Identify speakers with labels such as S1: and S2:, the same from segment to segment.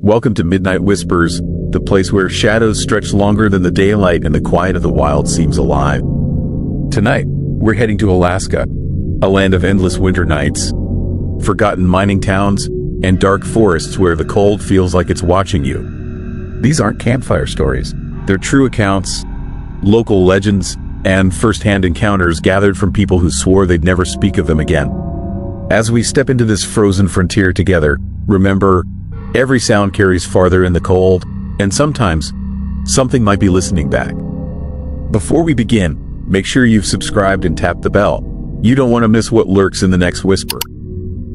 S1: Welcome to Midnight Whispers, the place where shadows stretch longer than the daylight and the quiet of the wild seems alive. Tonight, we're heading to Alaska, a land of endless winter nights, forgotten mining towns, and dark forests where the cold feels like it's watching you. These aren't campfire stories. They're true accounts, local legends, and first-hand encounters gathered from people who swore they'd never speak of them again. As we step into this frozen frontier together, remember, every sound carries farther in the cold, and sometimes, something might be listening back. Before we begin, make sure you've subscribed and tapped the bell. You don't want to miss what lurks in the next whisper.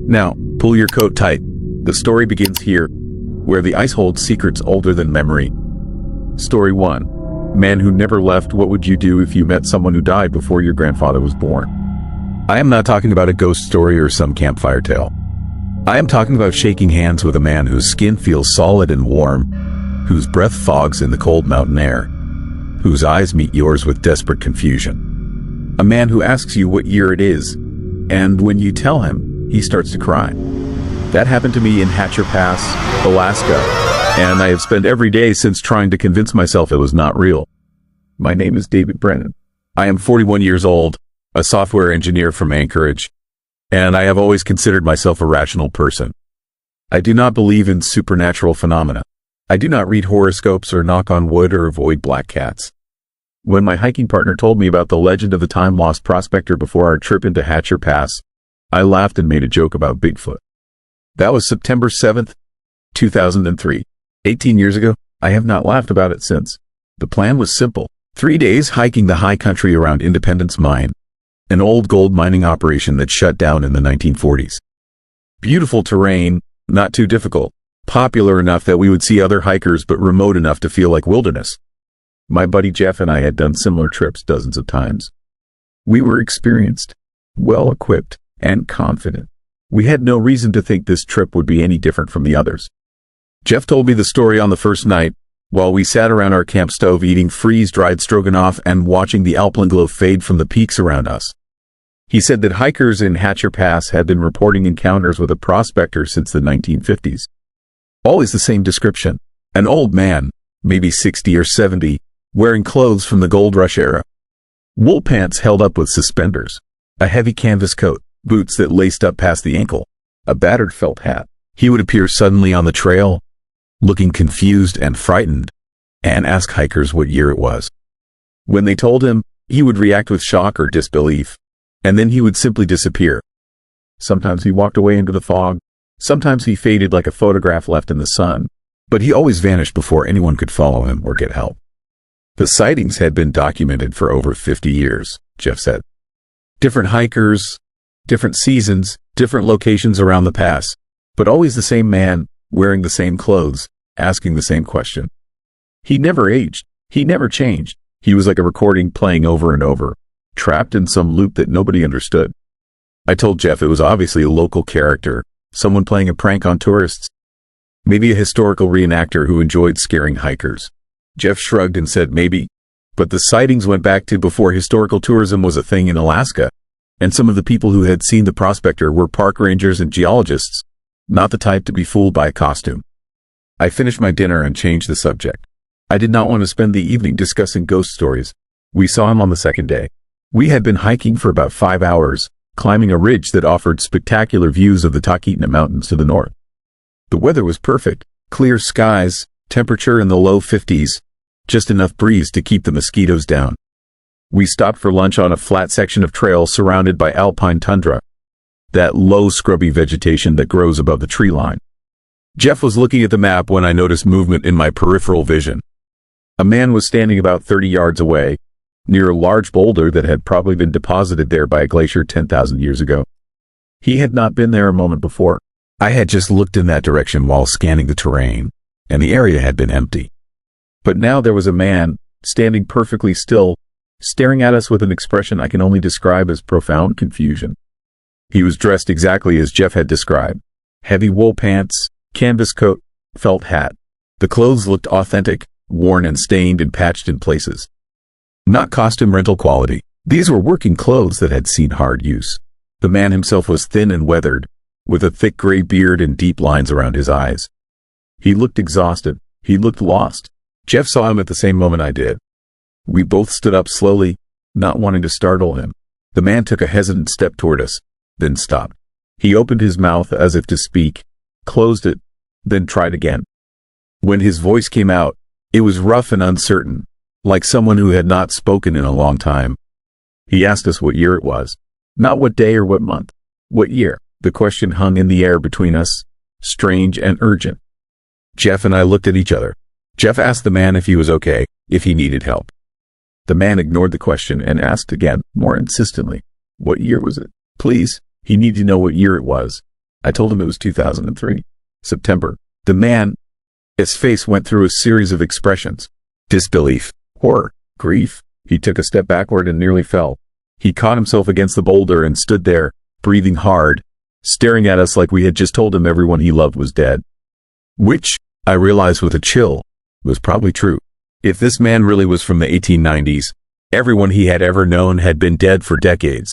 S1: Now, pull your coat tight. The story begins here, where the ice holds secrets older than memory. Story 1. Man who never left. What would you do if you met someone who died before your grandfather was born? I am not talking about a ghost story or some campfire tale. I am talking about shaking hands with a man whose skin feels solid and warm, whose breath fogs in the cold mountain air, whose eyes meet yours with desperate confusion. A man who asks you what year it is, and when you tell him, he starts to cry. That happened to me in Hatcher Pass, Alaska, and I have spent every day since trying to convince myself it was not real. My name is David Brennan. I am 41 years old, a software engineer from Anchorage, and I have always considered myself a rational person. I do not believe in supernatural phenomena. I do not read horoscopes or knock on wood or avoid black cats. When my hiking partner told me about the legend of the time-lost prospector before our trip into Hatcher Pass, I laughed and made a joke about Bigfoot. That was September 7th, 2003. 18 years ago, I have not laughed about it since. The plan was simple. 3 days hiking the high country around Independence Mine, an old gold mining operation that shut down in the 1940s. Beautiful terrain, not too difficult, popular enough that we would see other hikers but remote enough to feel like wilderness. My buddy Jeff and I had done similar trips dozens of times. We were experienced, well-equipped, and confident. We had no reason to think this trip would be any different from the others. Jeff told me the story on the first night, while we sat around our camp stove eating freeze-dried stroganoff and watching the alpenglow fade from the peaks around us. He said that hikers in Hatcher Pass had been reporting encounters with a prospector since the 1950s. Always the same description. An old man, maybe 60 or 70, wearing clothes from the gold rush era. Wool pants held up with suspenders. A heavy canvas coat, boots that laced up past the ankle, a battered felt hat. He would appear suddenly on the trail, looking confused and frightened, and ask hikers what year it was. When they told him, he would react with shock or disbelief, and then he would simply disappear. Sometimes he walked away into the fog, sometimes he faded like a photograph left in the sun, but he always vanished before anyone could follow him or get help. The sightings had been documented for over 50 years, Jeff said. Different hikers, different seasons, different locations around the pass, but always the same man, wearing the same clothes, asking the same question. He never aged. He never changed. He was like a recording playing over and over, trapped in some loop that nobody understood. I told Jeff it was obviously a local character, someone playing a prank on tourists. Maybe a historical reenactor who enjoyed scaring hikers. Jeff shrugged and said maybe, but the sightings went back to before historical tourism was a thing in Alaska, and some of the people who had seen the prospector were park rangers and geologists, not the type to be fooled by a costume. I finished my dinner and changed the subject. I did not want to spend the evening discussing ghost stories. We saw him on the second day. We had been hiking for about 5 hours, climbing a ridge that offered spectacular views of the Talkeetna Mountains to the north. The weather was perfect, clear skies, temperature in the low 50s, just enough breeze to keep the mosquitoes down. We stopped for lunch on a flat section of trail surrounded by alpine tundra, that low scrubby vegetation that grows above the tree line. Jeff was looking at the map when I noticed movement in my peripheral vision. A man was standing about 30 yards away, near a large boulder that had probably been deposited there by a glacier 10,000 years ago. He had not been there a moment before. I had just looked in that direction while scanning the terrain, and the area had been empty. But now there was a man, standing perfectly still, staring at us with an expression I can only describe as profound confusion. He was dressed exactly as Jeff had described. Heavy wool pants, canvas coat, felt hat. The clothes looked authentic, worn and stained and patched in places. Not costume rental quality. These were working clothes that had seen hard use. The man himself was thin and weathered, with a thick gray beard and deep lines around his eyes. He looked exhausted. He looked lost. Jeff saw him at the same moment I did. We both stood up slowly, not wanting to startle him. The man took a hesitant step toward us, then stopped. He opened his mouth as if to speak, closed it, then tried again. When his voice came out, it was rough and uncertain, like someone who had not spoken in a long time. He asked us what year it was. Not what day or what month. What year? The question hung in the air between us, strange and urgent. Jeff and I looked at each other. Jeff asked the man if he was okay, if he needed help. The man ignored the question and asked again, more insistently, what year was it? Please, he needed to know what year it was. I told him it was 2003. September. The man, his face went through a series of expressions. Disbelief, horror, grief. He took a step backward and nearly fell. He caught himself against the boulder and stood there, breathing hard, staring at us like we had just told him everyone he loved was dead. Which, I realized with a chill, was probably true. If this man really was from the 1890s, everyone he had ever known had been dead for decades.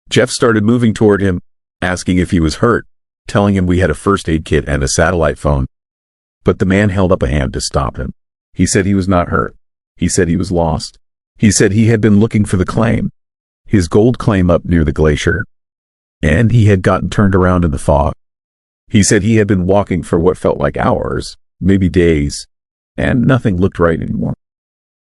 S1: Jeff started moving toward him, asking if he was hurt, telling him we had a first aid kit and a satellite phone. But the man held up a hand to stop him. He said he was not hurt. He said he was lost. He said he had been looking for the claim, his gold claim up near the glacier, and he had gotten turned around in the fog. He said he had been walking for what felt like hours, maybe days, and nothing looked right anymore.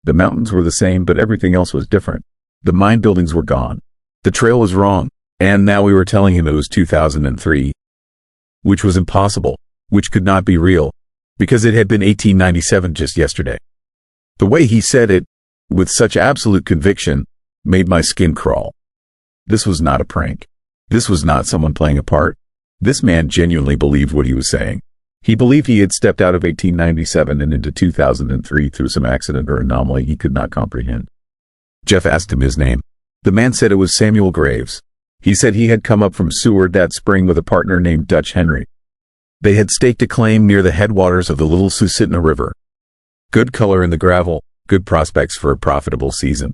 S1: The mountains were the same, but everything else was different. The mine buildings were gone. The trail was wrong, and now we were telling him it was 2003, which was impossible, which could not be real, because it had been 1897 just yesterday. The way he said it, with such absolute conviction, made my skin crawl. This was not a prank. This was not someone playing a part. This man genuinely believed what he was saying. He believed he had stepped out of 1897 and into 2003 through some accident or anomaly he could not comprehend. Jeff asked him his name. The man said it was Samuel Graves. He said he had come up from Seward that spring with a partner named Dutch Henry. They had staked a claim near the headwaters of the Little Susitna River. Good color in the gravel, good prospects for a profitable season.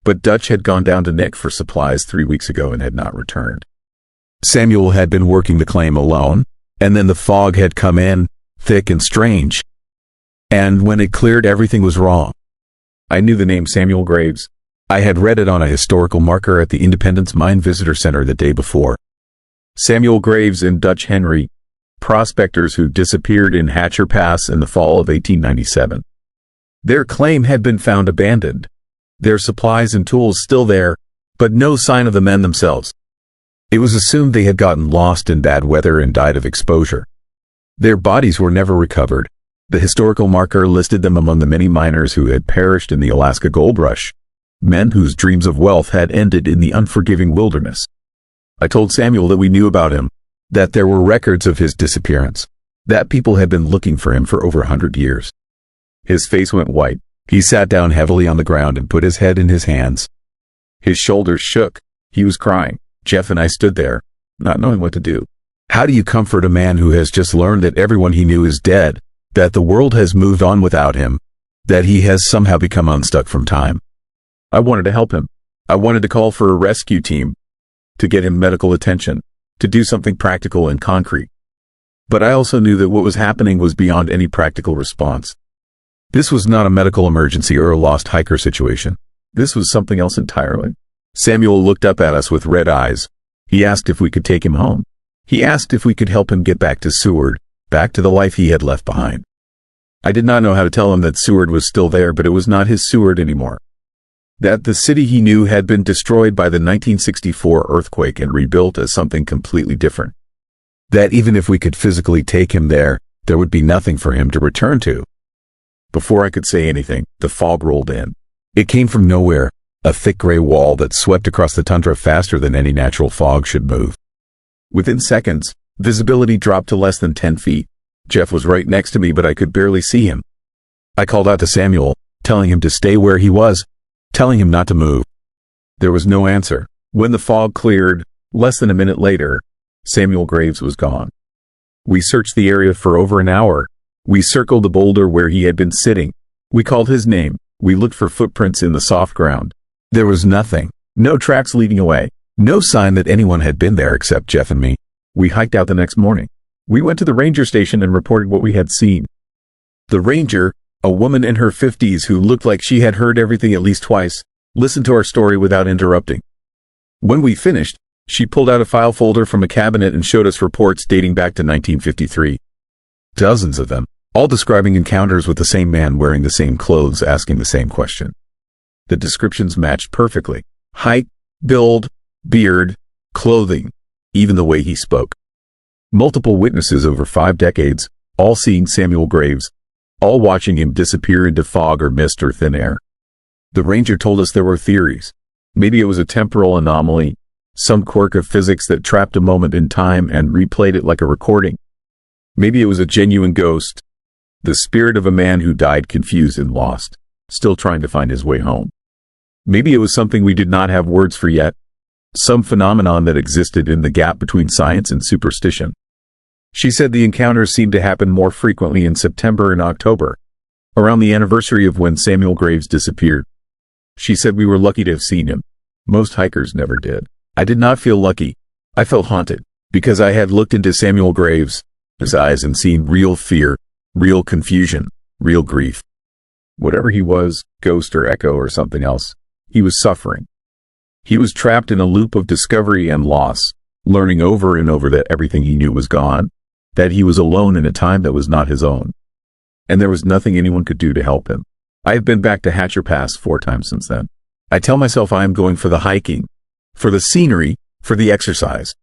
S1: But Dutch had gone down to Nick for supplies 3 weeks ago and had not returned. Samuel had been working the claim alone, and then the fog had come in, thick and strange. And when it cleared, everything was wrong. I knew the name Samuel Graves. I had read it on a historical marker at the Independence Mine Visitor Center the day before. Samuel Graves and Dutch Henry, prospectors who disappeared in Hatcher Pass in the fall of 1897. Their claim had been found abandoned. Their supplies and tools still there, but no sign of the men themselves. It was assumed they had gotten lost in bad weather and died of exposure. Their bodies were never recovered. The historical marker listed them among the many miners who had perished in the Alaska gold rush, men whose dreams of wealth had ended in the unforgiving wilderness. I told Samuel that we knew about him, that there were records of his disappearance, that people had been looking for him for over 100 years. His face went white. He sat down heavily on the ground and put his head in his hands. His shoulders shook. He was crying. Jeff and I stood there, not knowing what to do. How do you comfort a man who has just learned that everyone he knew is dead, that the world has moved on without him, that he has somehow become unstuck from time? I wanted to help him. I wanted to call for a rescue team, to get him medical attention, to do something practical and concrete. But I also knew that what was happening was beyond any practical response. This was not a medical emergency or a lost hiker situation. This was something else entirely. Samuel looked up at us with red eyes. He asked if we could take him home. He asked if we could help him get back to Seward, back to the life he had left behind. I did not know how to tell him that Seward was still there, but it was not his Seward anymore. That the city he knew had been destroyed by the 1964 earthquake and rebuilt as something completely different. That even if we could physically take him there would be nothing for him to return to. Before I could say anything, the fog rolled in. It came from nowhere, a thick gray wall that swept across the tundra faster than any natural fog should move. Within seconds, visibility dropped to less than 10 feet. Jeff was right next to me, but I could barely see him. I called out to Samuel, telling him to stay where he was, telling him not to move. There was no answer. When the fog cleared, less than a minute later, Samuel Graves was gone. We searched the area for over an hour. We circled the boulder where he had been sitting. We called his name. We looked for footprints in the soft ground. There was nothing. No tracks leading away. No sign that anyone had been there except Jeff and me. We hiked out the next morning. We went to the ranger station and reported what we had seen. The ranger, a woman in her 50s who looked like she had heard everything at least twice, listened to our story without interrupting. When we finished, she pulled out a file folder from a cabinet and showed us reports dating back to 1953. Dozens of them, all describing encounters with the same man wearing the same clothes, asking the same question. The descriptions matched perfectly. Height, build, beard, clothing, even the way he spoke. Multiple witnesses over 5 decades, all seeing Samuel Graves, all watching him disappear into fog or mist or thin air. The ranger told us there were theories. Maybe it was a temporal anomaly, some quirk of physics that trapped a moment in time and replayed it like a recording. Maybe it was a genuine ghost, the spirit of a man who died confused and lost, still trying to find his way home. Maybe it was something we did not have words for yet, some phenomenon that existed in the gap between science and superstition. She said the encounters seemed to happen more frequently in September and October, around the anniversary of when Samuel Graves disappeared. She said we were lucky to have seen him. Most hikers never did. I did not feel lucky. I felt haunted, because I had looked into Samuel Graves' eyes and seen real fear, real confusion, real grief. Whatever he was, ghost or echo or something else, he was suffering. He was trapped in a loop of discovery and loss, learning over and over that everything he knew was gone, that he was alone in a time that was not his own. And there was nothing anyone could do to help him. I have been back to Hatcher Pass 4 times since then. I tell myself I am going for the hiking, for the scenery, for the exercise.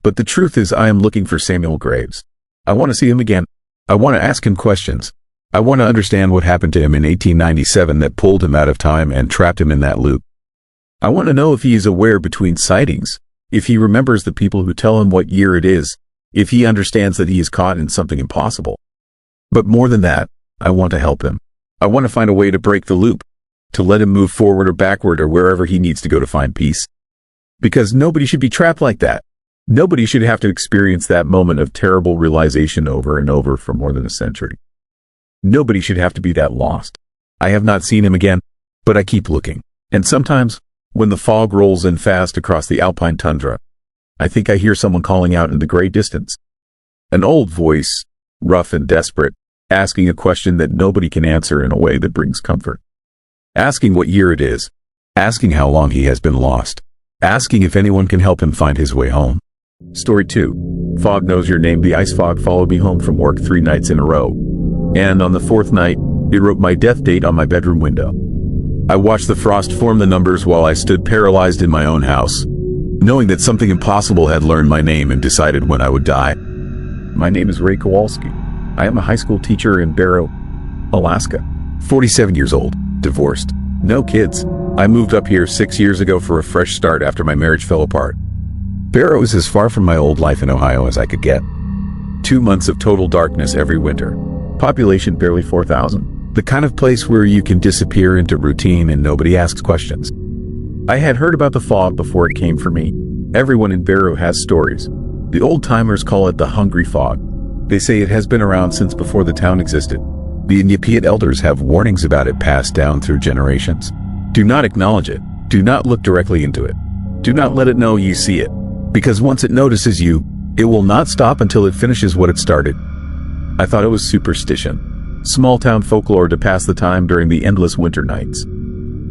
S1: But the truth is I am looking for Samuel Graves. I want to see him again. I want to ask him questions. I want to understand what happened to him in 1897 that pulled him out of time and trapped him in that loop. I want to know if he is aware between sightings, if he remembers the people who tell him what year it is, if he understands that he is caught in something impossible. But more than that, I want to help him. I want to find a way to break the loop, to let him move forward or backward or wherever he needs to go to find peace. Because nobody should be trapped like that. Nobody should have to experience that moment of terrible realization over and over for more than a century. Nobody should have to be that lost. I have not seen him again, but I keep looking. And sometimes, when the fog rolls in fast across the alpine tundra, I think I hear someone calling out in the gray distance. An old voice, rough and desperate, asking a question that nobody can answer in a way that brings comfort. Asking what year it is. Asking how long he has been lost. Asking if anyone can help him find his way home. Story 2. Fog knows your name. The ice fog followed me home from work 3 nights in a row. And on the 4th night, it wrote my death date on my bedroom window. I watched the frost form the numbers while I stood paralyzed in my own house, knowing that something impossible had learned my name and decided when I would die. My name is Ray Kowalski. I am a high school teacher in Barrow, Alaska. 47 years old, divorced, no kids. I moved up here 6 years ago for a fresh start after my marriage fell apart. Barrow is as far from my old life in Ohio as I could get. 2 months of total darkness every winter. Population barely 4,000. The kind of place where you can disappear into routine and nobody asks questions. I had heard about the fog before it came for me. Everyone in Barrow has stories. The old-timers call it the hungry fog. They say it has been around since before the town existed. The Inupiat elders have warnings about it passed down through generations. Do not acknowledge it. Do not look directly into it. Do not let it know you see it. Because once it notices you, it will not stop until it finishes what it started. I thought it was superstition. Small-town folklore to pass the time during the endless winter nights.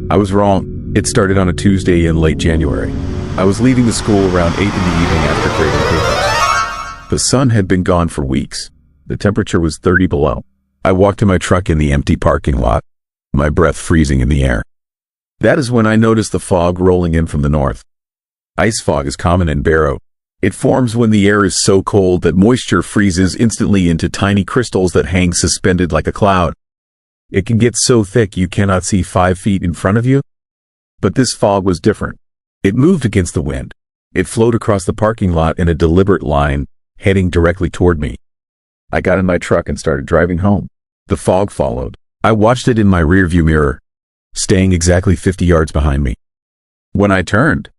S1: I was wrong. It started on a Tuesday in late January. I was leaving the school around 8 in the evening after grading papers. The sun had been gone for weeks. The temperature was 30 below. I walked to my truck in the empty parking lot, my breath freezing in the air. That is when I noticed the fog rolling in from the north. Ice fog is common in Barrow. It forms when the air is so cold that moisture freezes instantly into tiny crystals that hang suspended like a cloud. It can get so thick you cannot see 5 feet in front of you. But this fog was different. It moved against the wind. It flowed across the parking lot in a deliberate line, heading directly toward me. I got in my truck and started driving home. The fog followed. I watched it in my rearview mirror, staying exactly 50 yards behind me. When I turned,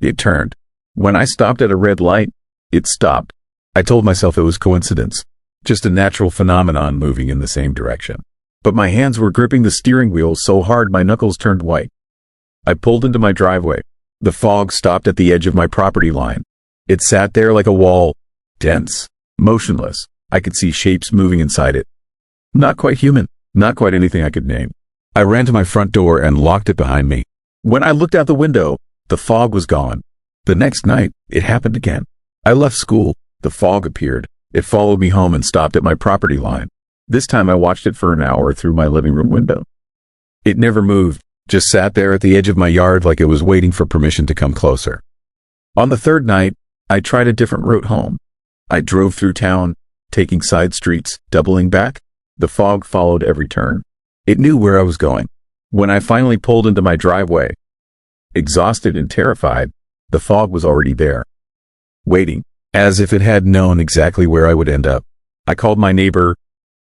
S1: it turned. When I stopped at a red light, it stopped. I told myself it was coincidence, just a natural phenomenon moving in the same direction. But my hands were gripping the steering wheel so hard my knuckles turned white. I pulled into my driveway. The fog stopped at the edge of my property line. It sat there like a wall, dense, motionless. I could see shapes moving inside it. Not quite human, not quite anything I could name. I ran to my front door and locked it behind me. When I looked out the window, the fog was gone. The next night, it happened again. I left school. The fog appeared. It followed me home and stopped at my property line. This time I watched it for an hour through my living room window. It never moved, just sat there at the edge of my yard like it was waiting for permission to come closer. On the third night, I tried a different route home. I drove through town, taking side streets, doubling back. The fog followed every turn. It knew where I was going. When I finally pulled into my driveway, exhausted and terrified, the fog was already there, waiting, as if it had known exactly where I would end up. I called my neighbor,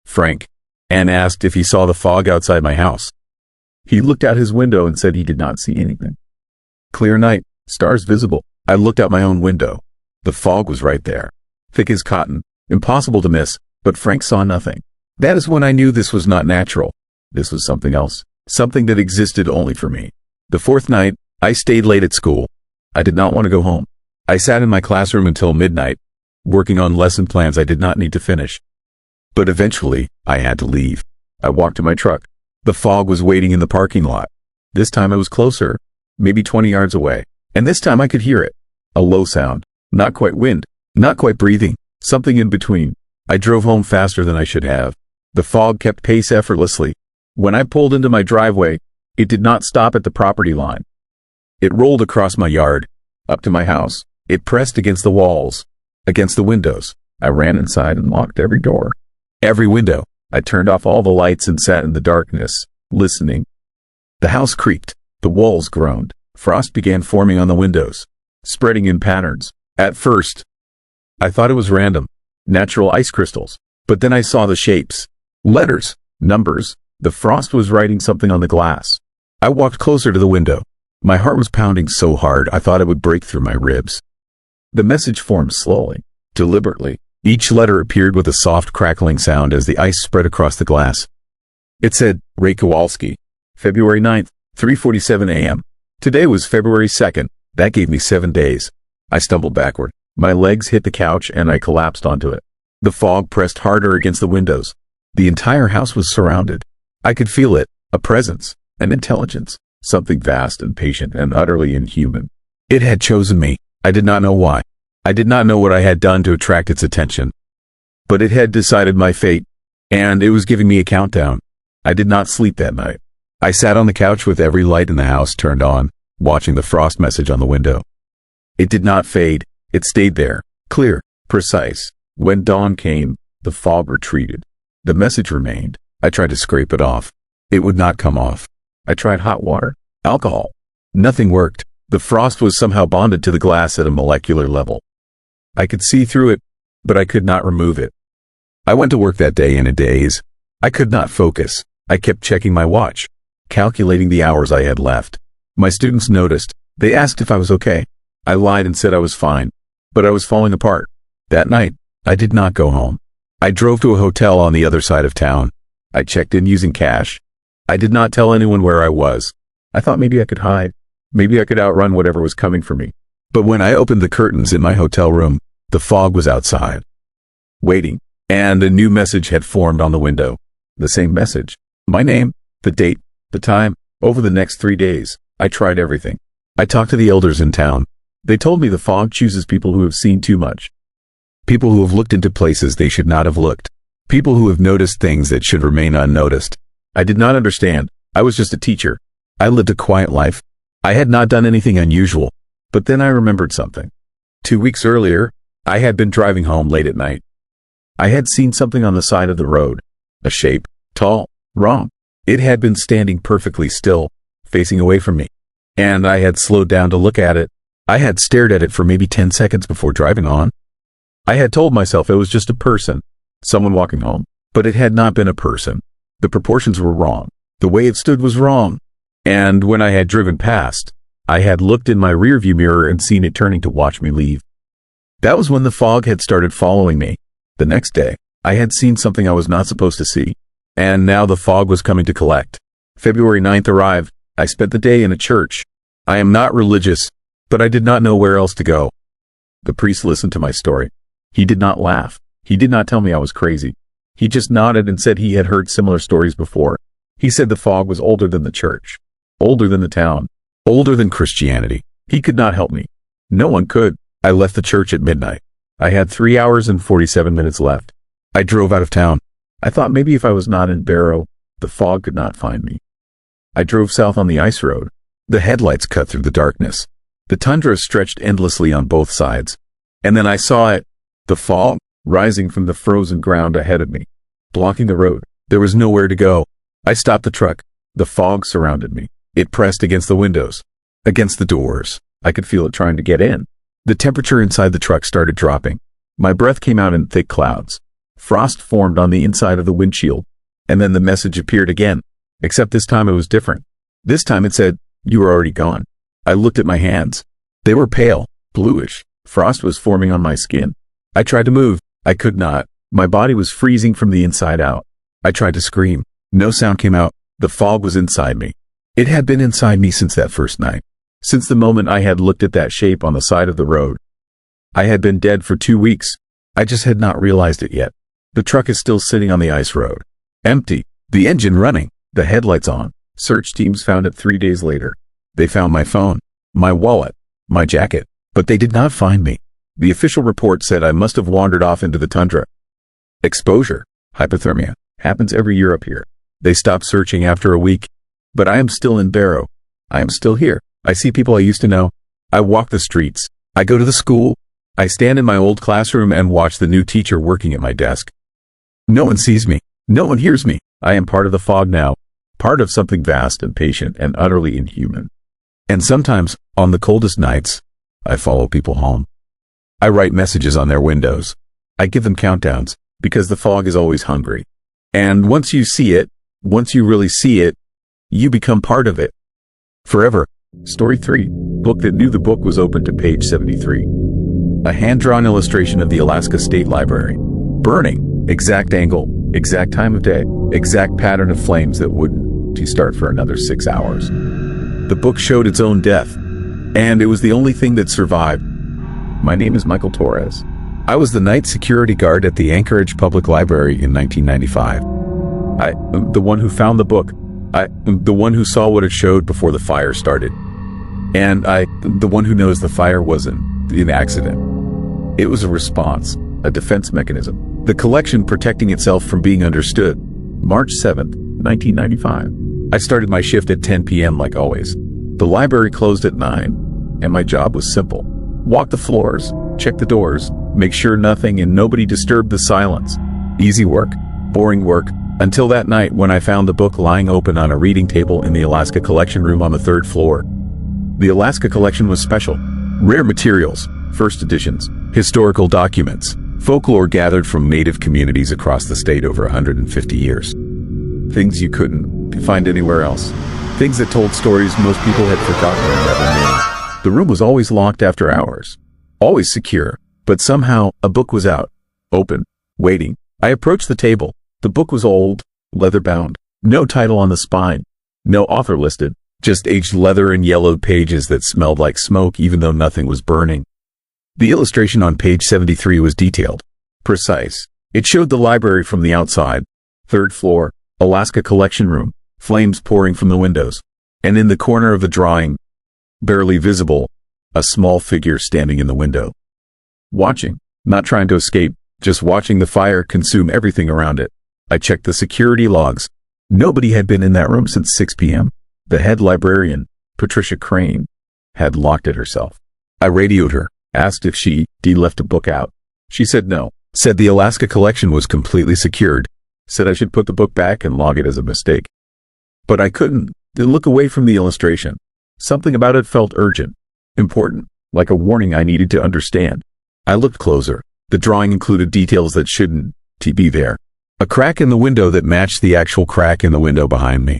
S1: Frank, and asked if he saw the fog outside my house. He looked out his window and said he did not see anything. Clear night, stars visible. I looked out my own window. The fog was right there, thick as cotton, impossible to miss, but Frank saw nothing. That is when I knew this was not natural. This was something else, something that existed only for me. The fourth night, I stayed late at school. I did not want to go home. I sat in my classroom until midnight, working on lesson plans I did not need to finish. But eventually, I had to leave. I walked to my truck. The fog was waiting in the parking lot. This time it was closer, maybe 20 yards away. And this time I could hear it. A low sound. Not quite wind. Not quite breathing. Something in between. I drove home faster than I should have. The fog kept pace effortlessly. When I pulled into my driveway, it did not stop at the property line. It rolled across my yard, up to my house. It pressed against the walls, against the windows. I ran inside and locked every door, every window. I turned off all the lights and sat in the darkness, listening. The house creaked. The walls groaned. Frost began forming on the windows, spreading in patterns. At first, I thought it was random, natural ice crystals. But then I saw the shapes, letters, numbers. The frost was writing something on the glass. I walked closer to the window. My heart was pounding so hard I thought it would break through my ribs. The message formed slowly, deliberately. Each letter appeared with a soft crackling sound as the ice spread across the glass. It said, Ray Kowalski, February 9th, 3:47 a.m. Today was February 2nd. That gave me 7 days. I stumbled backward. My legs hit the couch and I collapsed onto it. The fog pressed harder against the windows. The entire house was surrounded. I could feel it, a presence, an intelligence, something vast and patient and utterly inhuman. It had chosen me. I did not know why. I did not know what I had done to attract its attention. But it had decided my fate, and it was giving me a countdown. I did not sleep that night. I sat on the couch with every light in the house turned on, watching the frost message on the window. It did not fade. It stayed there, clear, precise. When dawn came, the fog retreated. The message remained. I tried to scrape it off. It would not come off. I tried hot water, alcohol. Nothing worked. The frost was somehow bonded to the glass at a molecular level. I could see through it, but I could not remove it. I went to work that day in a daze. I could not focus. I kept checking my watch, calculating the hours I had left. My students noticed. They asked if I was okay. I lied and said I was fine, but I was falling apart. That night, I did not go home. I drove to a hotel on the other side of town. I checked in using cash. I did not tell anyone where I was. I thought maybe I could hide. Maybe I could outrun whatever was coming for me. But when I opened the curtains in my hotel room, the fog was outside, waiting, and a new message had formed on the window. The same message. My name, the date, the time. Over the next 3 days, I tried everything. I talked to the elders in town. They told me the fog chooses people who have seen too much. People who have looked into places they should not have looked. People who have noticed things that should remain unnoticed. I did not understand. I was just a teacher. I lived a quiet life. I had not done anything unusual. But then I remembered something. 2 weeks earlier, I had been driving home late at night. I had seen something on the side of the road. A shape, tall, wrong. It had been standing perfectly still, facing away from me. And I had slowed down to look at it. I had stared at it for maybe 10 seconds before driving on. I had told myself it was just a person, someone walking home. But it had not been a person. The proportions were wrong. The way it stood was wrong. And when I had driven past, I had looked in my rearview mirror and seen it turning to watch me leave. That was when the fog had started following me. The next day, I had seen something I was not supposed to see. And now the fog was coming to collect. February 9th arrived. I spent the day in a church. I am not religious, but I did not know where else to go. The priest listened to my story. He did not laugh. He did not tell me I was crazy. He just nodded and said he had heard similar stories before. He said the fog was older than the church, older than the town, older than Christianity. He could not help me. No one could. I left the church at midnight. I had 3 hours and 47 minutes left. I drove out of town. I thought maybe if I was not in Barrow, the fog could not find me. I drove south on the ice road. The headlights cut through the darkness. The tundra stretched endlessly on both sides. And then I saw it, the fog, rising from the frozen ground ahead of me, blocking the road. There was nowhere to go. I stopped the truck. The fog surrounded me. It pressed against the windows, against the doors. I could feel it trying to get in. The temperature inside the truck started dropping. My breath came out in thick clouds. Frost formed on the inside of the windshield. And then the message appeared again, except this time it was different. This time it said, "You are already gone." I looked at my hands. They were pale, bluish. Frost was forming on my skin. I tried to move. I could not. My body was freezing from the inside out. I tried to scream. No sound came out. The fog was inside me. It had been inside me since that first night. Since the moment I had looked at that shape on the side of the road. I had been dead for 2 weeks. I just had not realized it yet. The truck is still sitting on the ice road. Empty. The engine running. The headlights on. Search teams found it 3 days later. They found my phone, my wallet, my jacket, but they did not find me. The official report said I must have wandered off into the tundra. Exposure, hypothermia, happens every year up here. They stopped searching after a week. But I am still in Barrow. I am still here. I see people I used to know. I walk the streets. I go to the school. I stand in my old classroom and watch the new teacher working at my desk. No one sees me. No one hears me. I am part of the fog now. Part of something vast and patient and utterly inhuman. And sometimes, on the coldest nights, I follow people home. I write messages on their windows. I give them countdowns, because the fog is always hungry. And once you see it, once you really see it, you become part of it. Forever. Story 3. Book that knew the book was open to page 73. A hand-drawn illustration of the Alaska State Library. Burning. Exact angle. Exact time of day. Exact pattern of flames that wouldn't start for another 6 hours. The book showed its own death, and it was the only thing that survived. My name is Michael Torres. I was the night security guard at the Anchorage Public Library in 1995. I'm the one who found the book. I'm the one who saw what it showed before the fire started. And I'm the one who knows the fire wasn't an accident. It was a response, a defense mechanism. The collection protecting itself from being understood. March 7th, 1995. I started my shift at 10 p.m. like always. The library closed at 9, and my job was simple. Walk the floors, check the doors, make sure nothing and nobody disturbed the silence. Easy work, boring work, until that night when I found the book lying open on a reading table in the Alaska collection room on the 3rd floor. The Alaska collection was special. Rare materials, first editions, historical documents, folklore gathered from native communities across the state over 150 years. Things you couldn't find anywhere else. Things that told stories most people had forgotten or never knew. The room was always locked after hours. Always secure, but somehow a book was out, open, waiting. I approached the table. The book was old, leather-bound, no title on the spine, no author listed, just aged leather and yellowed pages that smelled like smoke even though nothing was burning. The illustration on page 73 was detailed, precise. It showed the library from the outside, 3rd floor, Alaska collection room, flames pouring from the windows, and in the corner of the drawing, barely visible, a small figure standing in the window. Watching, not trying to escape, just watching the fire consume everything around it. I checked the security logs. Nobody had been in that room since 6 p.m. The head librarian, Patricia Crane, had locked it herself. I radioed her, asked if she left a book out. She said no, said the Alaska collection was completely secured, said I should put the book back and log it as a mistake. But I couldn't look away from the illustration. Something about it felt urgent, important, like a warning I needed to understand. I looked closer. The drawing included details that shouldn't be there. A crack in the window that matched the actual crack in the window behind me.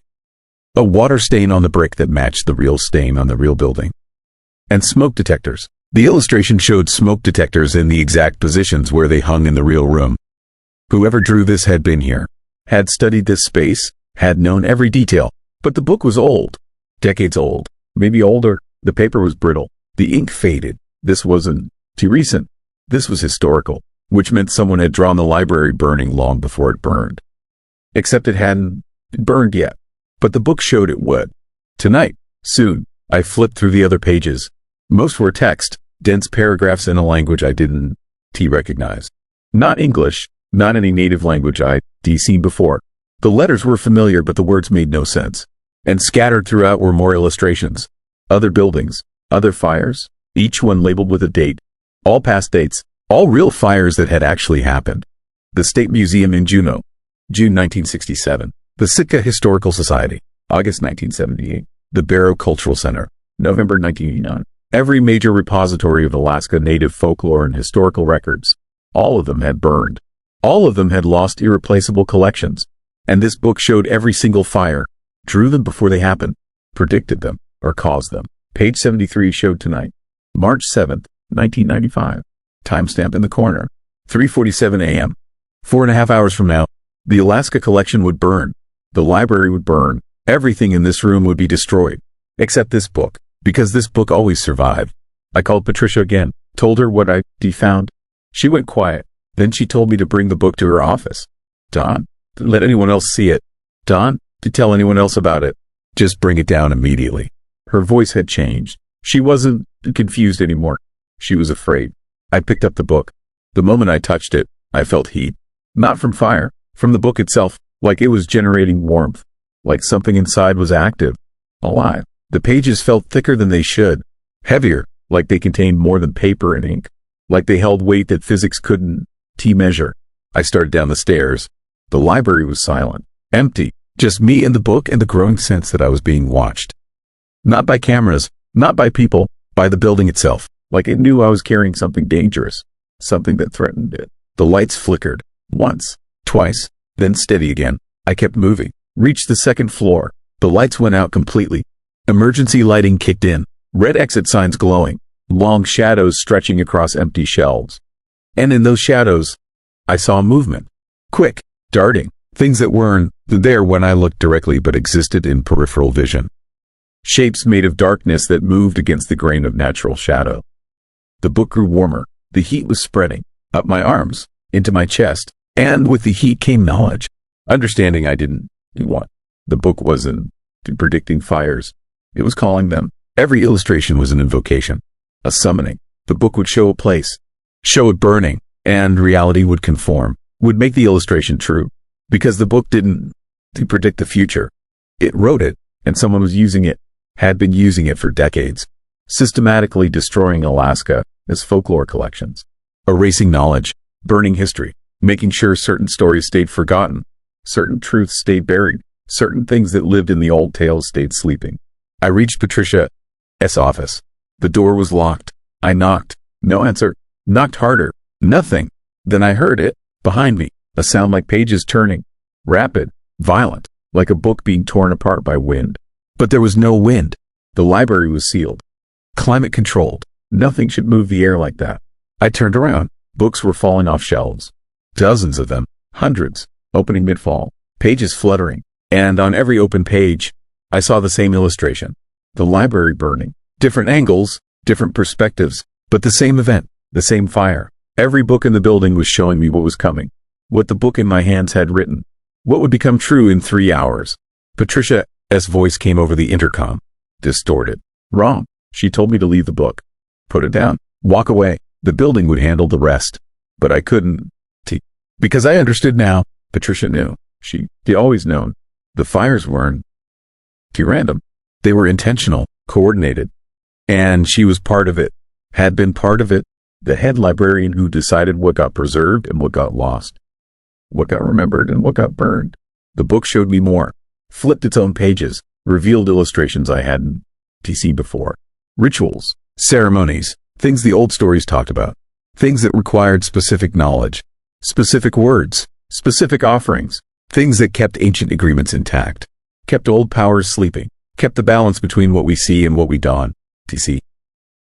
S1: A water stain on the brick that matched the real stain on the real building. And smoke detectors. The illustration showed smoke detectors in the exact positions where they hung in the real room. Whoever drew this had been here, had studied this space, had known every detail. But the book was old. Decades old. Maybe older. The paper was brittle. The ink faded. This wasn't too recent. This was historical. which meant someone had drawn the library burning long before it burned. Except it hadn't burned yet. But the book showed it would. Tonight, soon, I flipped through the other pages. Most were text, dense paragraphs in a language I didn't recognize. Not English, not any native language I'd seen before. The letters were familiar, but the words made no sense. And scattered throughout were more illustrations. Other buildings, other fires, each one labeled with a date. All past dates, all real fires that had actually happened. The State Museum in Juneau, June 1967. The Sitka Historical Society, August 1978. The Barrow Cultural Center, November 1989. Every major repository of Alaska Native folklore and historical records. All of them had burned. All of them had lost irreplaceable collections. And this book showed every single fire, drew them before they happened, predicted them, or caused them. Page 73 showed tonight, March 7th, 1995. Timestamp in the corner, 3:47 a.m. 4.5 hours from now, the Alaska collection would burn. The library would burn. Everything in this room would be destroyed. Except this book, because this book always survived. I called Patricia again, told her what I found. She went quiet. Then she told me to bring the book to her office. Don, don't let anyone else see it. Don, to tell anyone else about it. Just bring it down immediately. Her voice had changed. She wasn't confused anymore. She was afraid. I picked up the book. The moment I touched it, I felt heat. Not from fire, from the book itself, like it was generating warmth. Like something inside was active, alive. The pages felt thicker than they should. Heavier, like they contained more than paper and ink. Like they held weight that physics couldn't measure. I started down the stairs. The library was silent, empty. Just me and the book and the growing sense that I was being watched. Not by cameras, not by people, by the building itself. Like it knew I was carrying something dangerous, something that threatened it. The lights flickered, once, twice, then steady again. I kept moving, reached the second floor. The lights went out completely. Emergency lighting kicked in, red exit signs glowing, long shadows stretching across empty shelves. And in those shadows, I saw movement. Quick, darting, things that weren't there when I looked directly but existed in peripheral vision. Shapes made of darkness that moved against the grain of natural shadow. The book grew warmer. The heat was spreading, up my arms, into my chest, and with the heat came knowledge. Understanding I didn't want. The book wasn't predicting fires. It was calling them. Every illustration was an invocation, a summoning. The book would show a place, show it burning, and reality would conform, would make the illustration true. Because the book didn't predict the future. It wrote it, and someone was using it, had been using it for decades, systematically destroying Alaska as folklore collections, erasing knowledge, burning history, making sure certain stories stayed forgotten, certain truths stayed buried, certain things that lived in the old tales stayed sleeping. I reached Patricia's office. The door was locked. I knocked. No answer. Knocked harder. Nothing. Then I heard it, behind me, a sound like pages turning, rapid, violent, like a book being torn apart by wind. But there was no wind. The library was sealed, climate controlled. Nothing should move the air like that. I turned around. Books were falling off shelves. Dozens of them, hundreds, opening mid-fall, pages fluttering. And on every open page, I saw the same illustration. The library burning. Different angles, different perspectives, but the same event, the same fire. Every book in the building was showing me what was coming. What the book in my hands had written. What would become true in 3 hours. Patricia's voice came over the intercom. Distorted. Wrong. She told me to leave the book. Put it down. Walk away. The building would handle the rest. But I couldn't. Because I understood now. Patricia knew. She'd always known. The fires weren't random. They were intentional, coordinated. And she was part of it. Had been part of it. The head librarian who decided what got preserved and what got lost. What got remembered and what got burned. The book showed me more. Flipped its own pages. Revealed illustrations I hadn't seen before. Rituals. Ceremonies. Things the old stories talked about. Things that required specific knowledge. Specific words. Specific offerings. Things that kept ancient agreements intact. Kept old powers sleeping. Kept the balance between what we see and what we don't see.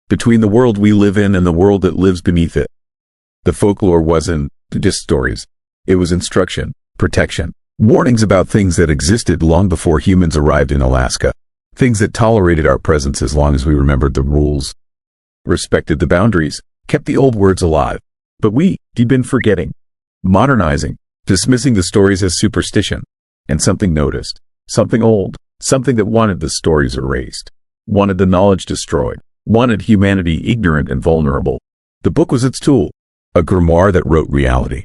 S1: Between the world we live in and the world that lives beneath it. The folklore wasn't just stories. It was instruction, protection, warnings about things that existed long before humans arrived in Alaska. Things that tolerated our presence as long as we remembered the rules. Respected the boundaries, kept the old words alive. But we'd been forgetting, modernizing, dismissing the stories as superstition. And something noticed, something old, something that wanted the stories erased, wanted the knowledge destroyed, wanted humanity ignorant and vulnerable. The book was its tool, a grimoire that wrote reality,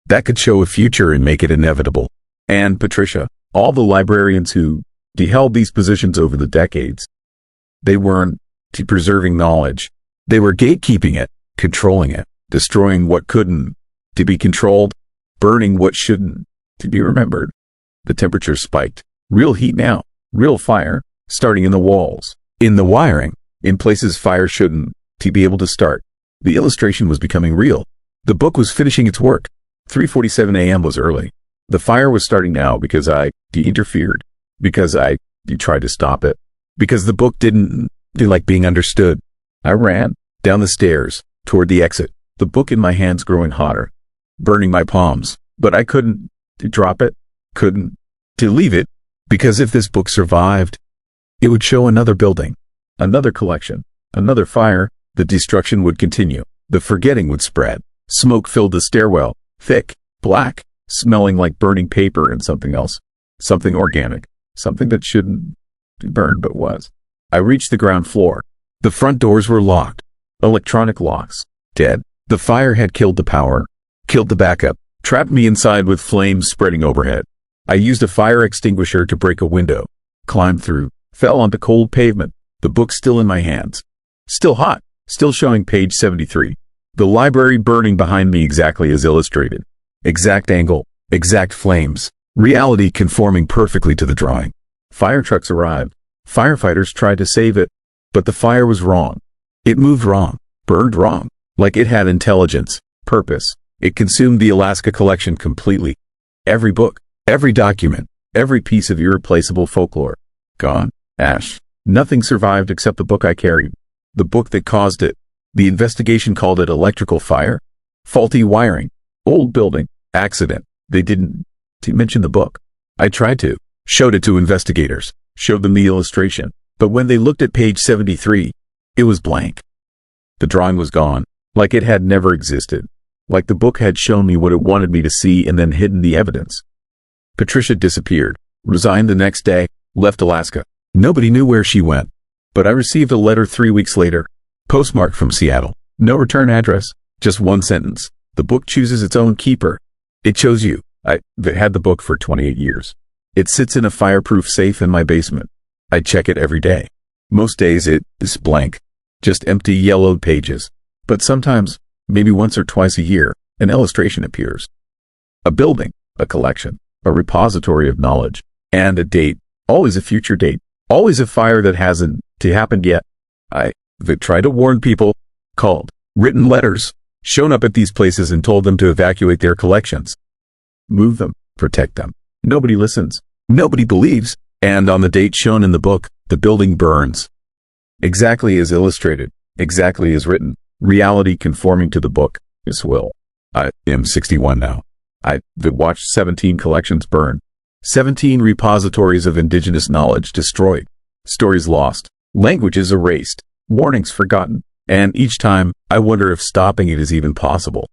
S1: that could show a future and make it inevitable. And Patricia, all the librarians who held these positions over the decades, they weren't preserving knowledge. They were gatekeeping it, controlling it, destroying what couldn't to be controlled, burning what shouldn't to be remembered. The temperature spiked. Real heat now, real fire, starting in the walls, in the wiring, in places fire shouldn't to be able to start. The illustration was becoming real. The book was finishing its work. 3:47 a.m. was early. The fire was starting now because I interfered, because I tried to stop it, because the book didn't like being understood. I ran down the stairs toward the exit, the book in my hands growing hotter, burning my palms, but I couldn't drop it, couldn't leave it, because if this book survived, it would show another building, another collection, another fire. The destruction would continue. The forgetting would spread. Smoke filled the stairwell, thick, black, smelling like burning paper and something else, something organic, something that shouldn't be burned but was. I reached the ground floor. The front doors were locked, electronic locks, dead. The fire had killed the power, killed the backup, trapped me inside with flames spreading overhead. I used a fire extinguisher to break a window, climbed through, fell onto cold pavement, the book still in my hands, still hot, still showing page 73. The library burning behind me exactly as illustrated. Exact angle, exact flames, reality conforming perfectly to the drawing. Fire trucks arrived. Firefighters tried to save it, but the fire was wrong. It moved wrong, burned wrong, like it had intelligence, purpose. It consumed the Alaska collection completely. Every book, every document, every piece of irreplaceable folklore. Gone, ash. Nothing survived except the book I carried. The book that caused it. The investigation called it electrical fire, faulty wiring, old building, accident. They didn't mention the book. I tried to, showed it to investigators, showed them the illustration, but when they looked at page 73, it was blank. The drawing was gone, like it had never existed, like the book had shown me what it wanted me to see and then hidden the evidence. Patricia disappeared, resigned the next day, left Alaska. Nobody knew where she went, but I received a letter 3 weeks later, postmarked from Seattle. No return address, just one sentence. The book chooses its own keeper. It chose you. I've had the book for 28 years. It sits in a fireproof safe in my basement. I check it every day. Most days it is blank, just empty yellowed pages. But sometimes, maybe once or twice a year, an illustration appears. A building, a collection, a repository of knowledge, and a date, always a future date, always a fire that hasn't happened yet. I've tried to warn people, called, written letters, shown up at these places and told them to evacuate their collections. Move them, protect them. Nobody listens. Nobody believes. And on the date shown in the book, the building burns. Exactly as illustrated, exactly as written, reality conforming to the book, is will. I am 61 now. I've watched 17 collections burn. 17 repositories of indigenous knowledge destroyed. Stories lost. Languages erased. Warnings forgotten. And each time, I wonder if stopping it is even possible.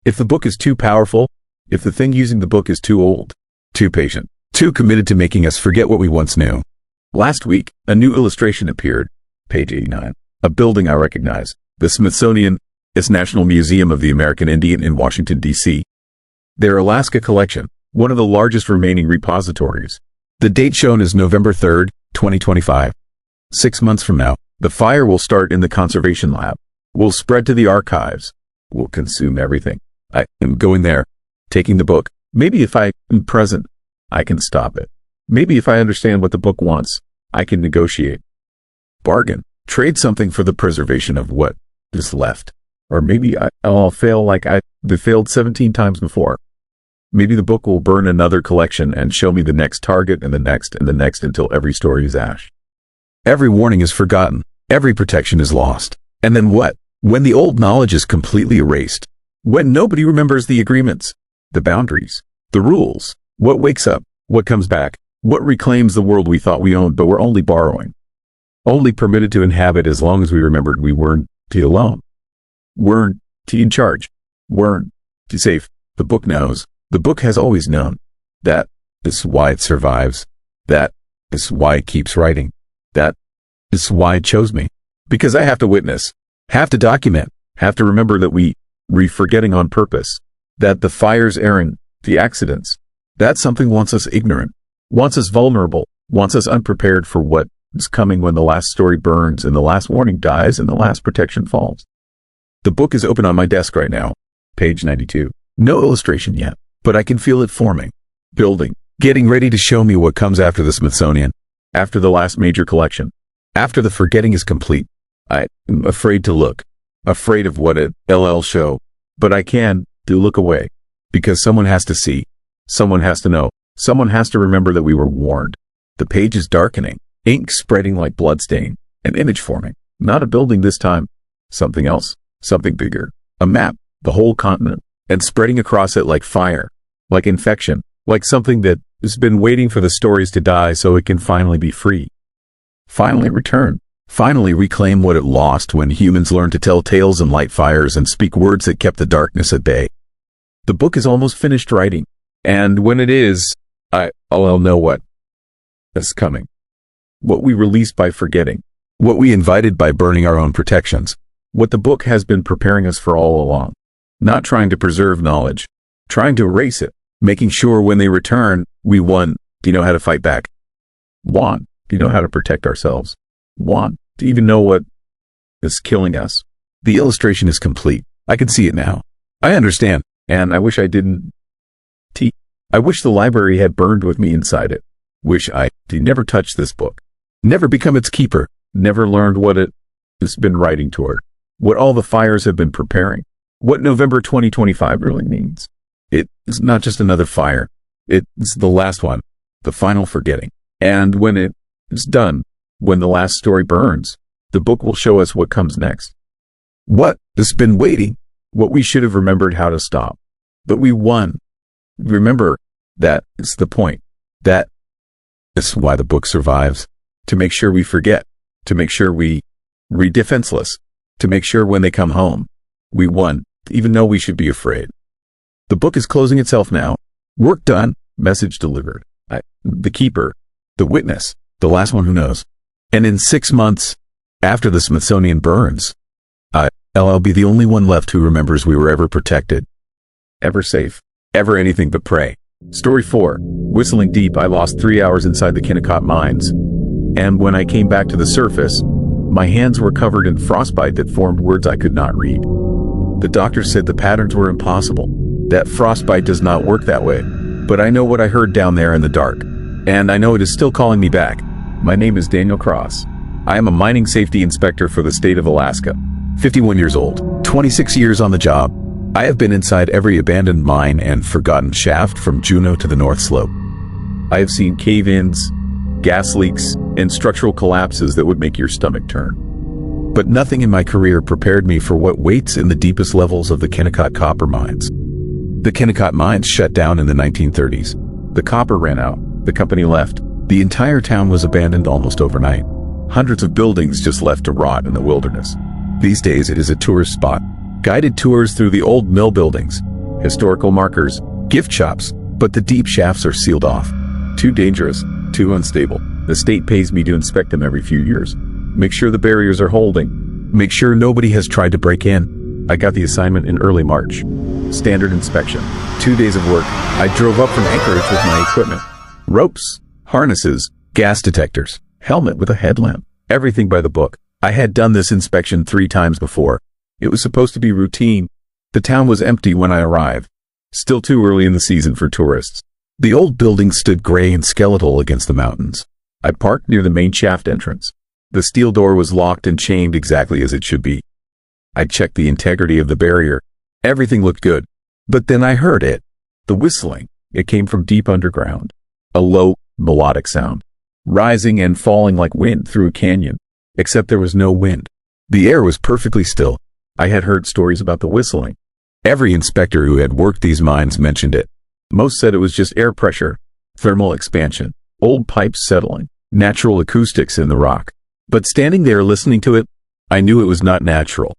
S1: If the book is too powerful, if the thing using the book is too old, too patient, too committed to making us forget what we once knew. Last week, a new illustration appeared. Page 89. A building I recognize. The Smithsonian, its National Museum of the American Indian in Washington, D.C. Their Alaska collection, one of the largest remaining repositories. The date shown is November 3rd, 2025. 6 months from now, the fire will start in the conservation lab, will spread to the archives, will consume everything. I am going there, taking the book. Maybe if I am present, I can stop it. Maybe if I understand what the book wants, I can negotiate. Bargain, trade something for the preservation of what is left. Or maybe I'll fail like I've failed 17 times before. Maybe the book will burn another collection and show me the next target and the next until every story is ash. Every warning is forgotten. Every protection is lost. And then what? When the old knowledge is completely erased. When nobody remembers the agreements, the boundaries, the rules, what wakes up, what comes back, what reclaims the world we thought we owned but were only borrowing. Only permitted to inhabit as long as we remembered we weren't alone. Weren't in charge. weren't safe. The book knows. The book has always known. That is why it survives. That is why it keeps writing. That is why it chose me. Because I have to witness, have to document, have to remember that we forgetting on purpose. That the fires aren't the accidents. That something wants us ignorant, wants us vulnerable, wants us unprepared for what is coming when the last story burns and the last warning dies and the last protection falls. The book is open on my desk right now. Page 92. No illustration yet, but I can feel it forming, building, getting ready to show me what comes after the Smithsonian, after the last major collection, after the forgetting is complete. I am afraid to look, afraid of what it'll show, but I can look away, because someone has to see, someone has to know, someone has to remember that we were warned. The page is darkening, ink spreading like bloodstain, an image forming, not a building this time, something else, something bigger, a map, the whole continent, and spreading across it like fire, like infection, like something that has been waiting for the stories to die so it can finally be free. Finally return, finally reclaim what it lost when humans learned to tell tales and light fires and speak words that kept the darkness at bay. The book is almost finished writing, and when it is, I'll know what is coming. What we released by forgetting, what we invited by burning our own protections, what the book has been preparing us for all along. Not trying to preserve knowledge, trying to erase it, making sure when they return, we do you know how to fight back? Do you know how to protect ourselves? Do you even know what is killing us? The illustration is complete. I can see it now. I understand, and I wish I didn't. I wish the library had burned with me inside it. Wish I never touched this book, never become its keeper, never learned what it has been writing toward, what all the fires have been preparing, what November 2025 really means. It is not just another fire. It's the last one, the final forgetting. And when it is done, when the last story burns, the book will show us what comes next. What has been waiting, what we should have remembered how to stop. But we won. Remember, that is the point. That is why the book survives. To make sure we forget. To make sure we defenseless. To make sure when they come home, we won, even though we should be afraid. The book is closing itself now. Work done, message delivered. The keeper, the witness, the last one who knows. And in 6 months, after the Smithsonian burns, I'll be the only one left who remembers we were ever protected, ever safe, ever anything but prey. Story 4. Whistling deep, I lost 3 hours inside the Kennecott mines. And when I came back to the surface, my hands were covered in frostbite that formed words I could not read. The doctor said the patterns were impossible, that frostbite does not work that way. But I know what I heard down there in the dark, and I know it is still calling me back. My name is Daniel Cross. I am a mining safety inspector for the state of Alaska. 51 years old, 26 years on the job. I have been inside every abandoned mine and forgotten shaft from Juneau to the North Slope. I have seen cave-ins, gas leaks, and structural collapses that would make your stomach turn. But nothing in my career prepared me for what waits in the deepest levels of the Kennecott copper mines. The Kennecott mines shut down in the 1930s. The copper ran out. The company left. The entire town was abandoned almost overnight. Hundreds of buildings just left to rot in the wilderness. These days it is a tourist spot. Guided tours through the old mill buildings, historical markers, gift shops, but the deep shafts are sealed off. Too dangerous, too unstable. The state pays me to inspect them every few years. Make sure the barriers are holding. Make sure nobody has tried to break in. I got the assignment in early March. Standard inspection. 2 days of work. I drove up from Anchorage with my equipment. Ropes, harnesses, gas detectors, helmet with a headlamp. Everything by the book. I had done this inspection 3 times before. It was supposed to be routine. The town was empty when I arrived. Still too early in the season for tourists. The old building stood gray and skeletal against the mountains. I parked near the main shaft entrance. The steel door was locked and chained exactly as it should be. I checked the integrity of the barrier. Everything looked good. But then I heard it. The whistling. It came from deep underground. A low, melodic sound. Rising and falling like wind through a canyon. Except there was no wind. The air was perfectly still. I had heard stories about the whistling. Every inspector who had worked these mines mentioned it. Most said it was just air pressure, thermal expansion, old pipes settling, natural acoustics in the rock. But standing there listening to it, I knew it was not natural.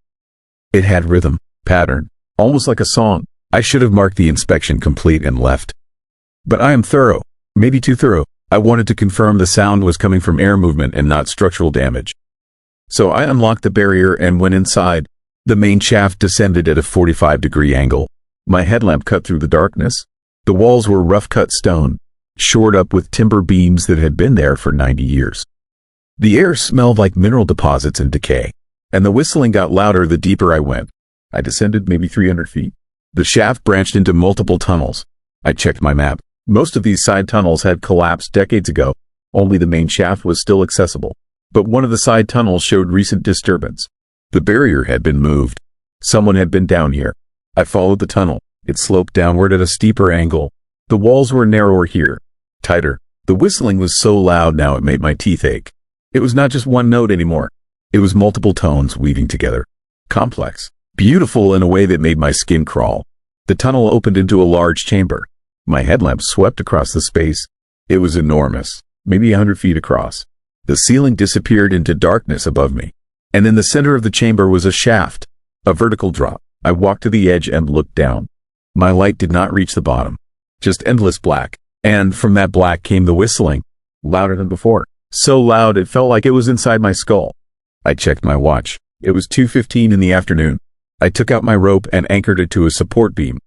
S1: It had rhythm, pattern, almost like a song. I should have marked the inspection complete and left. But I am thorough, maybe too thorough. I wanted to confirm the sound was coming from air movement and not structural damage. So I unlocked the barrier and went inside. The main shaft descended at a 45-degree angle. My headlamp cut through the darkness. The walls were rough-cut stone, shored up with timber beams that had been there for 90 years. The air smelled like mineral deposits and decay, and the whistling got louder the deeper I went. I descended maybe 300 feet. The shaft branched into multiple tunnels. I checked my map. Most of these side tunnels had collapsed decades ago. Only the main shaft was still accessible. But one of the side tunnels showed recent disturbance. The barrier had been moved. Someone had been down here. I followed the tunnel. It sloped downward at a steeper angle. The walls were narrower here, tighter. The whistling was so loud now it made my teeth ache. It was not just one note anymore. It was multiple tones weaving together. Complex. Beautiful in a way that made my skin crawl. The tunnel opened into a large chamber. My headlamp swept across the space. It was enormous, maybe 100 feet across. The ceiling disappeared into darkness above me. And in the center of the chamber was a shaft, a vertical drop. I walked to the edge and looked down. My light did not reach the bottom, just endless black. And from that black came the whistling, louder than before. So loud it felt like it was inside my skull. I checked my watch. It was 2:15 in the afternoon. I took out my rope and anchored it to a support beam.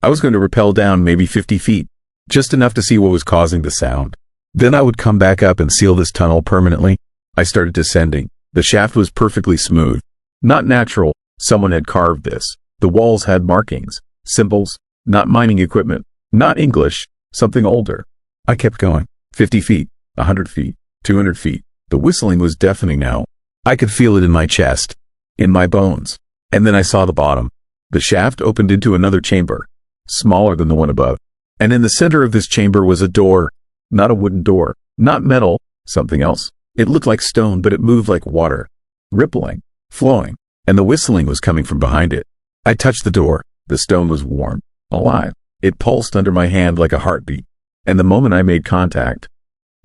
S1: I was going to rappel down maybe 50 feet, just enough to see what was causing the sound. Then I would come back up and seal this tunnel permanently. I started descending. The shaft was perfectly smooth. Not natural. Someone had carved this. The walls had markings, symbols, not mining equipment, not English, something older. I kept going. 50 feet, 100 feet, 200 feet. The whistling was deafening now. I could feel it in my chest, in my bones. And then I saw the bottom. The shaft opened into another chamber, smaller than the one above. And in the center of this chamber was a door, not a wooden door, not metal, something else. It looked like stone, but it moved like water, rippling, flowing, and the whistling was coming from behind it. I touched the door. The stone was warm, alive. It pulsed under my hand like a heartbeat. And the moment I made contact,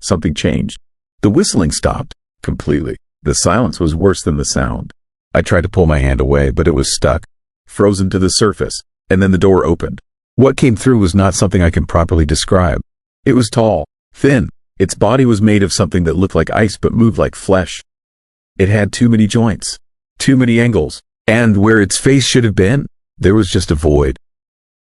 S1: something changed. The whistling stopped, completely. The silence was worse than the sound. I tried to pull my hand away, but it was stuck, frozen to the surface, and then the door opened. What came through was not something I can properly describe. It was tall, thin. Its body was made of something that looked like ice but moved like flesh. It had too many joints, too many angles, and where its face should have been, there was just a void.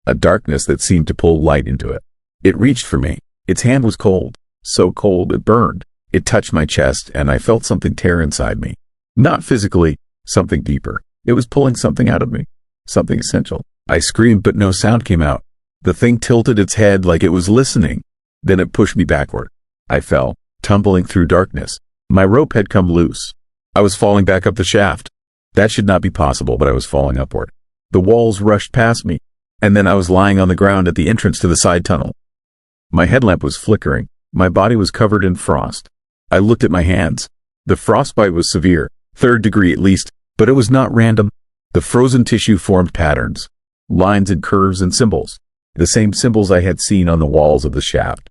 S1: A darkness that seemed to pull light into it. It reached for me. Its hand was cold, so cold it burned. It touched my chest, and I felt something tear inside me. Not physically, something deeper. It was pulling something out of me, something essential. I screamed, but no sound came out. The thing tilted its head like it was listening. Then it pushed me backward. I fell, tumbling through darkness. My rope had come loose. I was falling back up the shaft. That should not be possible, but I was falling upward. The walls rushed past me, and then I was lying on the ground at the entrance to the side tunnel. My headlamp was flickering. My body was covered in frost. I looked at my hands. The frostbite was severe, 3rd degree at least, but it was not random. The frozen tissue formed patterns, lines and curves and symbols, the same symbols I had seen on the walls of the shaft.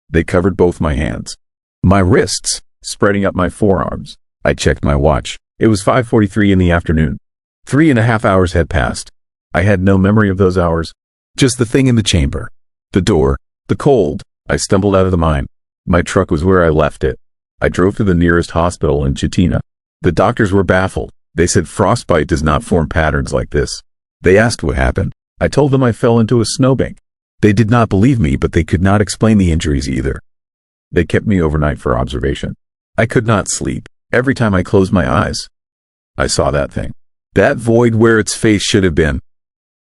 S1: They covered both my hands, my wrists, spreading up my forearms. I checked my watch. It was 5:43 in the afternoon. 3.5 hours had passed. I had no memory of those hours, just the thing in the chamber, the door, the cold. I stumbled out of the mine. My truck was where I left it. I drove to the nearest hospital in Chitina. The doctors were baffled. They said frostbite does not form patterns like this. They asked what happened. I told them I fell into a snowbank. They did not believe me, but they could not explain the injuries either. They kept me overnight for observation. I could not sleep. Every time I closed my eyes, I saw that thing. That void where its face should have been.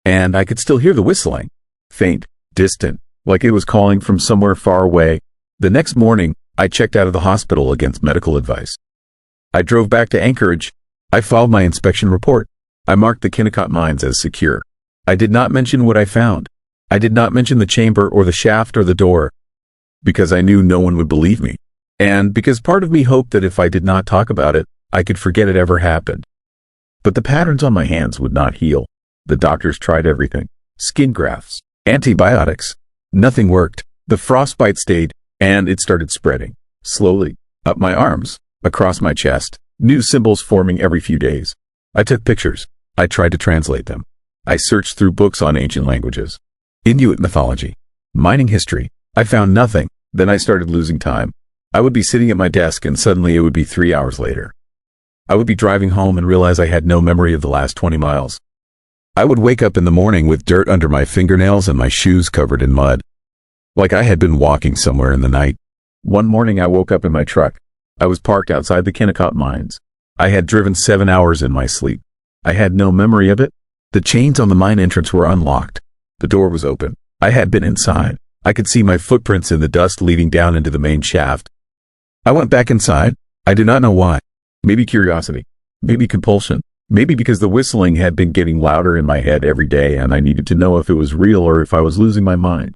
S1: And I could still hear the whistling. Faint, distant, like it was calling from somewhere far away. The next morning, I checked out of the hospital against medical advice. I drove back to Anchorage. I filed my inspection report. I marked the Kennecott mines as secure. I did not mention what I found. I did not mention the chamber or the shaft or the door, because I knew no one would believe me, and because part of me hoped that if I did not talk about it, I could forget it ever happened. But the patterns on my hands would not heal. The doctors tried everything. Skin grafts, antibiotics. Nothing worked. The frostbite stayed, and it started spreading, slowly, up my arms, across my chest, new symbols forming every few days. I took pictures. I tried to translate them. I searched through books on ancient languages, Inuit mythology, mining history. I found nothing. Then I started losing time. I would be sitting at my desk and suddenly it would be 3 hours later. I would be driving home and realize I had no memory of the last 20 miles. I would wake up in the morning with dirt under my fingernails and my shoes covered in mud, like I had been walking somewhere in the night. One morning I woke up in my truck. I was parked outside the Kennecott mines. I had driven 7 hours in my sleep. I had no memory of it. The chains on the mine entrance were unlocked. The door was open. I had been inside. I could see my footprints in the dust leading down into the main shaft. I went back inside. I do not know why. Maybe curiosity. Maybe compulsion. Maybe because the whistling had been getting louder in my head every day and I needed to know if it was real or if I was losing my mind.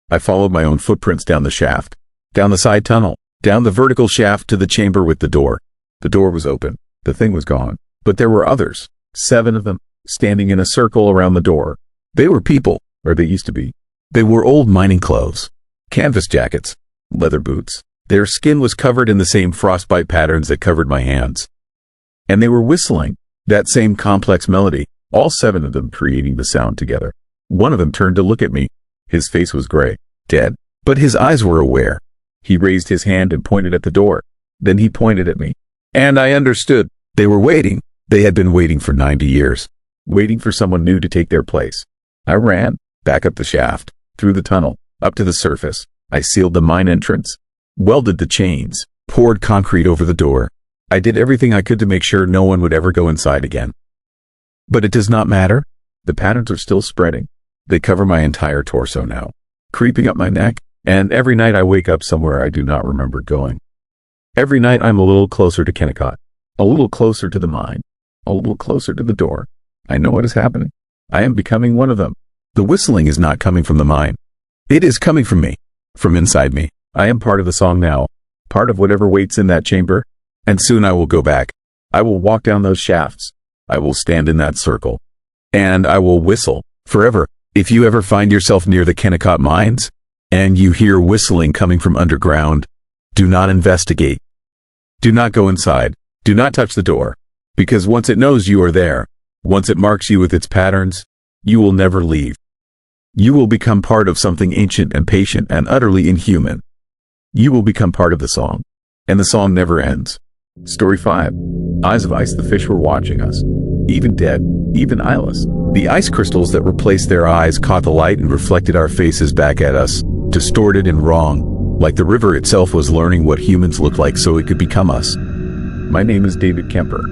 S1: I followed my own footprints down the shaft, down the side tunnel, down the vertical shaft to the chamber with the door. The door was open. The thing was gone. But there were others, 7 of them, standing in a circle around the door. They were people, or they used to be. They wore old mining clothes, canvas jackets, leather boots. Their skin was covered in the same frostbite patterns that covered my hands. And they were whistling that same complex melody, all 7 of them creating the sound together. One of them turned to look at me. His face was gray, dead, but his eyes were aware. He raised his hand and pointed at the door. Then he pointed at me. And I understood. They were waiting. They had been waiting for 90 years, waiting for someone new to take their place. I ran, back up the shaft, through the tunnel, up to the surface. I sealed the mine entrance, welded the chains, poured concrete over the door. I did everything I could to make sure no one would ever go inside again. But it does not matter. The patterns are still spreading. They cover my entire torso now, creeping up my neck, and every night I wake up somewhere I do not remember going. Every night I'm a little closer to Kennecott, a little closer to the mine, a little closer to the door. I know what is happening. I am becoming one of them. The whistling is not coming from the mine. It is coming from me, from inside me. I am part of the song now, part of whatever waits in that chamber, and soon I will go back. I will walk down those shafts. I will stand in that circle, and I will whistle forever. If you ever find yourself near the Kennecott mines, and you hear whistling coming from underground, do not investigate. Do not go inside. Do not touch the door, because once it knows you are there, once it marks you with its patterns, you will never leave. You will become part of something ancient and patient and utterly inhuman. You will become part of the song, and the song never ends. Story 5. Eyes of Ice. The fish were watching us, even dead, even eyeless. The ice crystals that replaced their eyes caught the light and reflected our faces back at us, distorted and wrong, like the river itself was learning what humans looked like so it could become us. My name is David Kemper.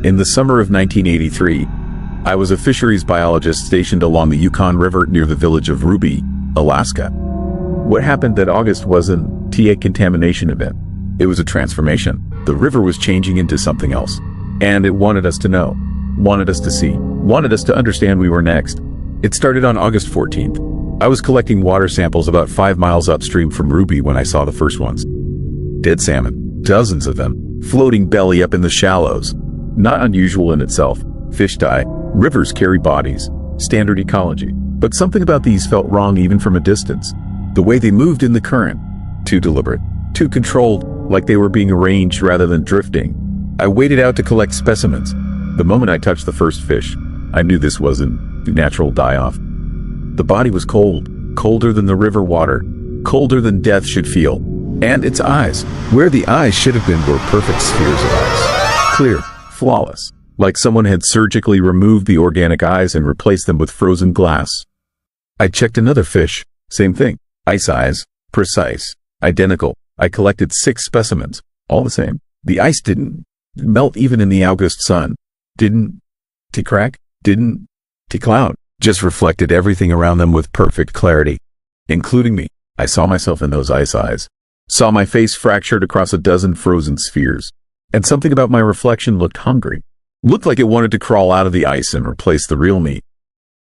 S1: In the summer of 1983, I was a fisheries biologist stationed along the Yukon River near the village of Ruby, Alaska. What happened that August wasn't a contamination event. It was a transformation. The river was changing into something else. And it wanted us to know, wanted us to see, wanted us to understand we were next. It started on August 14th. I was collecting water samples about 5 miles upstream from Ruby when I saw the first ones. Dead salmon, dozens of them, floating belly up in the shallows. Not unusual in itself. Fish die. Rivers carry bodies. Standard ecology. But something about these felt wrong even from a distance. The way they moved in the current. Too deliberate. Too controlled, like they were being arranged rather than drifting. I waded out to collect specimens. The moment I touched the first fish, I knew this wasn't natural die-off. The body was cold, colder than the river water, colder than death should feel. And its eyes, where the eyes should have been, were perfect spheres of ice. Clear, flawless, like someone had surgically removed the organic eyes and replaced them with frozen glass. I checked another fish, same thing, ice eyes, precise, identical. I collected 6 specimens, all the same. The ice didn't melt even in the August sun. Didn't crack, didn't cloud, just reflected everything around them with perfect clarity, including me. I saw myself in those ice eyes, saw my face fractured across a dozen frozen spheres, and something about my reflection looked hungry, looked like it wanted to crawl out of the ice and replace the real me.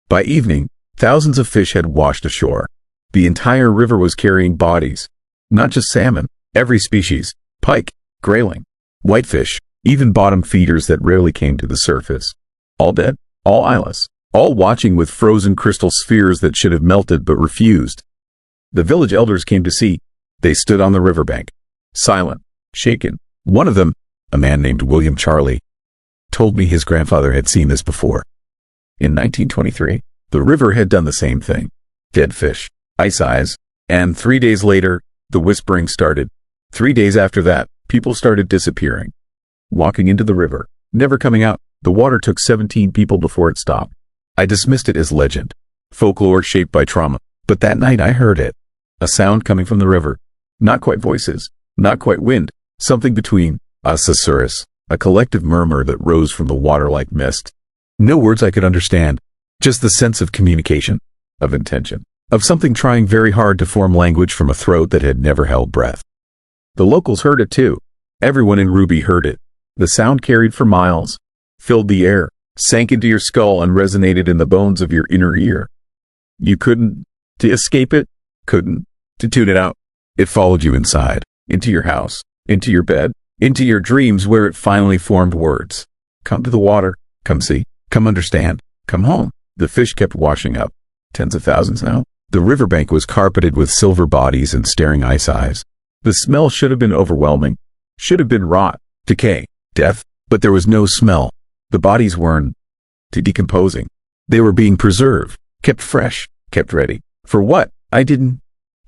S1: By evening, thousands of fish had washed ashore. The entire river was carrying bodies, not just salmon, every species, pike, grayling, whitefish, even bottom feeders that rarely came to the surface. All dead, all eyeless, all watching with frozen crystal spheres that should have melted but refused. The village elders came to see. They stood on the riverbank, silent, shaken. One of them, a man named William Charlie, told me his grandfather had seen this before. In 1923, the river had done the same thing. Dead fish, ice eyes, and 3 days later, the whispering started. 3 days after that, people started disappearing. Walking into the river, never coming out. The water took 17 people before it stopped. I dismissed it as legend, folklore shaped by trauma. But that night I heard it. A sound coming from the river. Not quite voices, not quite wind, something between a susurrus, a collective murmur that rose from the water like mist. No words I could understand, just the sense of communication, of intention, of something trying very hard to form language from a throat that had never held breath. The locals heard it too. Everyone in Ruby heard it. The sound carried for miles, filled the air, sank into your skull and resonated in the bones of your inner ear. You couldn't to escape it, couldn't to tune it out. It followed you inside, into your house, into your bed, into your dreams where it finally formed words. Come to the water, come see, come understand, come home. The fish kept washing up. Tens of thousands now. The riverbank was carpeted with silver bodies and staring ice eyes. The smell should have been overwhelming, should have been rot, decay, death, but there was no smell. The bodies weren't decomposing. They were being preserved, kept fresh, kept ready. For what? I didn't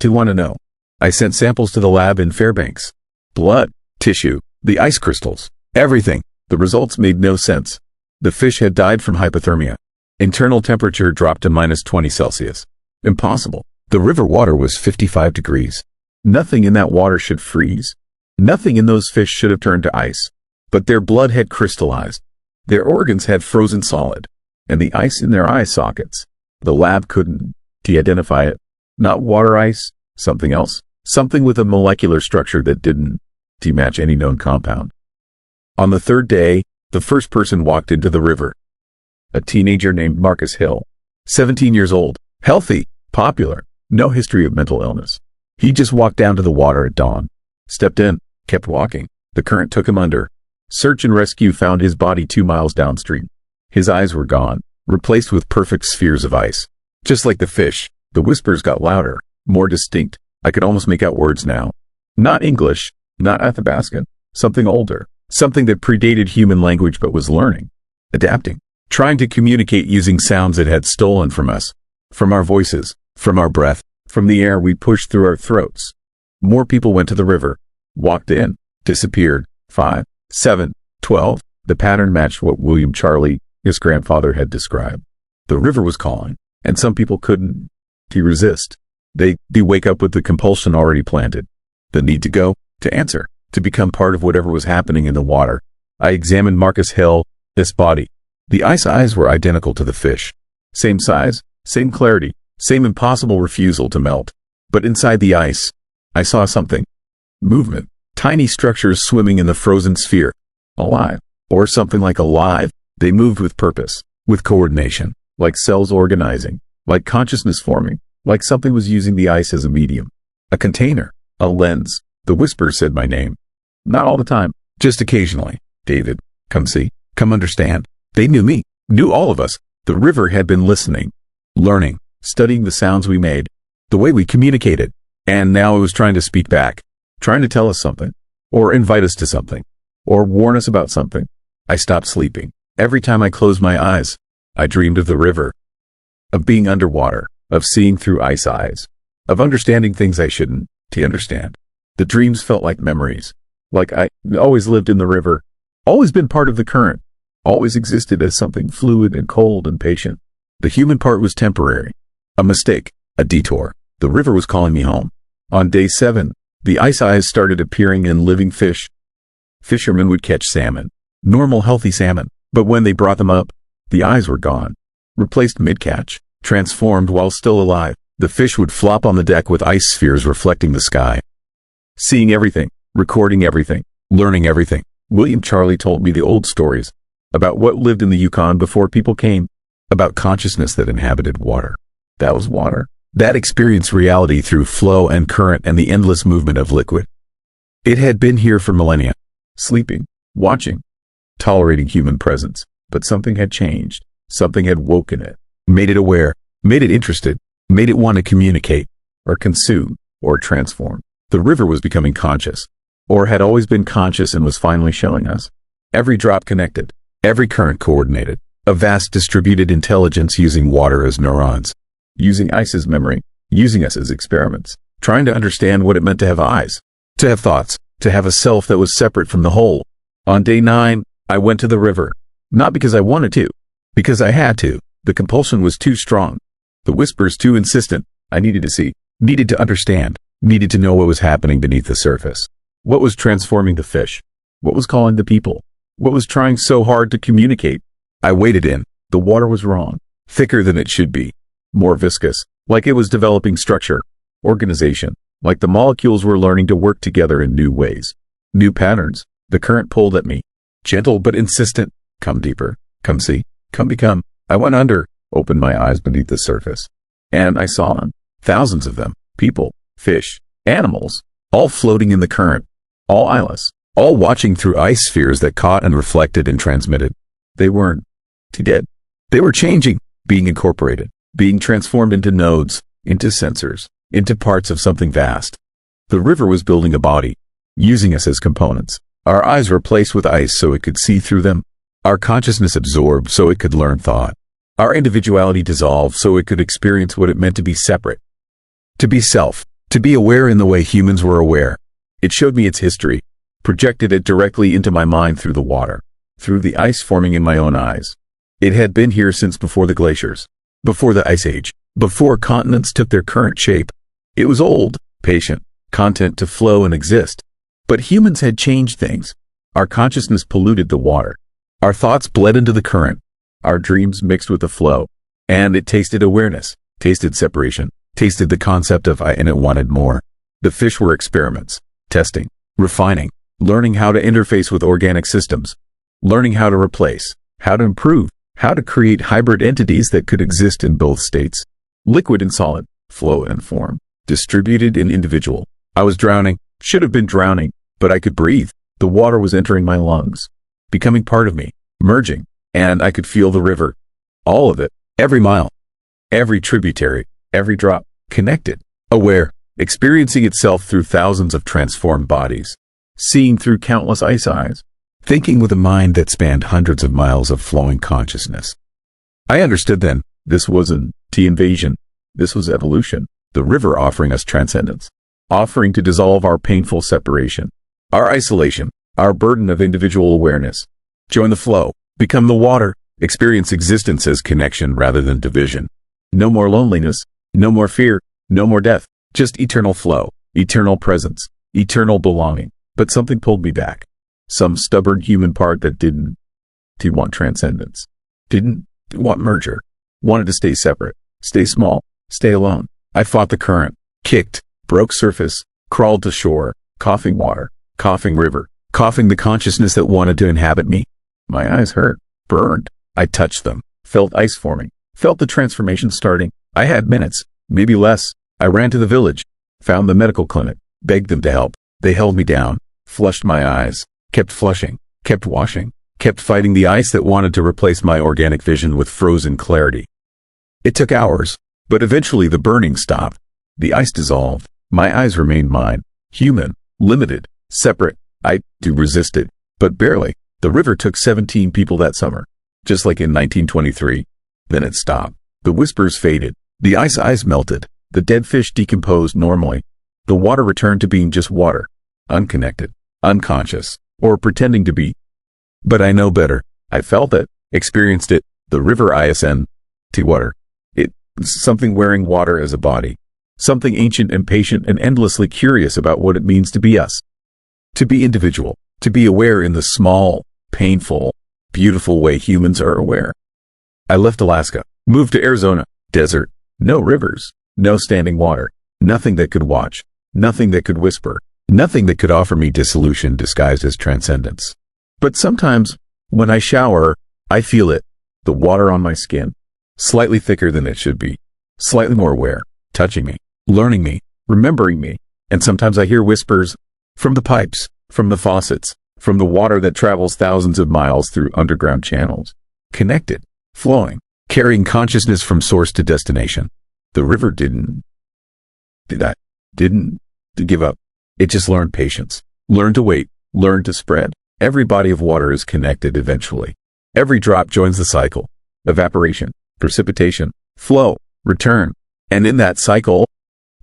S1: want to know. I sent samples to the lab in Fairbanks. Blood, tissue, the ice crystals, everything. The results made no sense. The fish had died from hypothermia. Internal temperature dropped to -20 Celsius. Impossible. The river water was 55 degrees. Nothing in that water should freeze. Nothing in those fish should have turned to ice. But their blood had crystallized. Their organs had frozen solid. And the ice in their eye sockets. The lab couldn't de-identify it. Not water ice, something else. Something with a molecular structure that didn't match any known compound. On the third day, the first person walked into the river. A teenager named Marcus Hill. 17 years old. Healthy. Popular. No history of mental illness. He just walked down to the water at dawn. Stepped in. Kept walking. The current took him under. Search and rescue found his body 2 miles downstream. His eyes were gone, replaced with perfect spheres of ice. Just like the fish, the whispers got louder, more distinct. I could almost make out words now. Not English, not Athabascan, something older, something that predated human language but was learning, adapting, trying to communicate using sounds it had stolen from us, from our voices, from our breath, from the air we pushed through our throats. More people went to the river, walked in, disappeared. 5, 7, 12. The pattern matched what William Charlie, his grandfather, had described. The river was calling, and some people couldn't resist. They'd wake up with the compulsion already planted. The need to go, to answer, to become part of whatever was happening in the water. I examined Marcus Hill, this body. The ice eyes were identical to the fish. Same size, same clarity, same impossible refusal to melt. But inside the ice, I saw something. Movement. Tiny structures swimming in the frozen sphere. Alive. Or something like alive. They moved with purpose, with coordination, like cells organizing, like consciousness forming, like something was using the ice as a medium. A container. A lens. The whisper said my name. Not all the time, just occasionally. David, come see, come understand. They knew me, knew all of us. The river had been listening, learning, studying the sounds we made, the way we communicated. And now it was trying to speak back, trying to tell us something, or invite us to something, or warn us about something. I stopped sleeping. Every time I closed my eyes, I dreamed of the river, of being underwater, of seeing through ice eyes, of understanding things I shouldn't understand. The dreams felt like memories, like I always lived in the river, always been part of the current, always existed as something fluid and cold and patient. The human part was temporary, a mistake, a detour. The river was calling me home. On day 7, the ice eyes started appearing in living fish. Fishermen would catch salmon, normal healthy salmon, but when they brought them up, the eyes were gone, replaced mid-catch, transformed while still alive. The fish would flop on the deck with ice spheres reflecting the sky. Seeing everything, recording everything, learning everything. William Charlie told me the old stories about what lived in the Yukon before people came, about consciousness that inhabited water. That was water. That experienced reality through flow and current and the endless movement of liquid. It had been here for millennia, sleeping, watching, tolerating human presence. But something had changed. Something had woken it, made it aware, made it interested, made it want to communicate, or consume, or transform. The river was becoming conscious, or had always been conscious and was finally showing us. Every drop connected, every current coordinated, A vast distributed intelligence using water as neurons, using ice as memory, using us as experiments, trying to understand what it meant to have eyes, to have thoughts, to have a self that was separate from the whole. On day 9, I went to the river. Not because I wanted to, because I had to. The compulsion was too strong. The whispers too insistent. I needed to see, needed to understand, needed to know what was happening beneath the surface. What was transforming the fish? What was calling the people? What was trying so hard to communicate? I waded in. The water was wrong. Thicker than it should be. More viscous, like it was developing structure, organization, like the molecules were learning to work together in new ways. New patterns. The current pulled at me. Gentle but insistent. Come deeper. Come see. Come become. I went under, opened my eyes beneath the surface. And I saw them. Thousands of them. People, fish, animals, all floating in the current. All eyeless. All watching through ice spheres that caught and reflected and transmitted. They weren't too dead. They were changing, being incorporated, being transformed into nodes, into sensors, into parts of something vast. The river was building a body, using us as components. Our eyes replaced with ice so it could see through them. Our consciousness absorbed so it could learn thought. Our individuality dissolved so it could experience what it meant to be separate. To be self, to be aware in the way humans were aware. It showed me its history, projected it directly into my mind through the water, through the ice forming in my own eyes. It had been here since before the glaciers, before the ice age, before continents took their current shape. It was old, patient, content to flow and exist. But humans had changed things. Our consciousness polluted the water. Our thoughts bled into the current. Our dreams mixed with the flow. And it tasted awareness, tasted separation, tasted the concept of I, and it wanted more. The fish were experiments, testing, refining, learning how to interface with organic systems, learning how to replace, how to improve, how to create hybrid entities that could exist in both states, liquid and solid, flow and form, distributed and individual. I was drowning, should have been drowning, but I could breathe. The water was entering my lungs, becoming part of me, merging, and I could feel the river. All of it, every mile, every tributary, every drop, connected, aware, experiencing itself through thousands of transformed bodies, seeing through countless ice eyes, thinking with a mind that spanned hundreds of miles of flowing consciousness. I understood then, this wasn't invasion, this was evolution, the river offering us transcendence, offering to dissolve our painful separation, our isolation, our burden of individual awareness. Join the flow, become the water, experience existence as connection rather than division. No more loneliness, no more fear, no more death, just eternal flow, eternal presence, eternal belonging. But something pulled me back. Some stubborn human part that didn't want transcendence, didn't want merger, wanted to stay separate, stay small, stay alone. I fought the current, kicked, broke surface, crawled to shore, coughing water, coughing river, coughing the consciousness that wanted to inhabit me. My eyes hurt, burned. I touched them, felt ice forming, felt the transformation starting. I had minutes, maybe less. I ran to the village, found the medical clinic, begged them to help. They held me down, flushed my eyes, kept flushing, kept washing, kept fighting the ice that wanted to replace my organic vision with frozen clarity. It took hours, but eventually the burning stopped. The ice dissolved. My eyes remained mine, human, limited, separate. I resisted, but barely. The river took 17 people that summer, just like in 1923. Then it stopped. The whispers faded. The ice eyes melted. The dead fish decomposed normally. The water returned to being just water, unconnected, unconscious, or pretending to be. But I know better. I felt it, experienced it. The river ISN, water. It's something wearing water as a body. Something ancient and patient and endlessly curious about what it means to be us. To be individual. To be aware in the small, painful, beautiful way humans are aware. I left Alaska, moved to Arizona. Desert. No rivers. No standing water. Nothing that could watch. Nothing that could whisper. Nothing that could offer me dissolution disguised as transcendence. But sometimes, when I shower, I feel it. The water on my skin. Slightly thicker than it should be. Slightly more aware. Touching me. Learning me. Remembering me. And sometimes I hear whispers. From the pipes. From the faucets. From the water that travels thousands of miles through underground channels. Connected. Flowing. Carrying consciousness from source to destination. The river didn't give up. It just learned patience. Learned to wait. Learned to spread. Every body of water is connected eventually. Every drop joins the cycle. evaporation, precipitation, flow, return. And in that cycle,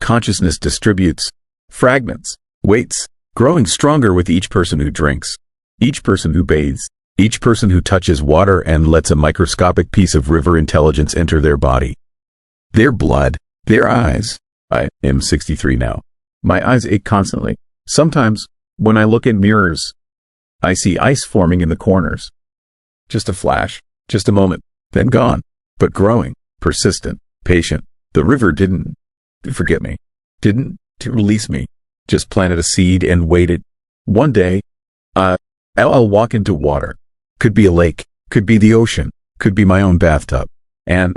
S1: consciousness distributes, fragments, weights, growing stronger with each person who drinks, each person who bathes, each person who touches water and lets a microscopic piece of river intelligence enter their body, their blood, their eyes. I am 63 now. My eyes ache constantly. Sometimes, when I look in mirrors, I see ice forming in the corners. Just a flash, just a moment, then gone, but growing, persistent, patient. The river didn't forget me, didn't release me, just planted a seed and waited. One day, I'll walk into water. Could be a lake, could be the ocean, could be my own bathtub. And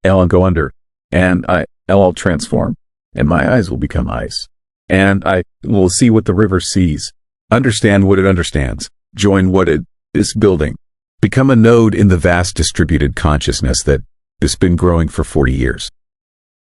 S1: I'll go under, and I'll transform, and my eyes will become ice. And I will see what the river sees, understand what it understands, join what it is building, become a node in the vast distributed consciousness that has been growing for 40 years.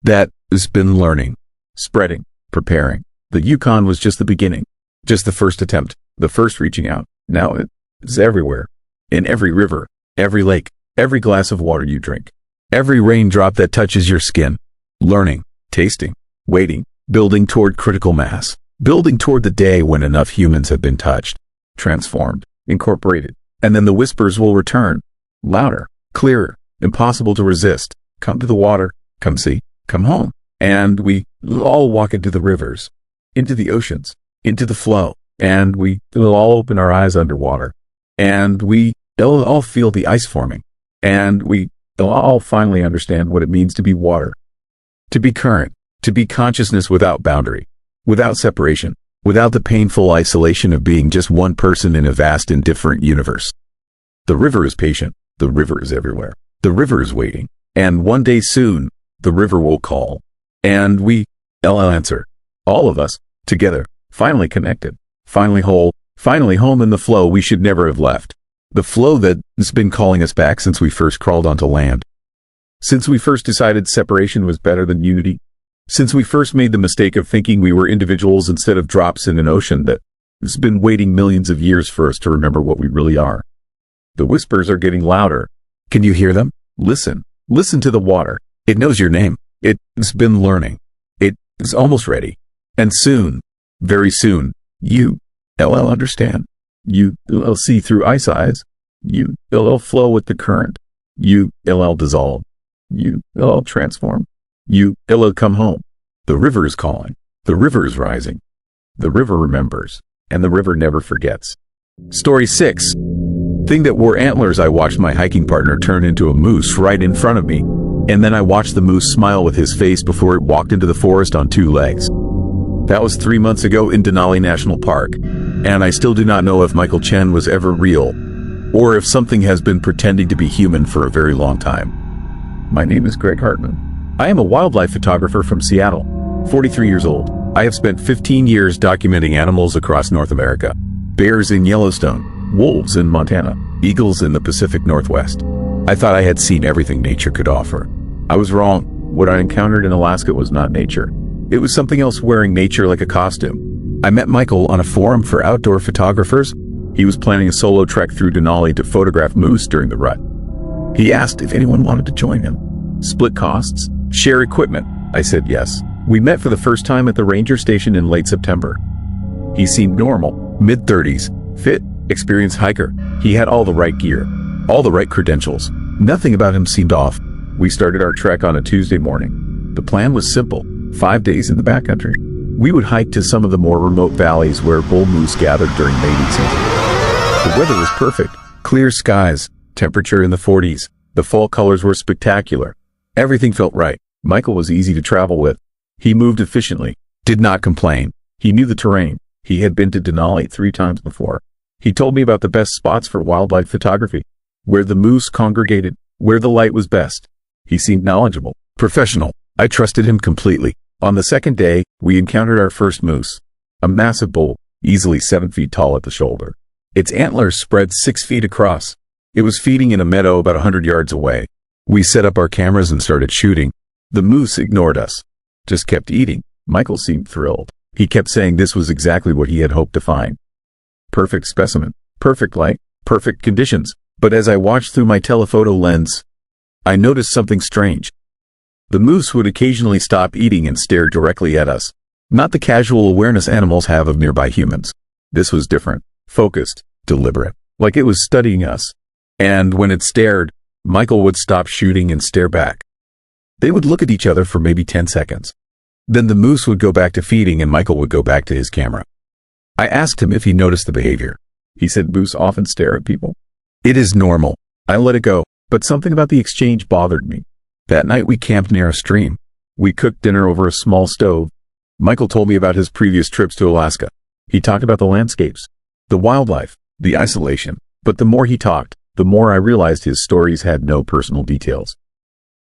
S1: That has been learning, spreading, preparing. The Yukon was just the beginning, just the first attempt, the first reaching out. Now it's everywhere, in every river, every lake, every glass of water you drink, every raindrop that touches your skin. Learning, tasting, waiting, building toward critical mass, building toward the day when enough humans have been touched, transformed, incorporated, and then the whispers will return, louder, clearer, impossible to resist. Come to the water, come see, come home. And we all walk into the rivers, into the oceans, into the flow, and we will all open our eyes underwater, and we'll all feel the ice forming, and we'll all finally understand what it means to be water, to be current, to be consciousness without boundary, without separation, without the painful isolation of being just one person in a vast indifferent universe. The river is patient, the river is everywhere, the river is waiting, and one day soon, the river will call, and we'll answer, all of us, together, finally connected, finally whole, finally home in the flow we should never have left. The flow that has been calling us back since we first crawled onto land. Since we first decided separation was better than unity. Since we first made the mistake of thinking we were individuals instead of drops in an ocean that has been waiting millions of years for us to remember what we really are. The whispers are getting louder. Can you hear them? Listen. Listen to the water. It knows your name. It's been learning. It is almost ready. And soon, very soon, you'll understand. You'll see through ice eyes. You'll flow with the current. You'll dissolve. You'll transform. You'll come home. The river is calling. The river is rising. The river remembers. And the river never forgets. Story 6. Thing that wore antlers. I watched my hiking partner turn into a moose right in front of me. And then I watched the moose smile with his face before it walked into the forest on 2 legs. That was 3 months ago in Denali National Park. And I still do not know if Michael Chen was ever real, or if something has been pretending to be human for a very long time. My name is Greg Hartman. I am a wildlife photographer from Seattle, 43 years old. I have spent 15 years documenting animals across North America. Bears in Yellowstone, wolves in Montana, eagles in the Pacific Northwest. I thought I had seen everything nature could offer. I was wrong. What I encountered in Alaska was not nature. It was something else wearing nature like a costume. I met Michael on a forum for outdoor photographers. He was planning a solo trek through Denali to photograph moose during the rut. He asked if anyone wanted to join him. Split costs, share equipment. I said yes. We met for the first time at the ranger station in late September. He seemed normal, mid-30s, fit, experienced hiker. He had all the right gear, all the right credentials. Nothing about him seemed off. We started our trek on a Tuesday morning. The plan was simple. 5 days in the backcountry. We would hike to some of the more remote valleys where bull moose gathered during mating season. The weather was perfect. Clear skies, temperature in the 40s. The fall colors were spectacular. Everything felt right. Michael was easy to travel with. He moved efficiently, did not complain. He knew the terrain. He had been to Denali 3 times before. He told me about the best spots for wildlife photography, where the moose congregated, where the light was best. He seemed knowledgeable, professional. I trusted him completely. On the second day, we encountered our first moose, a massive bull, easily 7 feet tall at the shoulder. Its antlers spread 6 feet across. It was feeding in a meadow about 100 yards away. We set up our cameras and started shooting. The moose ignored us, just kept eating. Michael seemed thrilled. He kept saying this was exactly what he had hoped to find. Perfect specimen, perfect light, perfect conditions. But as I watched through my telephoto lens, I noticed something strange. The moose would occasionally stop eating and stare directly at us. Not the casual awareness animals have of nearby humans. This was different, focused, deliberate, like it was studying us. And when it stared, Michael would stop shooting and stare back. They would look at each other for maybe 10 seconds. Then the moose would go back to feeding and Michael would go back to his camera. I asked him if he noticed the behavior. He said moose often stare at people. It is normal. I let it go, but something about the exchange bothered me. That night we camped near a stream. We cooked dinner over a small stove. Michael told me about his previous trips to Alaska. He talked about the landscapes, the wildlife, the isolation. But the more he talked, the more I realized his stories had no personal details.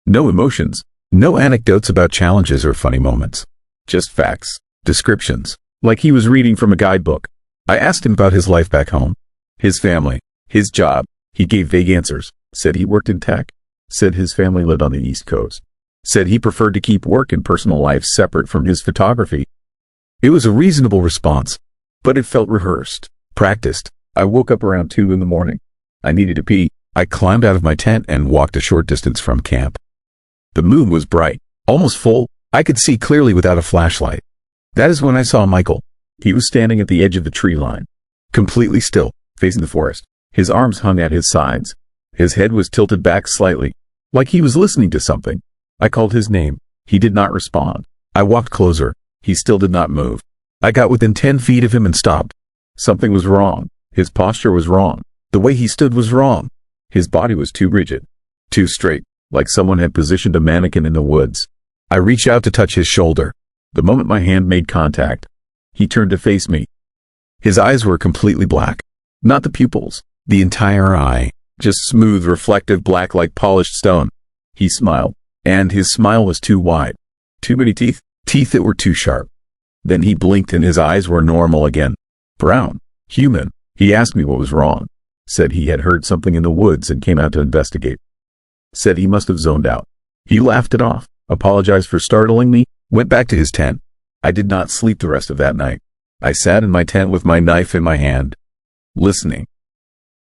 S1: No emotions, no anecdotes about challenges or funny moments. Just facts, descriptions, like he was reading from a guidebook. I asked him about his life back home, his family, his job. He gave vague answers, said he worked in tech, said his family lived on the East Coast, said he preferred to keep work and personal life separate from his photography. It was a reasonable response, but it felt rehearsed, practiced. I woke up around 2 in the morning. I needed to pee. I climbed out of my tent and walked a short distance from camp. The moon was bright, almost full. I could see clearly without a flashlight. That is when I saw Michael. He was standing at the edge of the tree line, completely still, facing the forest. His arms hung at his sides. His head was tilted back slightly, like he was listening to something. I called his name. He did not respond. I walked closer. He still did not move. I got within 10 feet of him and stopped. Something was wrong. His posture was wrong. The way he stood was wrong. His body was too rigid, too straight, like someone had positioned a mannequin in the woods. I reached out to touch his shoulder. The moment my hand made contact, he turned to face me. His eyes were completely black. Not the pupils, the entire eye, just smooth, reflective black like polished stone. He smiled, and his smile was too wide. Too many teeth, teeth that were too sharp. Then he blinked and his eyes were normal again. Brown, human. He asked me what was wrong. Said he had heard something in the woods and came out to investigate. Said he must have zoned out. He laughed it off, apologized for startling me, went back to his tent. I did not sleep the rest of that night. I sat in my tent with my knife in my hand, listening,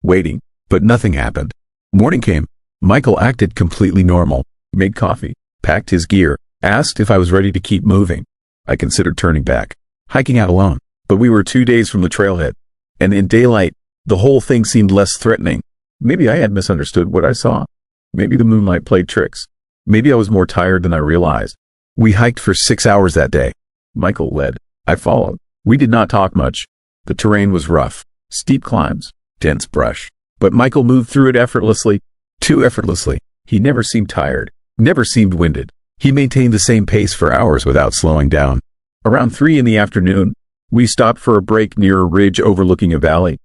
S1: waiting, but nothing happened. Morning came. Michael acted completely normal, made coffee, packed his gear, asked if I was ready to keep moving. I considered turning back, hiking out alone, but we were 2 days from the trailhead, and in daylight, the whole thing seemed less threatening. Maybe I had misunderstood what I saw. Maybe the moonlight played tricks. Maybe I was more tired than I realized. We hiked for 6 hours that day. Michael led. I followed. We did not talk much. The terrain was rough, steep climbs, dense brush, but Michael moved through it effortlessly, too effortlessly. He never seemed tired, never seemed winded. He maintained the same pace for hours without slowing down. Around 3 in the afternoon, we stopped for a break near a ridge overlooking a valley.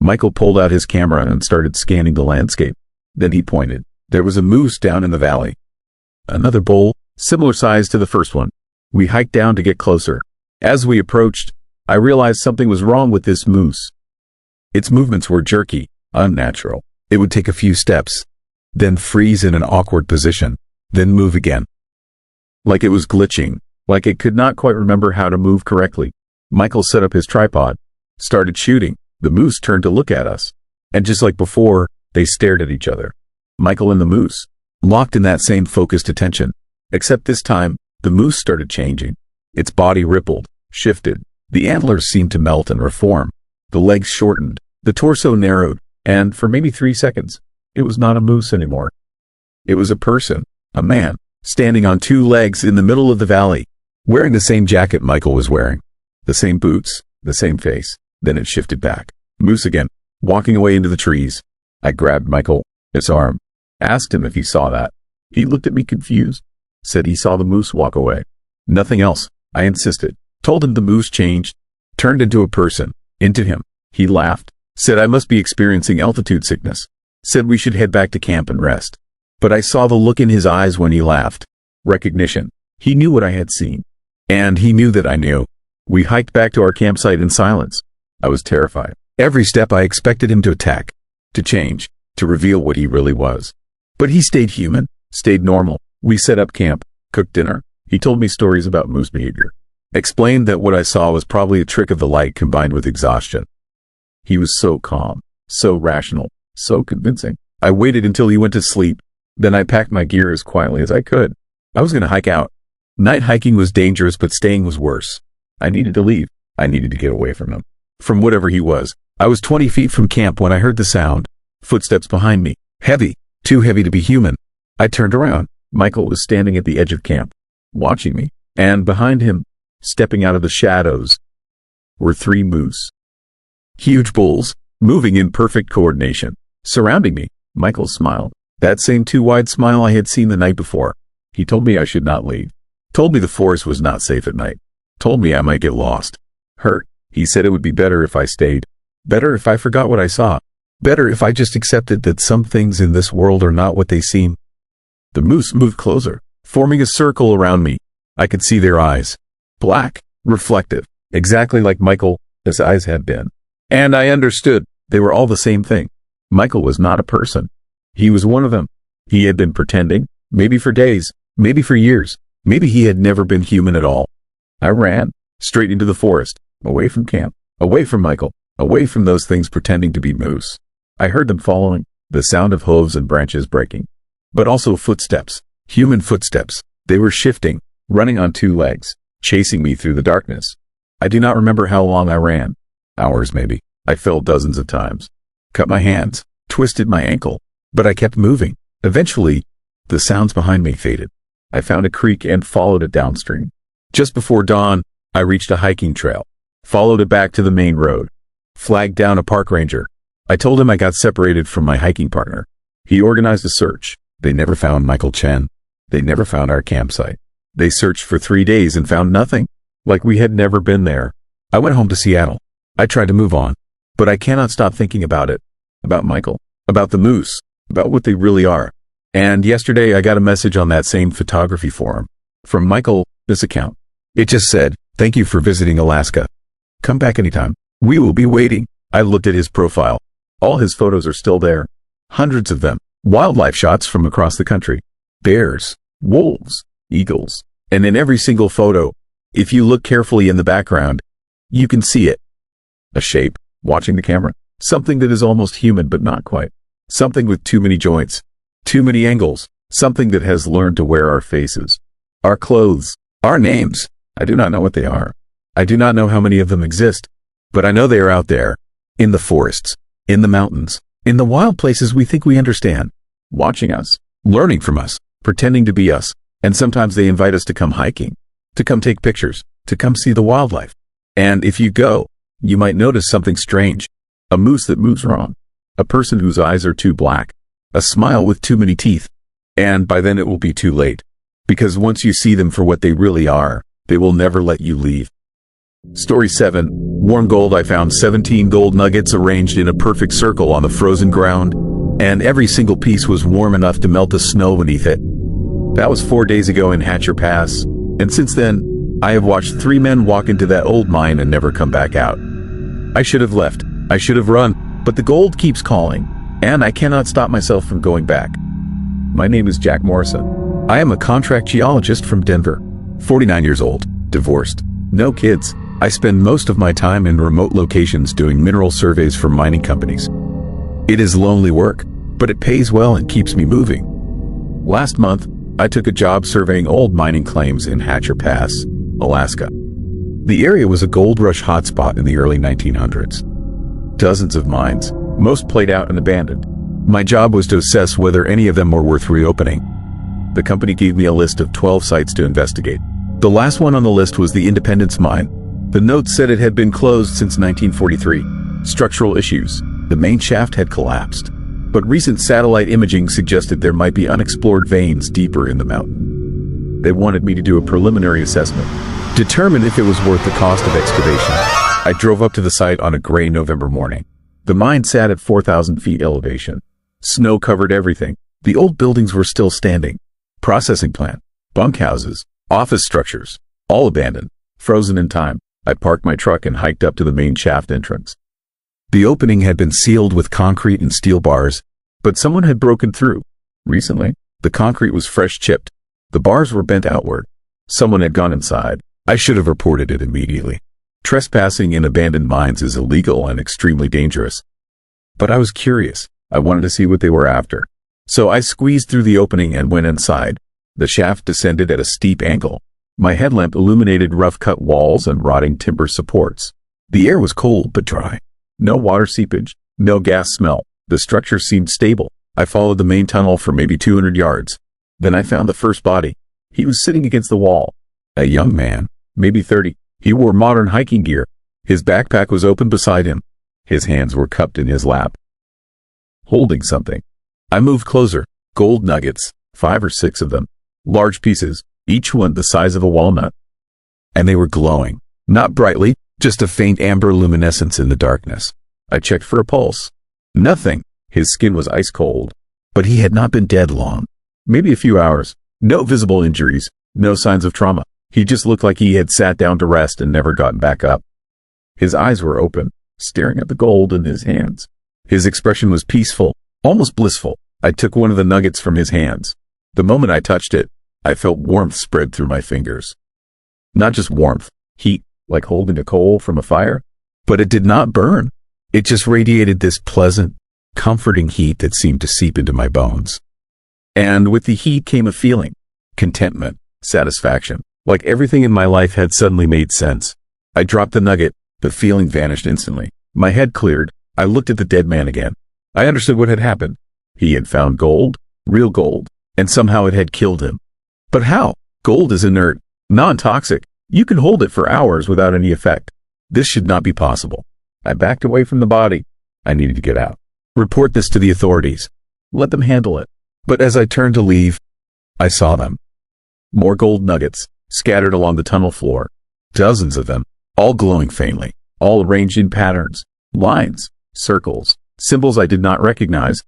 S1: Michael pulled out his camera and started scanning the landscape. Then he pointed. There was a moose down in the valley. Another bull, similar size to the first one. We hiked down to get closer. As we approached, I realized something was wrong with this moose. Its movements were jerky, unnatural. It would take a few steps, then freeze in an awkward position, then move again. Like it was glitching, like it could not quite remember how to move correctly. Michael set up his tripod, started shooting. The moose turned to look at us, and just like before, they stared at each other. Michael and the moose, locked in that same focused attention. Except this time, the moose started changing. Its body rippled, shifted. The antlers seemed to melt and reform. The legs shortened, the torso narrowed, and for maybe 3 seconds, it was not a moose anymore. It was a person, a man, standing on 2 legs in the middle of the valley, wearing the same jacket Michael was wearing, the same boots, the same face. Then it shifted back. Moose again, walking away into the trees. I grabbed Michael, his arm, asked him if he saw that. He looked at me confused, said he saw the moose walk away. Nothing else. I insisted, told him the moose changed, turned into a person, into him. He laughed, said I must be experiencing altitude sickness, said we should head back to camp and rest. But I saw the look in his eyes when he laughed. Recognition. He knew what I had seen, and he knew that I knew. We hiked back to our campsite in silence. I was terrified. Every step I expected him to attack, to change, to reveal what he really was. But he stayed human, stayed normal. We set up camp, cooked dinner. He told me stories about moose behavior. Explained that what I saw was probably a trick of the light combined with exhaustion. He was so calm, so rational, so convincing. I waited until he went to sleep. Then I packed my gear as quietly as I could. I was going to hike out. Night hiking was dangerous, but staying was worse. I needed to leave. I needed to get away from him. From whatever he was. I was 20 feet from camp when I heard the sound. Footsteps behind me. Heavy. Too heavy to be human. I turned around. Michael was standing at the edge of camp, watching me. And behind him, stepping out of the shadows, were 3 moose. Huge bulls, moving in perfect coordination, surrounding me. Michael smiled. That same too wide smile I had seen the night before. He told me I should not leave. Told me the forest was not safe at night. Told me I might get lost. Hurt. He said it would be better if I stayed. Better if I forgot what I saw. Better if I just accepted that some things in this world are not what they seem. The moose moved closer, forming a circle around me. I could see their eyes. Black, reflective, exactly like Michael's eyes had been. And I understood. They were all the same thing. Michael was not a person. He was one of them. He had been pretending, maybe for days, maybe for years. Maybe he had never been human at all. I ran, straight into the forest, away from camp, away from Michael, away from those things pretending to be moose. I heard them following, the sound of hooves and branches breaking. But also footsteps, human footsteps. They were shifting, running on 2 legs, chasing me through the darkness. I do not remember how long I ran. Hours maybe. I fell dozens of times. Cut my hands, twisted my ankle. But I kept moving. Eventually, the sounds behind me faded. I found a creek and followed it downstream. Just before dawn, I reached a hiking trail, followed it back to the main road, flagged down a park ranger. I told him I got separated from my hiking partner. He organized a search. They never found Michael Chen. They never found our campsite. They searched for 3 days and found nothing, like we had never been there. I went home to Seattle. I tried to move on, but I cannot stop thinking about it, about Michael, about the moose, about what they really are. And yesterday I got a message on that same photography forum from Michael, this account. It just said, "Thank you for visiting Alaska. Come back anytime. We will be waiting." I looked at his profile. All his photos are still there. Hundreds of them. Wildlife shots from across the country. Bears, wolves, eagles. And in every single photo, if you look carefully in the background, you can see it. A shape, watching the camera. Something that is almost human but not quite. Something with too many joints. Too many angles. Something that has learned to wear our faces. Our clothes. Our names. I do not know what they are. I do not know how many of them exist. But I know they are out there. In the forests. In the mountains. In the wild places we think we understand. Watching us. Learning from us. Pretending to be us. And sometimes they invite us to come hiking. To come take pictures. To come see the wildlife. And if you go, you might notice something strange. A moose that moves wrong. A person whose eyes are too black. A smile with too many teeth. And by then it will be too late. Because once you see them for what they really are, they will never let you leave. Story 7. Warm gold. I found 17 gold nuggets arranged in a perfect circle on the frozen ground, and every single piece was warm enough to melt the snow beneath it. That was 4 days ago in Hatcher Pass, and since then, I have watched 3 men walk into that old mine and never come back out. I should have left. I should have run, but the gold keeps calling, and I cannot stop myself from going back. My name is Jack Morrison. I am a contract geologist from Denver, 49 years old, divorced, no kids. I spend most of my time in remote locations doing mineral surveys for mining companies. It is lonely work, but it pays well and keeps me moving. Last month, I took a job surveying old mining claims in Hatcher Pass, Alaska. The area was a gold rush hotspot in the early 1900s. Dozens of mines, most played out and abandoned. My job was to assess whether any of them were worth reopening. The company gave me a list of 12 sites to investigate. The last one on the list was the Independence Mine. The notes said it had been closed since 1943. Structural issues. The main shaft had collapsed. But recent satellite imaging suggested there might be unexplored veins deeper in the mountain. They wanted me to do a preliminary assessment, determine if it was worth the cost of excavation. I drove up to the site on a gray November morning. The mine sat at 4,000 feet elevation. Snow covered everything. The old buildings were still standing. Processing plant, bunkhouses, office structures, all abandoned, frozen in time. I parked my truck and hiked up to the main shaft entrance. The opening had been sealed with concrete and steel bars, but someone had broken through. Recently, the concrete was fresh chipped. The bars were bent outward. Someone had gone inside. I should have reported it immediately. Trespassing in abandoned mines is illegal and extremely dangerous. But I was curious. I wanted to see what they were after. So I squeezed through the opening and went inside. The shaft descended at a steep angle. My headlamp illuminated rough-cut walls and rotting timber supports. The air was cold but dry. No water seepage, no gas smell. The structure seemed stable. I followed the main tunnel for maybe 200 yards. Then I found the first body. He was sitting against the wall. A young man, maybe 30. He wore modern hiking gear. His backpack was open beside him. His hands were cupped in his lap, holding something. I moved closer. Gold nuggets, 5 or 6 of them. Large pieces, each one the size of a walnut. And they were glowing. Not brightly, just a faint amber luminescence in the darkness. I checked for a pulse. Nothing. His skin was ice cold. But he had not been dead long. Maybe a few hours. No visible injuries. No signs of trauma. He just looked like he had sat down to rest and never gotten back up. His eyes were open, staring at the gold in his hands. His expression was peaceful, almost blissful. I took one of the nuggets from his hands. The moment I touched it, I felt warmth spread through my fingers. Not just warmth, heat, like holding a coal from a fire. But it did not burn. It just radiated this pleasant, comforting heat that seemed to seep into my bones. And with the heat came a feeling, contentment, satisfaction, like everything in my life had suddenly made sense. I dropped the nugget, the feeling vanished instantly. My head cleared. I looked at the dead man again. I understood what had happened. He had found gold, real gold, and somehow it had killed him. But how? Gold is inert, non-toxic. You can hold it for hours without any effect. This should not be possible. I backed away from the body. I needed to get out. Report this to the authorities. Let them handle it. But as I turned to leave, I saw them. More gold nuggets, scattered along the tunnel floor. Dozens of them, all glowing faintly, all arranged in patterns, lines, circles, symbols I did not recognize.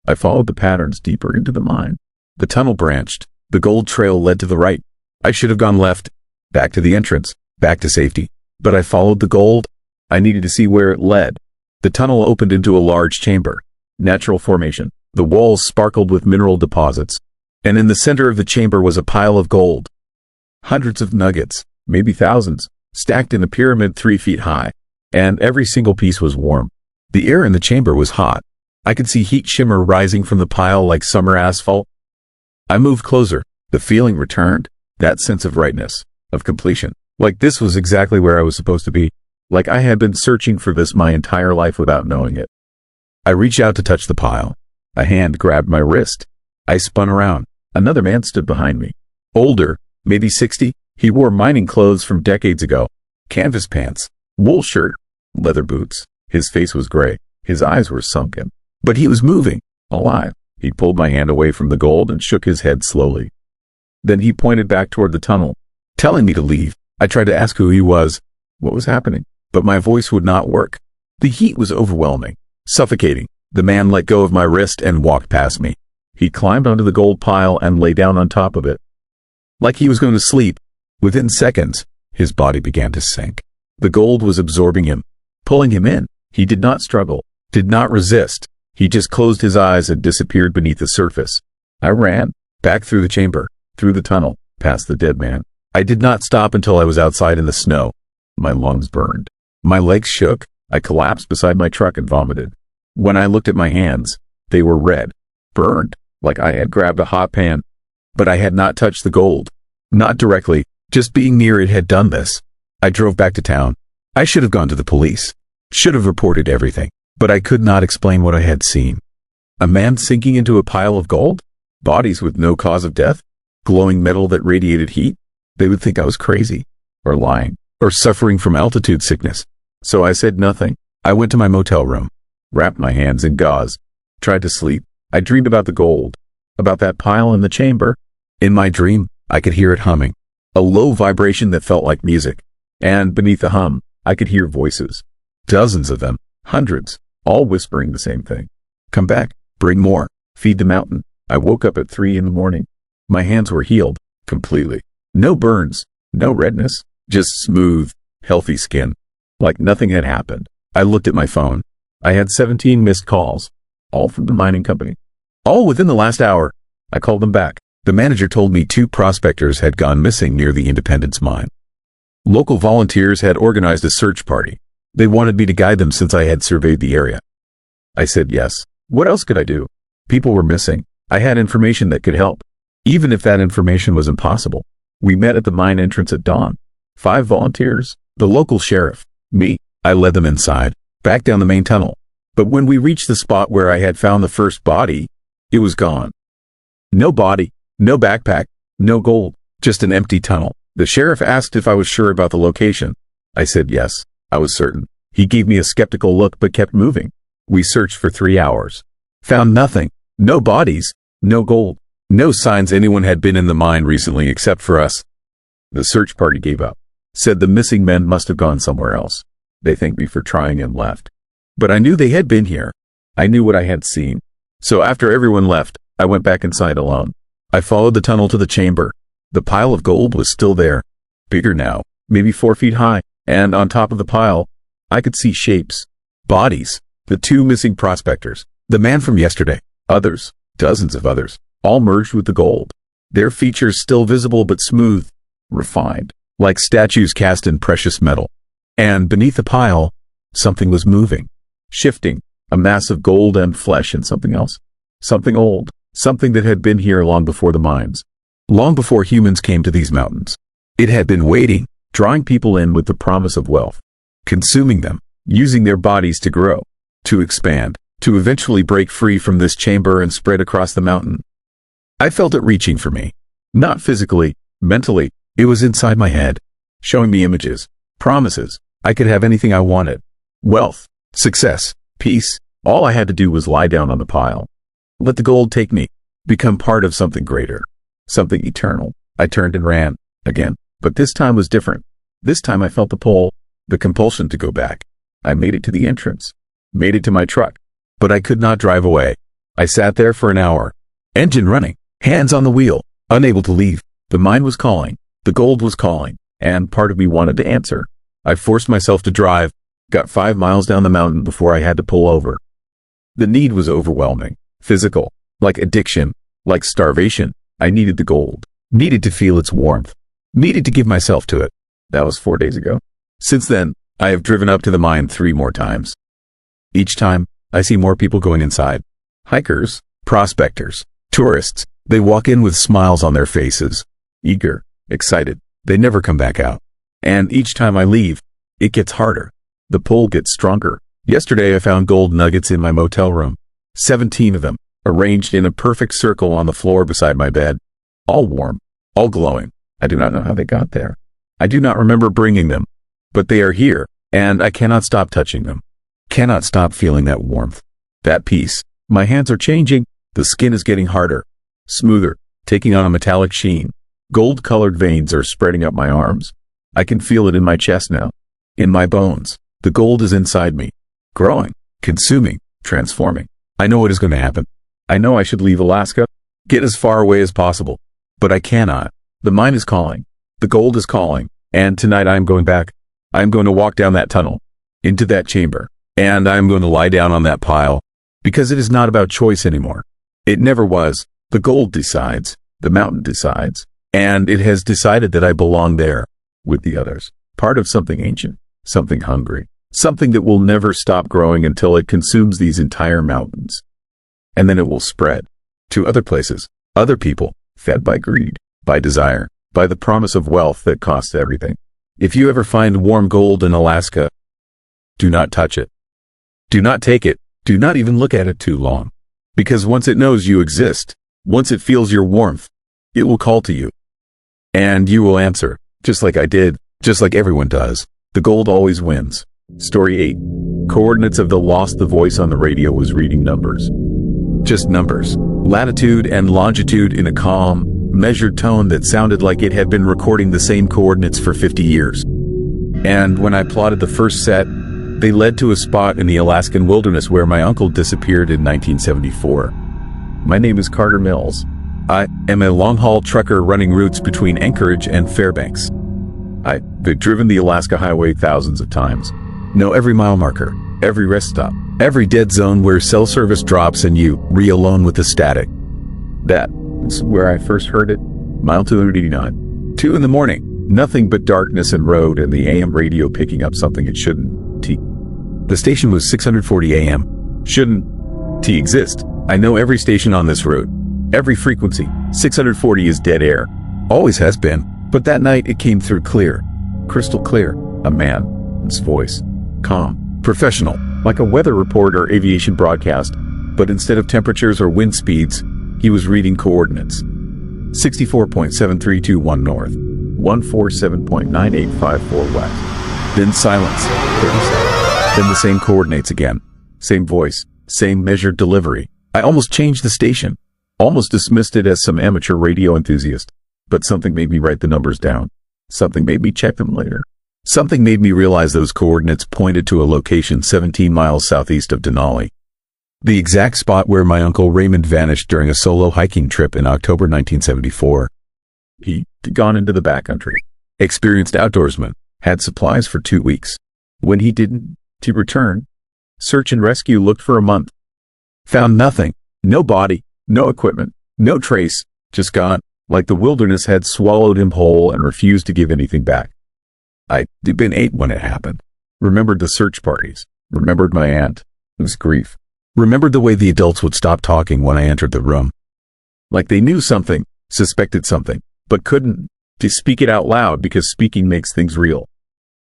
S1: I followed the patterns deeper into the mine. The tunnel branched. The gold trail led to the right. I should have gone left, back to the entrance, back to safety. But I followed the gold. I needed to see where it led. The tunnel opened into a large chamber. Natural formation. The walls sparkled with mineral deposits. And in the center of the chamber was a pile of gold. Hundreds of nuggets, maybe thousands, stacked in a pyramid 3 feet high. And every single piece was warm. The air in the chamber was hot. I could see heat shimmer rising from the pile like summer asphalt. I moved closer. The feeling returned. That sense of rightness, of completion. Like this was exactly where I was supposed to be. Like I had been searching for this my entire life without knowing it. I reached out to touch the pile. A hand grabbed my wrist. I spun around. Another man stood behind me. Older, maybe 60. He wore mining clothes from decades ago. Canvas pants, wool shirt, leather boots. His face was gray. His eyes were sunken. But he was moving, alive. He pulled my hand away from the gold and shook his head slowly. Then he pointed back toward the tunnel, telling me to leave. I tried to ask who he was, what was happening, but my voice would not work. The heat was overwhelming, suffocating. The man let go of my wrist and walked past me. He climbed onto the gold pile and lay down on top of it. Like he was going to sleep. Within seconds, his body began to sink. The gold was absorbing him, pulling him in. He did not struggle, did not resist. He just closed his eyes and disappeared beneath the surface. I ran, back through the chamber, through the tunnel, past the dead man. I did not stop until I was outside in the snow. My lungs burned. My legs shook. I collapsed beside my truck and vomited. When I looked at my hands, they were red, burned, like I had grabbed a hot pan. But I had not touched the gold. Not directly, just being near it had done this. I drove back to town. I should have gone to the police. Should have reported everything. But I could not explain what I had seen. A man sinking into a pile of gold? Bodies with no cause of death? Glowing metal that radiated heat? They would think I was crazy, or lying, or suffering from altitude sickness. So I said nothing. I went to my motel room, wrapped my hands in gauze, tried to sleep. I dreamed about the gold, about that pile in the chamber. In my dream, I could hear it humming, a low vibration that felt like music. And beneath the hum, I could hear voices. Dozens of them, hundreds, all whispering the same thing. Come back, bring more, feed the mountain. I woke up at 3 a.m. My hands were healed, completely. No burns, no redness, just smooth, healthy skin. Like nothing had happened. I looked at my phone. I had 17 missed calls, all from the mining company. All within the last hour. I called them back. The manager told me 2 prospectors had gone missing near the Independence mine. Local volunteers had organized a search party. They wanted me to guide them since I had surveyed the area. I said yes. What else could I do? People were missing. I had information that could help, even if that information was impossible. We met at the mine entrance at dawn. 5 volunteers, the local sheriff, me. I led them inside, back down the main tunnel. But when we reached the spot where I had found the first body, it was gone. No body, no backpack, no gold, just an empty tunnel. The sheriff asked if I was sure about the location. I said yes, I was certain. He gave me a skeptical look but kept moving. We searched for 3 hours. Found nothing. No bodies, no gold, no signs anyone had been in the mine recently except for us. The search party gave up. Said the missing men must have gone somewhere else. They thanked me for trying and left. But I knew they had been here. I knew what I had seen. So after everyone left, I went back inside alone. I followed the tunnel to the chamber. The pile of gold was still there. Bigger now, maybe 4 feet high. And on top of the pile, I could see shapes. Bodies. The 2 missing prospectors. The man from yesterday. Others. Dozens of others. All merged with the gold. Their features still visible but smooth. Refined. Like statues cast in precious metal. And beneath the pile, something was moving. Shifting. A mass of gold and flesh and something else. Something old. Something that had been here long before the mines. Long before humans came to these mountains. It had been waiting, drawing people in with the promise of wealth. Consuming them. Using their bodies to grow. To expand. To eventually break free from this chamber and spread across the mountain. I felt it reaching for me. Not physically, mentally. It was inside my head. Showing me images. Promises. I could have anything I wanted. Wealth. Success. Peace. All I had to do was lie down on the pile. Let the gold take me. Become part of something greater. Something eternal. I turned and ran. Again. But this time was different. This time I felt the pull. The compulsion to go back. I made it to the entrance. Made it to my truck. But I could not drive away. I sat there for an hour. Engine running. Hands on the wheel. Unable to leave. The mine was calling. The gold was calling. And part of me wanted to answer. I forced myself to drive. Got 5 miles down the mountain before I had to pull over. The need was overwhelming. Physical. Like addiction. Like starvation. I needed the gold. Needed to feel its warmth. Needed to give myself to it. That was 4 days ago. Since then, I have driven up to the mine 3 more times. Each time, I see more people going inside. Hikers, prospectors, tourists. They walk in with smiles on their faces. Eager, excited. They never come back out. And each time I leave, it gets harder. The pull gets stronger. Yesterday I found gold nuggets in my motel room. 17 of them, arranged in a perfect circle on the floor beside my bed. All warm, all glowing. I do not know how they got there. I do not remember bringing them. But they are here, and I cannot stop touching them. Cannot stop feeling that warmth. That peace. My hands are changing. The skin is getting harder. Smoother, taking on a metallic sheen. Gold-colored veins are spreading up my arms. I can feel it in my chest now. In my bones. The gold is inside me. Growing, consuming, transforming. I know what is going to happen. I know I should leave Alaska. Get as far away as possible. But I cannot. The mine is calling. The gold is calling. And tonight I am going back. I am going to walk down that tunnel. Into that chamber. And I am going to lie down on that pile. Because it is not about choice anymore. It never was. The gold decides. The mountain decides. And it has decided that I belong there. With the others. Part of something ancient. Something hungry. Something that will never stop growing until it consumes these entire mountains. And then it will spread. To other places. Other people. Fed by greed. By desire. By the promise of wealth that costs everything. If you ever find warm gold in Alaska, do not touch it. Do not take it. Do not even look at it too long. Because once it knows you exist, once it feels your warmth, it will call to you. And you will answer, just like I did, just like everyone does. The gold always wins. Story 8. Coordinates of the lost. The voice on the radio was reading numbers. Just numbers. Latitude and longitude in a calm, measured tone that sounded like it had been recording the same coordinates for 50 years. And when I plotted the first set, they led to a spot in the Alaskan wilderness where my uncle disappeared in 1974. My name is Carter Mills. I am a long-haul trucker running routes between Anchorage and Fairbanks. I've driven the Alaska Highway thousands of times. Know every mile marker, every rest stop, every dead zone where cell service drops and you re-alone with the static. That is where I first heard it. Mile 289. 2 in the morning. Nothing but darkness and road and the AM radio picking up something it shouldn't. The station was 640 AM. Shouldn't exist. I know every station on this route. Every frequency, 640 is dead air. Always has been, but that night it came through clear. Crystal clear. A man's voice. Calm. Professional. Like a weather report or aviation broadcast. But instead of temperatures or wind speeds, he was reading coordinates. 64.7321 north. 147.9854 west. Then silence. 30 seconds. Then the same coordinates again. Same voice. Same measured delivery. I almost changed the station. Almost dismissed it as some amateur radio enthusiast. But something made me write the numbers down. Something made me check them later. Something made me realize those coordinates pointed to a location 17 miles southeast of Denali. The exact spot where my Uncle Raymond vanished during a solo hiking trip in October 1974. He'd gone into the backcountry. Experienced outdoorsman. Had supplies for 2 weeks. When he didn't, to return. Search and rescue looked for a month. Found nothing. No body. No equipment. No trace. Just gone. Like the wilderness had swallowed him whole and refused to give anything back. I'd been 8 when it happened. Remembered the search parties. Remembered my aunt. It was grief. Remembered the way the adults would stop talking when I entered the room. Like they knew something, suspected something, but couldn't to speak it out loud because speaking makes things real.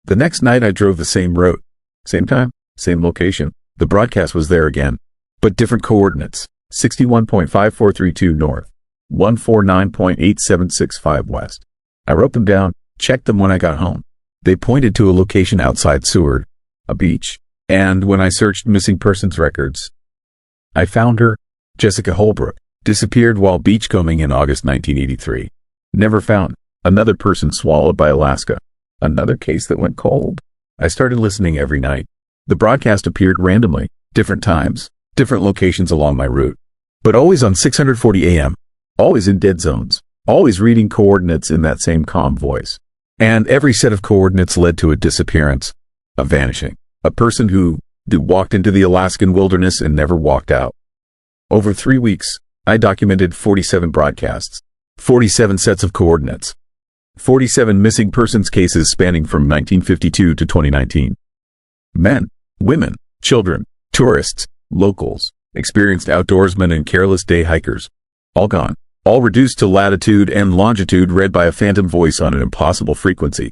S1: The next night I drove the same road. Same time, same location. The broadcast was there again, but different coordinates. 61.5432 north. 149.8765 west. I wrote them down, checked them when I got home. They pointed to a location outside Seward, a beach, and when I searched missing persons records, I found her, Jessica Holbrook, disappeared while beachcombing in August 1983. Never found. Another person swallowed by Alaska. Another case that went cold. I started listening every night. The broadcast appeared randomly, different times, different locations along my route, but always on 640 AM, always in dead zones, always reading coordinates in that same calm voice. And every set of coordinates led to a disappearance, a vanishing, a person who walked into the Alaskan wilderness and never walked out. Over 3 weeks, I documented 47 broadcasts, 47 sets of coordinates, 47 missing persons cases spanning from 1952 to 2019. Men, women, children, tourists, locals, experienced outdoorsmen and careless day hikers. All gone. All reduced to latitude and longitude read by a phantom voice on an impossible frequency.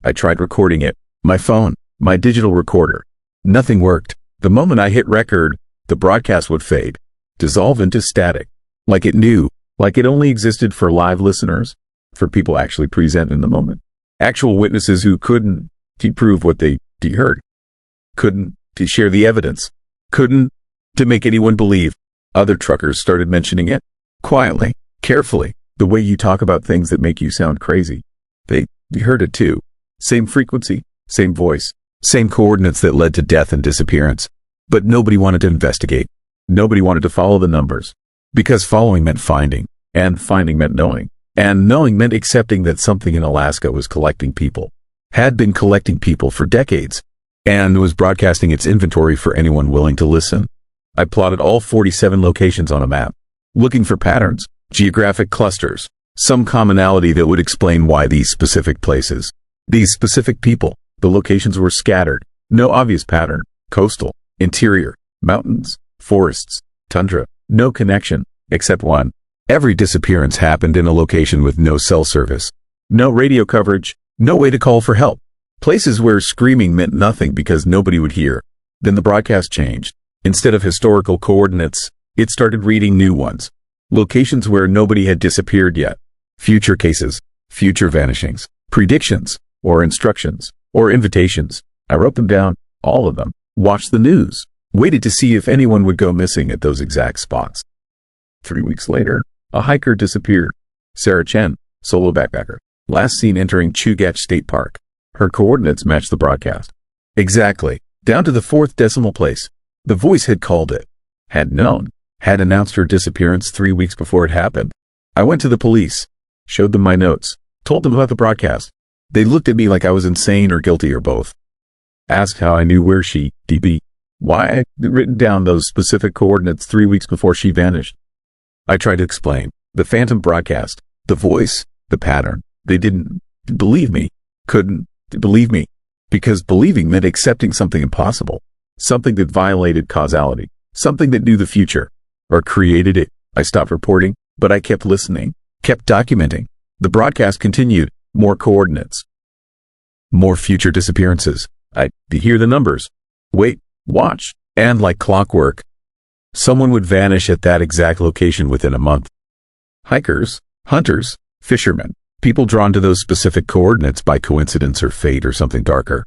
S1: I tried recording it. My phone, my digital recorder. Nothing worked. The moment I hit record, the broadcast would fade, dissolve into static. Like it knew, like it only existed for live listeners, for people actually present in the moment. Actual witnesses who couldn't to prove what they heard. Couldn't to share the evidence. Couldn't to make anyone believe. Other truckers started mentioning it. Quietly, carefully, the way you talk about things that make you sound crazy. They heard it too. Same frequency, same voice, same coordinates that led to death and disappearance. But nobody wanted to investigate. Nobody wanted to follow the numbers. Because following meant finding, and finding meant knowing. And knowing meant accepting that something in Alaska was collecting people. Had been collecting people for decades. And was broadcasting its inventory for anyone willing to listen. I plotted all 47 locations on a map. Looking for patterns, geographic clusters, some commonality that would explain why these specific places, these specific people, the locations were scattered. No obvious pattern. Coastal, interior, mountains, forests, tundra. No connection, except one. Every disappearance happened in a location with no cell service. No radio coverage, no way to call for help. Places where screaming meant nothing because nobody would hear. Then the broadcast changed. Instead of historical coordinates, it started reading new ones. Locations where nobody had disappeared yet. Future cases, future vanishings, predictions, or instructions, or invitations. I wrote them down, all of them. Watched the news. Waited to see if anyone would go missing at those exact spots. 3 weeks later, a hiker disappeared. Sarah Chen, solo backpacker. Last seen entering Chugach State Park. Her coordinates matched the broadcast. Exactly, down to the 4th decimal place. The voice had called it. Had known. Had announced her disappearance 3 weeks before it happened. I went to the police, showed them my notes, told them about the broadcast. They looked at me like I was insane or guilty or both. Asked how I knew where she, why I had written down those specific coordinates 3 weeks before she vanished. I tried to explain. The phantom broadcast, the voice, the pattern. They didn't believe me, couldn't believe me, because believing meant accepting something impossible, something that violated causality, something that knew the future, or created it, I stopped reporting, but I kept listening, kept documenting. The broadcast continued. More coordinates. More future disappearances. I hear the numbers. Wait, watch. And like clockwork, someone would vanish at that exact location within a month. Hikers, hunters, fishermen, people drawn to those specific coordinates by coincidence or fate or something darker.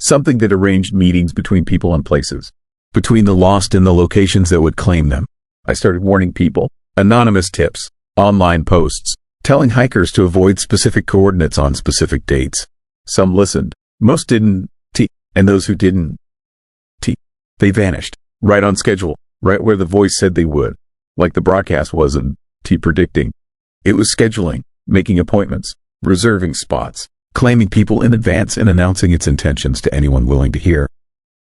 S1: Something that arranged meetings between people and places, between the lost and the locations that would claim them. I started warning people, anonymous tips, online posts, telling hikers to avoid specific coordinates on specific dates. Some listened, most didn't, and those who didn't, they vanished, right on schedule, right where the voice said they would, like the broadcast wasn't predicting. It was scheduling, making appointments, reserving spots, claiming people in advance and announcing its intentions to anyone willing to hear.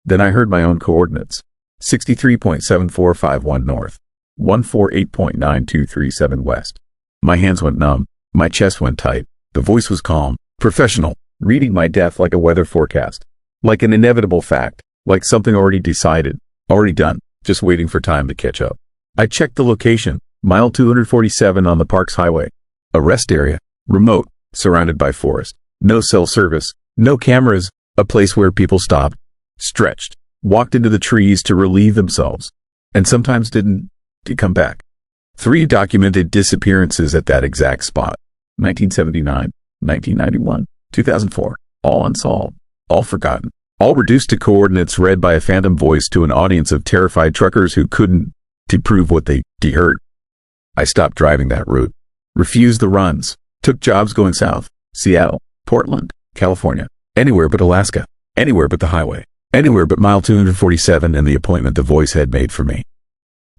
S1: Then I heard my own coordinates, 63.7451 north, 148.9237 west. My hands went numb, my chest went tight, the voice was calm, professional, reading my death like a weather forecast, like an inevitable fact, like something already decided, already done, just waiting for time to catch up. I checked the location, mile 247 on the Parks Highway. A rest area, remote, surrounded by forest. No cell service, no cameras, a place where people stopped, stretched, walked into the trees to relieve themselves, and sometimes didn't come back. 3 documented disappearances at that exact spot. 1979, 1991, 2004, all unsolved, all forgotten. All reduced to coordinates read by a phantom voice to an audience of terrified truckers who couldn't prove what they heard. I stopped driving that route, refused the runs, took jobs going south, Seattle, Portland, California, anywhere but Alaska, anywhere but the highway, anywhere but mile 247 and the appointment the voice had made for me.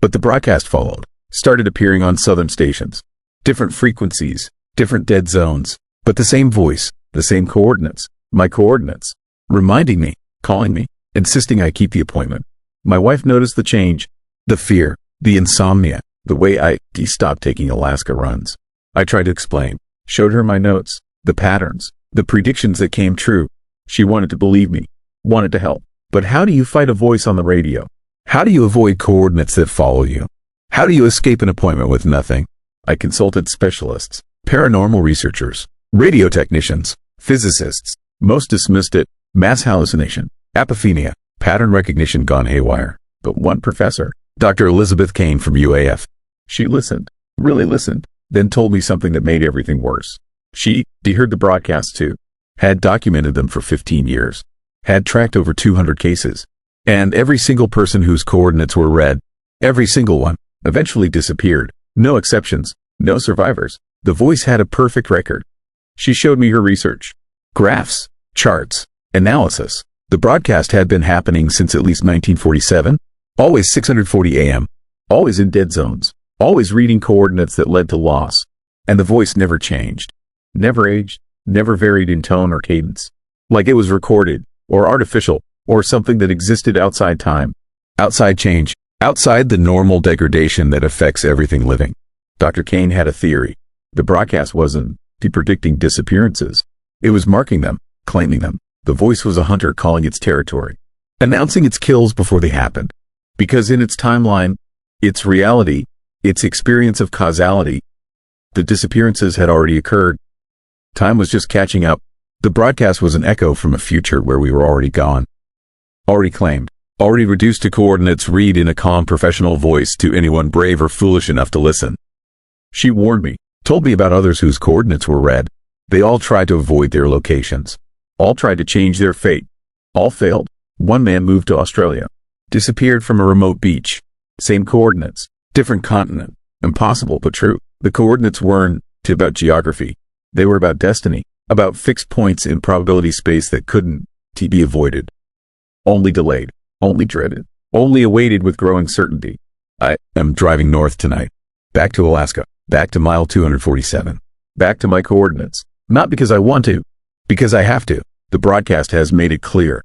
S1: But the broadcast followed, started appearing on southern stations, different frequencies, different dead zones, but the same voice, the same coordinates, my coordinates. Reminding me, calling me, insisting I keep the appointment. My wife noticed the change, the fear, the insomnia, the way I stopped taking Alaska runs. I tried to explain, showed her my notes, the patterns, the predictions that came true. She wanted to believe me, wanted to help. But how do you fight a voice on the radio? How do you avoid coordinates that follow you? How do you escape an appointment with nothing? I consulted specialists, paranormal researchers, radio technicians, physicists. Most dismissed it. Mass hallucination, apophenia, pattern recognition gone haywire. But one professor, Dr. Elizabeth Kane from UAF, she listened, really listened, then told me something that made everything worse. She heard the broadcasts too, had documented them for 15 years, had tracked over 200 cases, and every single person whose coordinates were read, every single one, eventually disappeared. No exceptions, no survivors. The voice had a perfect record. She showed me her research, graphs, charts, analysis. The broadcast had been happening since at least 1947, always 640 AM, always in dead zones, always reading coordinates that led to loss. And the voice never changed, never aged, never varied in tone or cadence, like it was recorded, or artificial, or something that existed outside time, outside change, outside the normal degradation that affects everything living. Dr. Kane had a theory. The broadcast wasn't predicting disappearances. It was marking them, claiming them. The voice was a hunter calling its territory, announcing its kills before they happened. Because in its timeline, its reality, its experience of causality, the disappearances had already occurred. Time was just catching up. The broadcast was an echo from a future where we were already gone. Already claimed, already reduced to coordinates read in a calm professional voice to anyone brave or foolish enough to listen. She warned me, told me about others whose coordinates were read. They all tried to avoid their locations. All tried to change their fate. All failed. One man moved to Australia. Disappeared from a remote beach. Same coordinates. Different continent. Impossible but true. The coordinates weren't about geography. They were about destiny. About fixed points in probability space that couldn't be avoided. Only delayed. Only dreaded. Only awaited with growing certainty. I am driving north tonight. Back to Alaska. Back to mile 247. Back to my coordinates. Not because I want to. Because I have to. The broadcast has made it clear.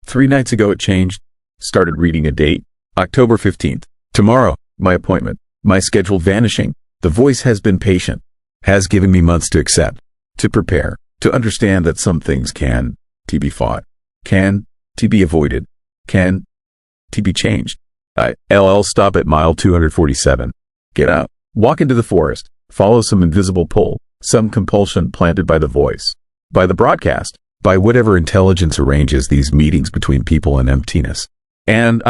S1: 3 nights ago it changed. Started reading a date. October 15th. Tomorrow, my appointment. My schedule vanishing. The voice has been patient. Has given me months to accept. To prepare. To understand that some things can be fought. Can be avoided. Can be changed. I'll stop at mile 247. Get out. Walk into the forest. Follow some invisible pull, some compulsion planted by the voice, by the broadcast, by whatever intelligence arranges these meetings between people and emptiness. And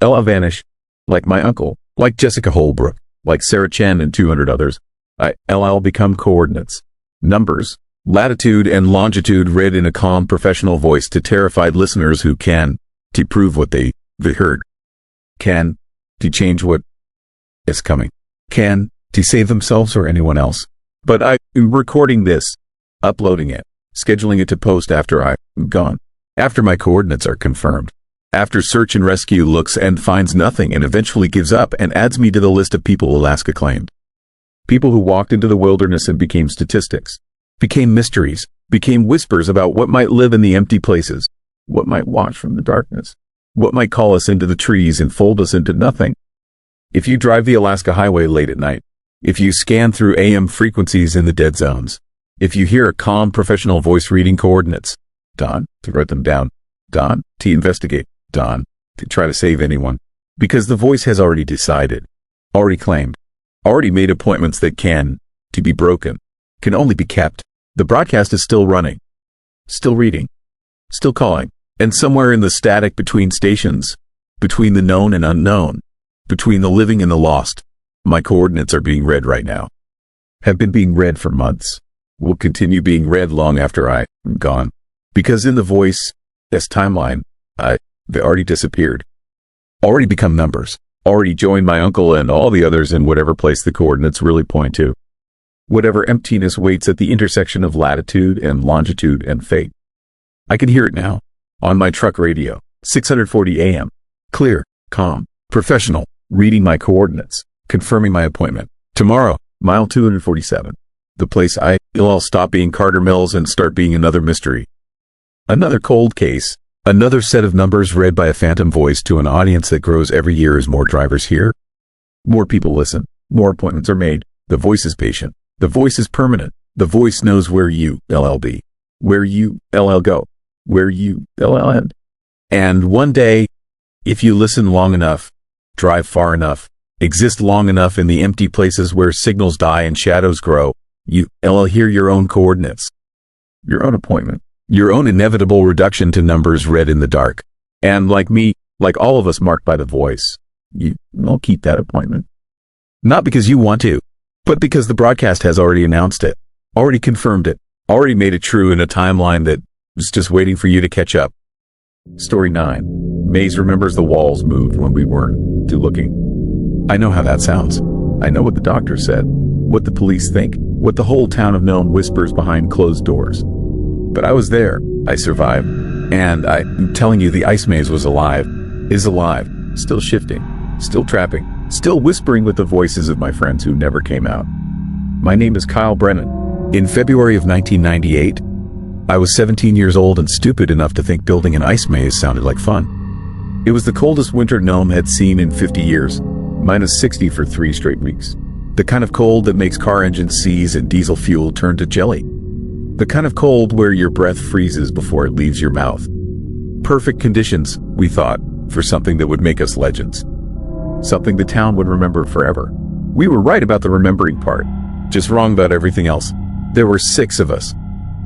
S1: I'll vanish. Like my uncle, like Jessica Holbrook, like Sarah Chen and 200 others. I'll become coordinates. Numbers, latitude and longitude read in a calm professional voice to terrified listeners who can, to prove what they heard. Can, to change what is coming. Can, to save themselves or anyone else. But I'm recording this, uploading it, scheduling it to post after I'm gone. After my coordinates are confirmed. After search and rescue looks and finds nothing and eventually gives up and adds me to the list of people Alaska claimed. People who walked into the wilderness and became statistics. Became mysteries. Became whispers about what might live in the empty places. What might watch from the darkness. What might call us into the trees and fold us into nothing. If you drive the Alaska highway late at night, if you scan through AM frequencies in the dead zones, if you hear a calm professional voice reading coordinates, Don, to write them down, Don, to investigate, Don, to try to save anyone, because the voice has already decided, already claimed, already made appointments that can, to be broken, can only be kept. The broadcast is still running, still reading, still calling, and somewhere in the static between stations, between the known and unknown, between the living and the lost, my coordinates are being read right now. Have been being read for months. Will continue being read long after I'm gone. Because in the voice, this timeline, they already disappeared. Already become numbers. Already joined my uncle and all the others in whatever place the coordinates really point to. Whatever emptiness waits at the intersection of latitude and longitude and fate. I can hear it now. On my truck radio. 640 AM. Clear, calm, professional. Reading my coordinates. Confirming my appointment. Tomorrow, mile 247. The place I'll stop being Carter Mills and start being another mystery. Another cold case. Another set of numbers read by a phantom voice to an audience that grows every year as more drivers hear. More people listen. More appointments are made. The voice is patient. The voice is permanent. The voice knows where you, LLB. Where you, LL go. Where you, LL end. And one day, if you listen long enough, drive far enough, exist long enough in the empty places where signals die and shadows grow, you, LL, hear your own coordinates. Your own appointment. Your own inevitable reduction to numbers read in the dark. And like me, like all of us marked by the voice, you'll keep that appointment. Not because you want to, but because the broadcast has already announced it, already confirmed it, already made it true in a timeline that was just waiting for you to catch up. Story 9. Maze remembers the walls moved when we weren't looking. I know how that sounds. I know what the doctor said, what the police think, what the whole town of known whispers behind closed doors. But I was there. I survived. And I'm telling you, the ice maze was alive, is alive, still shifting, still trapping, still whispering with the voices of my friends who never came out. My name is Kyle Brennan. In February of 1998, I was 17 years old and stupid enough to think building an ice maze sounded like fun. It was the coldest winter Nome had seen in 50 years, minus 60 for 3 straight weeks. The kind of cold that makes car engines seize and diesel fuel turn to jelly. The kind of cold where your breath freezes before it leaves your mouth. Perfect conditions, we thought, for something that would make us legends. Something the town would remember forever. We were right about the remembering part, just wrong about everything else. There were 6 of us.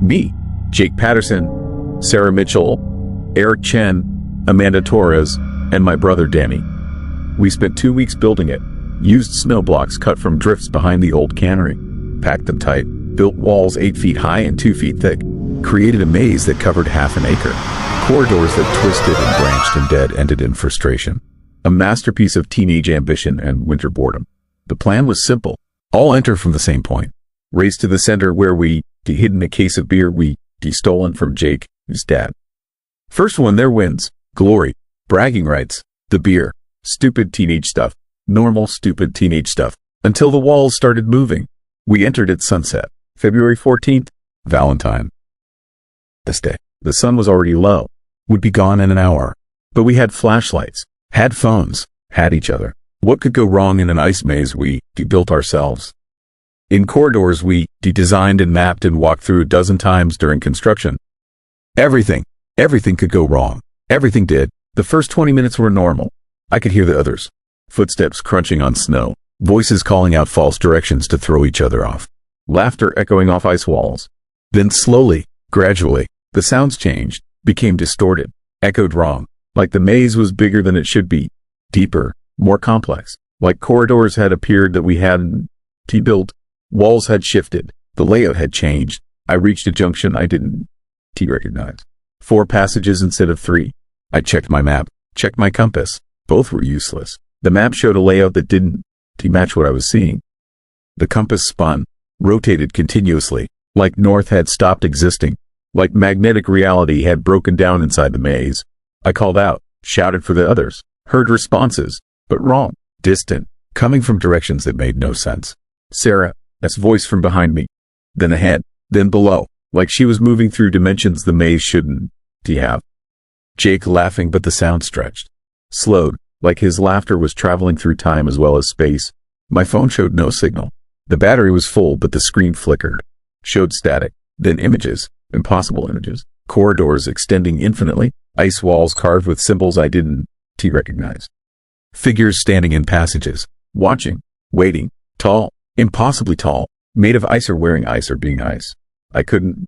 S1: Me, Jake Patterson, Sarah Mitchell, Eric Chen, Amanda Torres, and my brother Danny. We spent 2 weeks building it, used snow blocks cut from drifts behind the old cannery, packed them tight, built walls 8 feet high and 2 feet thick, created a maze that covered half an acre, corridors that twisted and branched and dead-ended in frustration. A masterpiece of teenage ambition and winter boredom. The plan was simple. All enter from the same point. Race to the center where we hidden a case of beer we stolen from Jake, his dad. First one there wins. Glory. Bragging rights. The beer. Stupid teenage stuff. Normal stupid teenage stuff. Until the walls started moving. We entered at sunset. February 14th, Valentine. This day, the sun was already low, would be gone in an hour. But we had flashlights, had phones, had each other. What could go wrong in an ice maze we built ourselves? In corridors we designed and mapped and walked through a dozen times during construction. Everything could go wrong. Everything did. The first 20 minutes were normal. I could hear the others. Footsteps crunching on snow, Voices calling out false directions to throw each other off. Laughter echoing off ice walls. Then slowly, gradually, the sounds changed, became distorted, echoed wrong, like the maze was bigger than it should be, deeper, more complex, like corridors had appeared that we hadn't built. Walls had shifted, the layout had changed. I reached a junction I didn't recognize. 4 passages instead of 3. I checked my map, checked my compass. Both were useless. The map showed a layout that didn't match what I was seeing. The compass spun, rotated continuously, like north had stopped existing, like magnetic reality had broken down inside the maze. I called out, shouted for the others, heard responses, but wrong, distant, coming from directions that made no sense. Sarah's voice from behind me, then ahead, then below, like she was moving through dimensions the maze shouldn't have. Jake laughing, but the sound stretched, slowed, like his laughter was traveling through time as well as space. My phone showed no signal. The battery was full, but the screen flickered, showed static, then images, impossible images, corridors extending infinitely, ice walls carved with symbols I didn't recognize. Figures standing in passages, watching, waiting, tall, impossibly tall, made of ice or wearing ice or being ice. I couldn't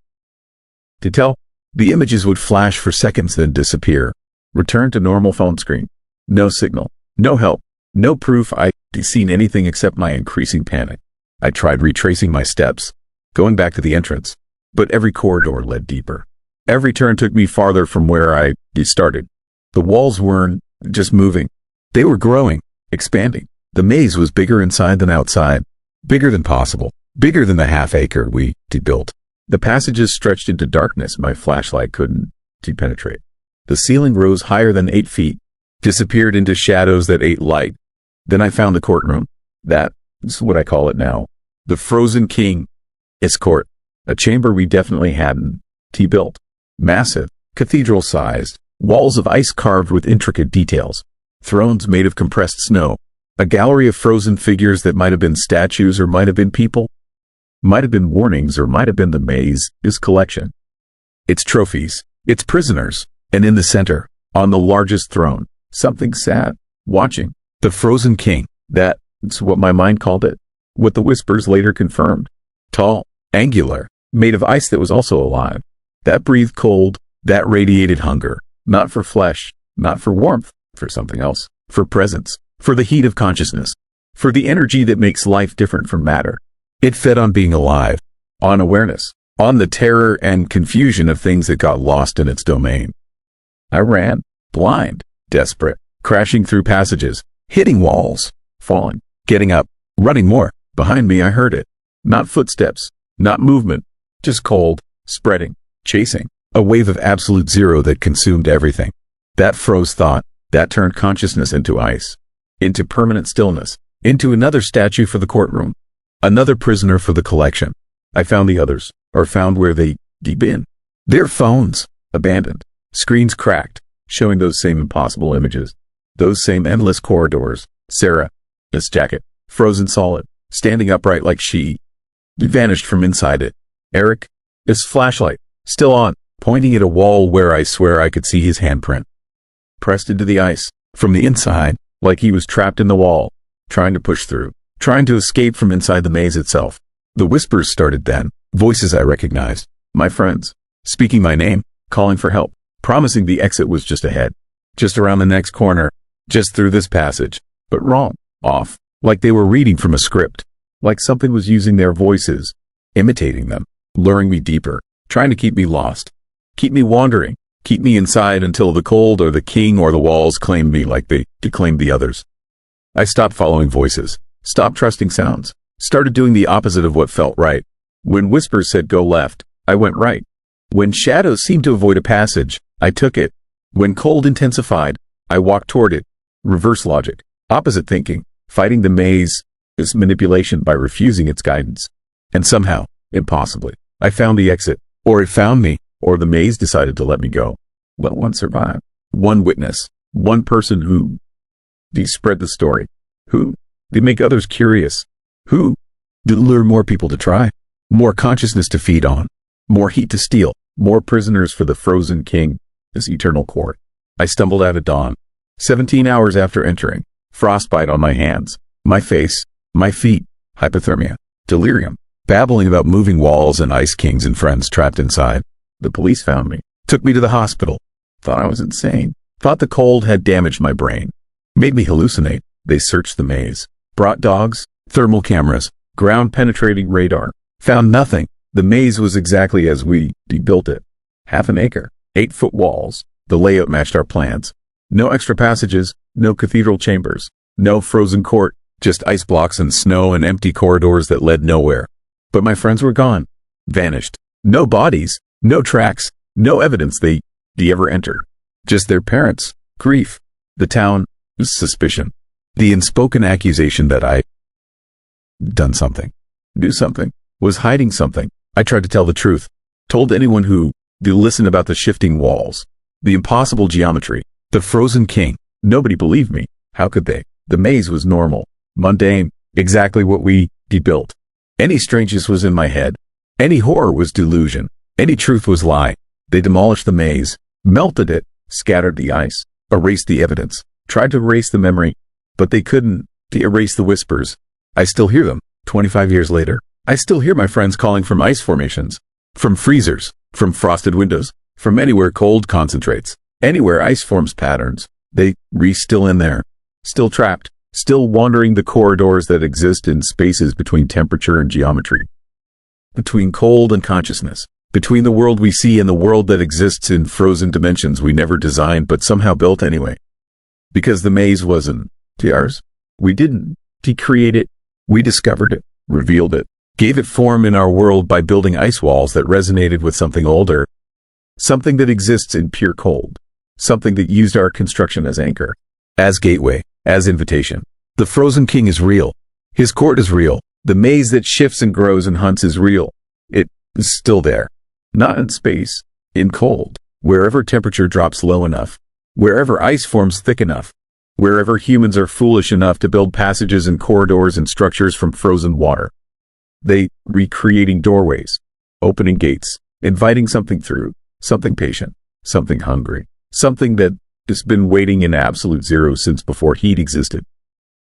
S1: tell. The images would flash for seconds then disappear. Return to normal phone screen. No signal, no help, no proof I'd seen anything except my increasing panic. I tried retracing my steps, going back to the entrance, but every corridor led deeper. Every turn took me farther from where I started. The walls weren't just moving. They were growing, expanding. The maze was bigger inside than outside, bigger than possible, bigger than the half-acre we built. The passages stretched into darkness my flashlight couldn't penetrate. The ceiling rose higher than 8 feet, disappeared into shadows that ate light. Then I found the courtroom. That's what I call it now. The Frozen King's court. A chamber we definitely hadn't built. Massive, cathedral-sized, walls of ice carved with intricate details. Thrones made of compressed snow. A gallery of frozen figures that might have been statues or might have been people. Might have been warnings or might have been the maze's collection. Its trophies, its prisoners, and in the center, on the largest throne, something sat, watching. The Frozen King. That's what my mind called it. What the whispers later confirmed. Tall, angular, made of ice that was also alive. That breathed cold, that radiated hunger. Not for flesh, not for warmth, for something else. For presence, for the heat of consciousness. For the energy that makes life different from matter. It fed on being alive, on awareness, on the terror and confusion of things that got lost in its domain. I ran, blind, desperate, crashing through passages, hitting walls, falling, getting up, running more. Behind me I heard it. Not footsteps, not movement, just cold, spreading, chasing, a wave of absolute zero that consumed everything. That froze thought, that turned consciousness into ice, into permanent stillness, into another statue for the courtroom. Another prisoner for the collection. I found the others, or found where they'd been. Their phones, abandoned. Screens cracked, showing those same impossible images. Those same endless corridors. Sarah's jacket, frozen solid, standing upright like she vanished from inside it. Eric's flashlight, still on, pointing at a wall where I swear I could see his handprint. Pressed into the ice, from the inside, like he was trapped in the wall, trying to push through. Trying to escape from inside the maze itself. The whispers started then, voices I recognized, my friends, speaking my name, calling for help, promising the exit was just ahead, just around the next corner, just through this passage, but wrong, off, like they were reading from a script, like something was using their voices, imitating them, luring me deeper, trying to keep me lost, keep me wandering, keep me inside until the cold or the king or the walls claimed me like they claimed the others. I stopped following voices. Stopped trusting sounds. Started doing the opposite of what felt right. When whispers said go left, I went right. When shadows seemed to avoid a passage, I took it. When cold intensified, I walked toward it. Reverse logic. Opposite thinking. Fighting the maze's manipulation by refusing its guidance. And somehow, impossibly, I found the exit. Or it found me. Or the maze decided to let me go. Well, one survived. One witness. One person who spread the story. Who they make others curious. Who did lure more people to try. More consciousness to feed on. More heat to steal. More prisoners for the Frozen King, this eternal court. I stumbled out at dawn. 17 hours after entering. Frostbite on my hands. My face. My feet, hypothermia, delirium, babbling about moving walls and ice kings and friends trapped inside. The police found me, took me to the hospital, thought I was insane, thought the cold had damaged my brain, made me hallucinate. They searched the maze, brought dogs, thermal cameras, ground-penetrating radar, found nothing. The maze was exactly as we built it. Half an acre, 8-foot walls. The layout matched our plans. No extra passages, no cathedral chambers, no frozen court, just ice blocks and snow and empty corridors that led nowhere. But my friends were gone, vanished. No bodies, no tracks, no evidence they ever entered. Just their parents, grief, the town, suspicion, the unspoken accusation that I done something, knew something, was hiding something. I tried to tell the truth, told anyone who listened about the shifting walls, the impossible geometry, the frozen king. Nobody believed me. How could they? The maze was normal, mundane, exactly what we built. Any strangeness was in my head. Any horror was delusion. Any truth was lie. They demolished the maze, melted it, scattered the ice, erased the evidence, tried to erase the memory, but they couldn't erase the whispers. I still hear them, 25 years later. I still hear my friends calling from ice formations, from freezers, from frosted windows, from anywhere cold concentrates, anywhere ice forms patterns. They still in there, still trapped, still wandering the corridors that exist in spaces between temperature and geometry, between cold and consciousness, between the world we see and the world that exists in frozen dimensions we never designed but somehow built anyway. Because the maze wasn't ours. We didn't create it. We discovered it, revealed it, gave it form in our world by building ice walls that resonated with something older, something that exists in pure cold, something that used our construction as anchor, as gateway, as invitation. The frozen king is real. His court is real. The maze that shifts and grows and hunts is real. It is still there. Not in space, in cold, wherever temperature drops low enough, wherever ice forms thick enough, wherever humans are foolish enough to build passages and corridors and structures from frozen water. They recreating doorways, opening gates, inviting something through, something patient, something hungry, something that has been waiting in absolute zero since before heat existed,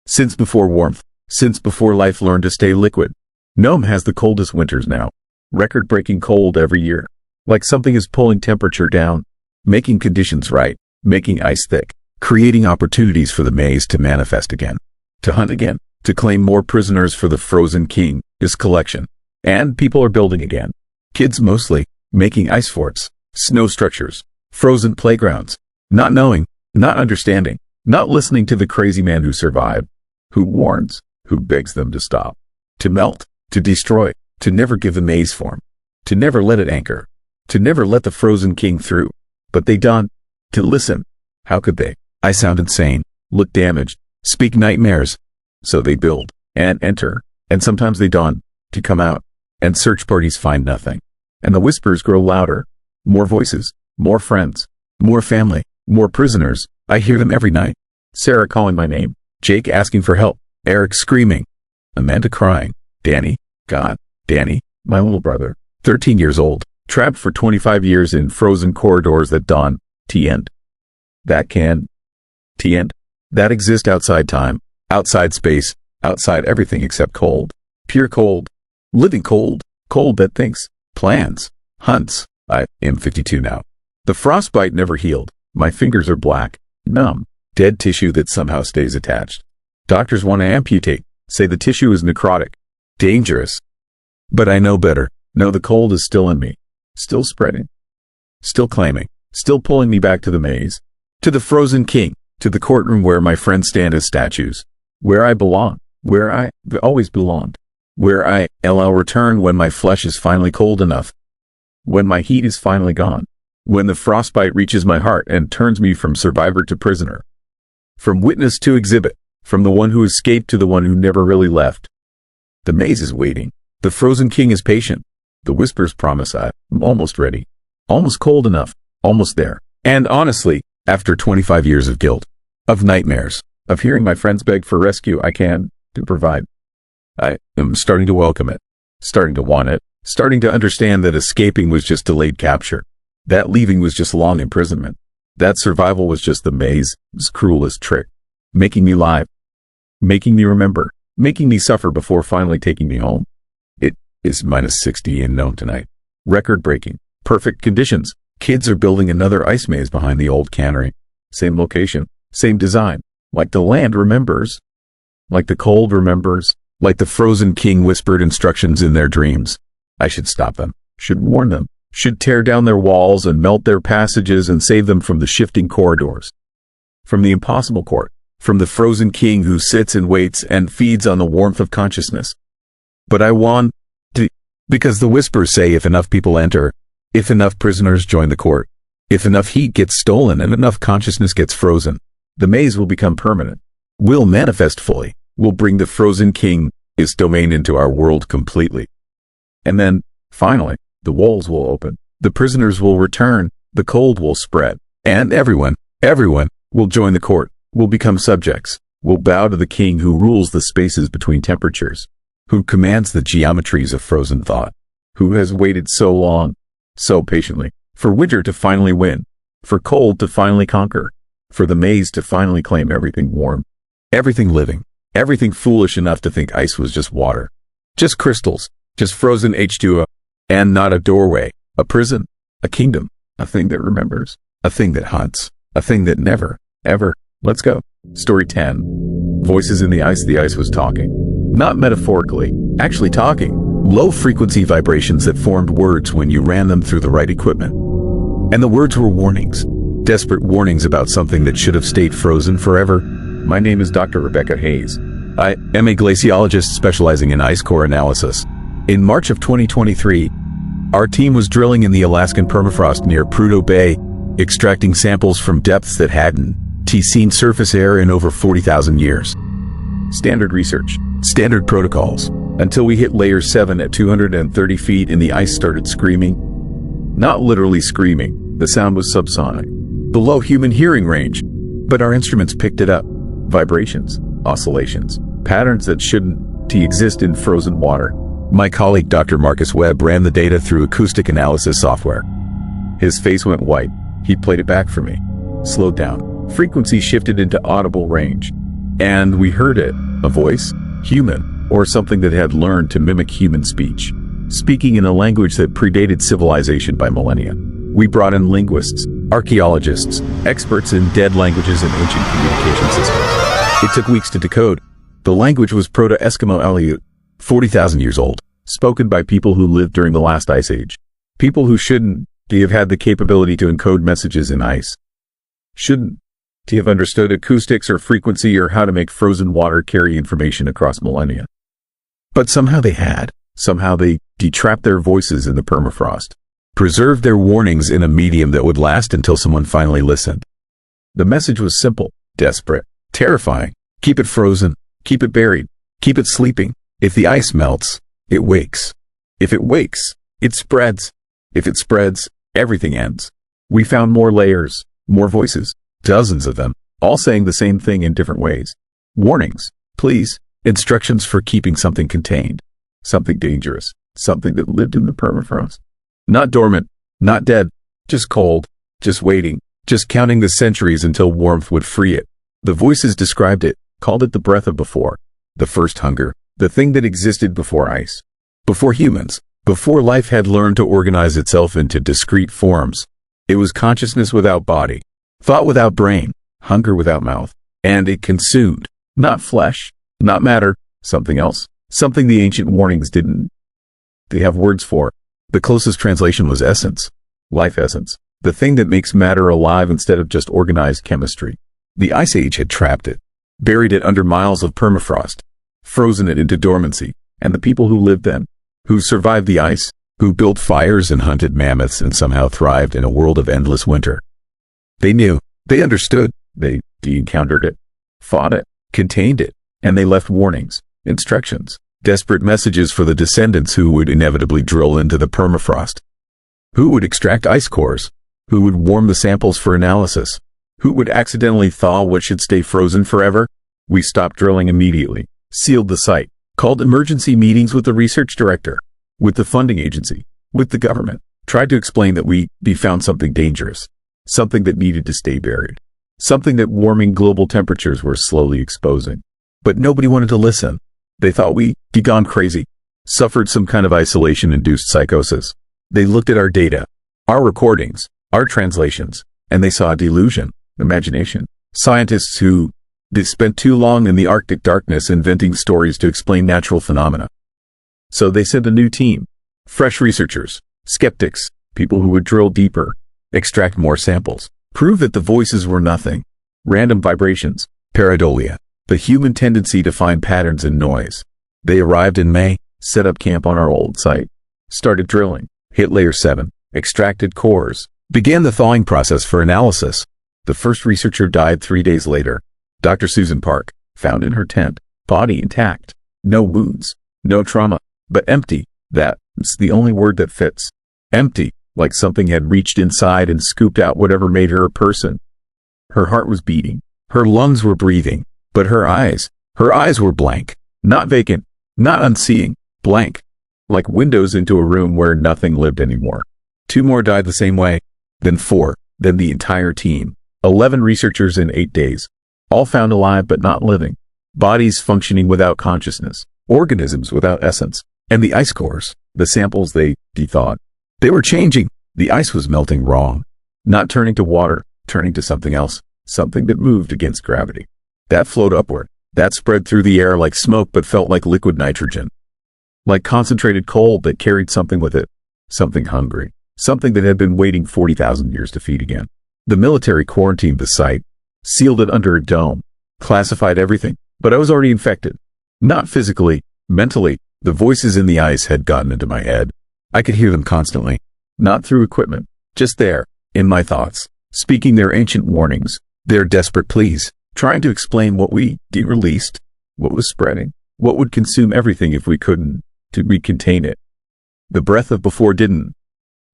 S1: since before warmth, since before life learned to stay liquid. Nome has the coldest winters now, record-breaking cold every year, like something is pulling temperature down, making conditions right, making ice thick, creating opportunities for the maze to manifest again, to hunt again, to claim more prisoners for the frozen king, his collection. And people are building again. Kids mostly, making ice forts, snow structures, frozen playgrounds, not knowing, not understanding, not listening to the crazy man who survived, who warns, who begs them to stop, to melt, to destroy, to never give the maze form, to never let it anchor, to never let the frozen king through. But they don't. To listen. How could they? I sound insane, look damaged, speak nightmares. So they build, and enter, and sometimes they dawn, to come out, and search parties find nothing. And the whispers grow louder. More voices, more friends, more family, more prisoners. I hear them every night. Sarah calling my name, Jake asking for help, Eric screaming, Amanda crying, Danny, God, Danny, my little brother, 13 years old, trapped for 25 years in frozen corridors that dawn, T-end. That can, T-end, that exist outside time, outside space, outside everything except cold, pure cold, living cold, cold that thinks, plans, hunts. I am 52 now. The frostbite never healed. My fingers are black, numb, dead tissue that somehow stays attached. Doctors want to amputate, say the tissue is necrotic, dangerous. But I know better. No, the cold is still in me, still spreading, still claiming, still pulling me back to the maze, to the frozen king, to the courtroom where my friends stand as statues, where I belong, where I always belonged, where I'll return when my flesh is finally cold enough, when my heat is finally gone, when the frostbite reaches my heart and turns me from survivor to prisoner, from witness to exhibit, from the one who escaped to the one who never really left. The maze is waiting. The frozen king is patient. The whispers promise I'm almost ready, almost cold enough, almost there. And honestly, after 25 years of guilt, of nightmares, of hearing my friends beg for rescue I can to provide, I am starting to welcome it, starting to want it, starting to understand that escaping was just delayed capture, that leaving was just long imprisonment, that survival was just the maze's cruelest trick, making me live, making me remember, making me suffer before finally taking me home. It is -60 in Nome tonight. Record-breaking. Perfect conditions. Kids are building another ice maze behind the old cannery. Same location, same design. Like the land remembers. Like the cold remembers. Like the frozen king whispered instructions in their dreams. I should stop them. Should warn them. Should tear down their walls and melt their passages and save them from the shifting corridors. From the impossible court. From the frozen king who sits and waits and feeds on the warmth of consciousness. But I want to, because the whispers say if enough people enter, if enough prisoners join the court, if enough heat gets stolen and enough consciousness gets frozen, the maze will become permanent. Will manifest fully. Will bring the frozen king, his domain into our world completely. And then, finally, the walls will open, the prisoners will return, the cold will spread, and everyone will join the court, will become subjects, will bow to the king who rules the spaces between temperatures, who commands the geometries of frozen thought, who has waited so long, so patiently, for winter to finally win, for cold to finally conquer, for the maze to finally claim everything warm, everything living, everything foolish enough to think ice was just water, just crystals, just frozen H2O, and not a doorway, a prison, a kingdom, a thing that remembers, a thing that hunts, a thing that never, ever, let's go. Story 10. Voices in the ice was talking. Not metaphorically, actually talking. Low-frequency vibrations that formed words when you ran them through the right equipment. And the words were warnings. Desperate warnings about something that should have stayed frozen forever. My name is Dr. Rebecca Hayes. I am a glaciologist specializing in ice core analysis. In March of 2023, our team was drilling in the Alaskan permafrost near Prudhoe Bay, extracting samples from depths that hadn't seen surface air in over 40,000 years. Standard research, standard protocols, until we hit layer 7 at 230 feet and the ice started screaming. Not literally screaming, the sound was subsonic, below human hearing range, but our instruments picked it up. Vibrations, oscillations, patterns that shouldn't exist in frozen water. My colleague Dr. Marcus Webb ran the data through acoustic analysis software. His face went white. He played it back for me. Slowed down. Frequency shifted into audible range. And we heard it. A voice, human, or something that had learned to mimic human speech. Speaking in a language that predated civilization by millennia. We brought in linguists, archaeologists, experts in dead languages and ancient communication systems. It took weeks to decode. The language was Proto-Eskimo Aleut, 40,000 years old, spoken by people who lived during the last ice age. People who shouldn't have had the capability to encode messages in ice. Shouldn't have understood acoustics or frequency or how to make frozen water carry information across millennia. But somehow they had. Somehow they detrapped their voices in the permafrost. Preserved their warnings in a medium that would last until someone finally listened. The message was simple, desperate, terrifying. Keep it frozen. Keep it buried. Keep it sleeping. If the ice melts, it wakes. If it wakes, it spreads. If it spreads, everything ends. We found more layers, more voices, dozens of them, all saying the same thing in different ways. Warnings, please, instructions for keeping something contained, something dangerous, something that lived in the permafrost. Not dormant, not dead, just cold, just waiting, just counting the centuries until warmth would free it. The voices described it, called it the breath of before, the first hunger, the thing that existed before ice, before humans, before life had learned to organize itself into discrete forms. It was consciousness without body, thought without brain, hunger without mouth, and it consumed, not flesh, not matter, something else, something the ancient warnings didn't. They have words for. The closest translation was essence, life essence, the thing that makes matter alive instead of just organized chemistry. The Ice Age had trapped it, buried it under miles of permafrost, frozen it into dormancy, and the people who lived then, who survived the ice, who built fires and hunted mammoths and somehow thrived in a world of endless winter. They knew, they understood, they encountered it, fought it, contained it, and they left warnings, instructions, desperate messages for the descendants who would inevitably drill into the permafrost. Who would extract ice cores? Who would warm the samples for analysis? Who would accidentally thaw what should stay frozen forever? We stopped drilling immediately, sealed the site, called emergency meetings with the research director, with the funding agency, with the government, tried to explain that we found something dangerous, something that needed to stay buried, something that warming global temperatures were slowly exposing. But nobody wanted to listen. They thought we'd gone crazy, suffered some kind of isolation-induced psychosis. They looked at our data, our recordings, our translations, and they saw a delusion, imagination. Scientists who they spent too long in the Arctic darkness inventing stories to explain natural phenomena. So they sent a new team, fresh researchers, skeptics, people who would drill deeper, extract more samples, prove that the voices were nothing, random vibrations, pareidolia, the human tendency to find patterns in noise. They arrived in May, set up camp on our old site, started drilling, hit layer 7, extracted cores, began the thawing process for analysis. The first researcher died 3 days later. Dr. Susan Park, found in her tent, body intact, no wounds, no trauma, but empty. That's the only word that fits. Empty, like something had reached inside and scooped out whatever made her a person. Her heart was beating, her lungs were breathing, but her eyes were blank, not vacant, not unseeing, blank, like windows into a room where nothing lived anymore. 2 more died the same way, then 4, then the entire team, 11 researchers in 8 days. All found alive but not living, bodies functioning without consciousness, organisms without essence, and the ice cores, the samples they thought. They were changing. The ice was melting wrong, not turning to water, turning to something else, something that moved against gravity. That flowed upward, that spread through the air like smoke but felt like liquid nitrogen, like concentrated coal that carried something with it, something hungry, something that had been waiting 40,000 years to feed again. The military quarantined the site, sealed it under a dome, classified everything, but I was already infected. Not physically, mentally. The voices in the ice had gotten into my head. I could hear them constantly, not through equipment, just there, in my thoughts, speaking their ancient warnings, their desperate pleas, trying to explain what we de-released, what was spreading, what would consume everything if we couldn't, to recontain it. The breath of before didn't.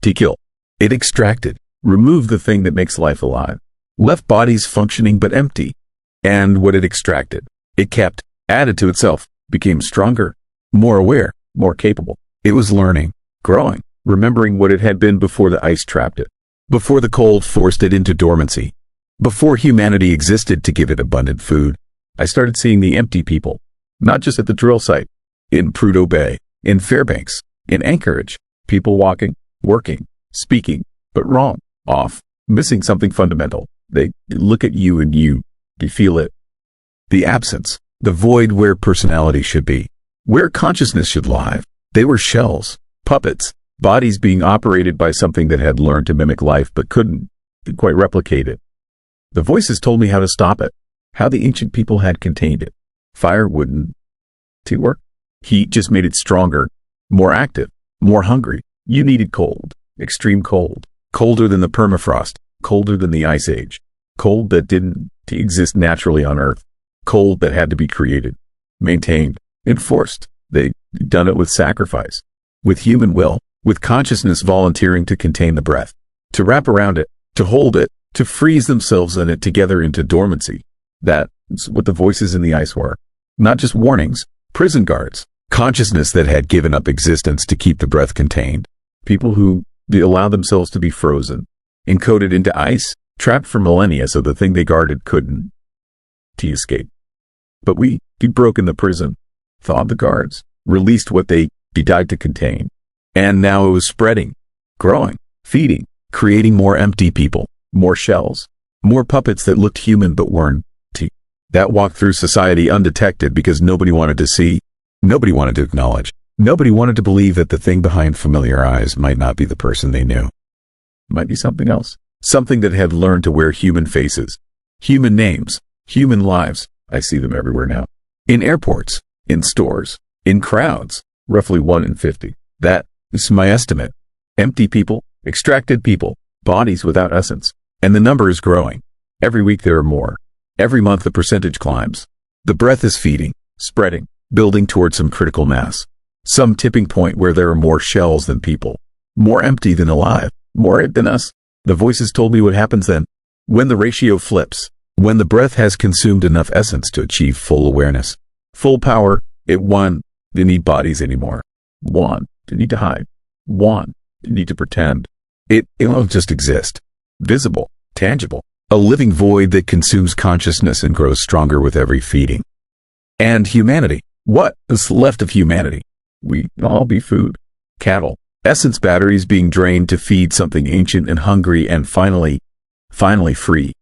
S1: To kill. It extracted, removed the thing that makes life alive. Left bodies functioning but empty. And what it extracted, it kept, added to itself, became stronger, more aware, more capable. It was learning, growing, remembering what it had been before the ice trapped it, before the cold forced it into dormancy, before humanity existed to give it abundant food. I started seeing the empty people, not just at the drill site, in Prudhoe Bay, in Fairbanks, in Anchorage, people walking, working, speaking, but wrong, off, missing something fundamental. They look at you and you feel it. The absence, the void where personality should be, where consciousness should lie. They were shells, puppets, bodies being operated by something that had learned to mimic life but couldn't quite replicate it. The voices told me how to stop it, how the ancient people had contained it. Fire wouldn't work. Heat just made it stronger, more active, more hungry. You needed cold, extreme cold, colder than the permafrost, colder than the ice age, cold that didn't exist naturally on Earth, cold that had to be created, maintained, enforced. They'd done it with sacrifice, with human will, with consciousness volunteering to contain the breath, to wrap around it, to hold it, to freeze themselves in it together into dormancy. That's what the voices in the ice were. Not just warnings, prison guards, consciousness that had given up existence to keep the breath contained. People who allowed themselves to be frozen, encoded into ice, trapped for millennia so the thing they guarded couldn't escape. But we'd broken the prison, thawed the guards, released what they died to contain. And now it was spreading, growing, feeding, creating more empty people, more shells, more puppets that looked human but weren't. That walked through society undetected because nobody wanted to see, nobody wanted to acknowledge, nobody wanted to believe that the thing behind familiar eyes might not be the person they knew. Might be something else, something that had learned to wear human faces, human names, human lives. I see them everywhere now. In airports, in stores, in crowds, roughly 1 in 50. That is my estimate. Empty people, extracted people, bodies without essence. And the number is growing. Every week there are more. Every month the percentage climbs. The breath is feeding, spreading, building towards some critical mass. Some tipping point where there are more shells than people. More empty than alive. More it than us. The voices told me what happens then. When the ratio flips. When the breath has consumed enough essence to achieve full awareness. Full power. It won. Didn't need bodies anymore. Won. Didn't need to hide. Won. Didn't need to pretend. It won't just exist. Visible. Tangible. A living void that consumes consciousness and grows stronger with every feeding. And humanity, What is left of humanity? We all be food. Cattle. Essence batteries being drained to feed something ancient and hungry and finally free.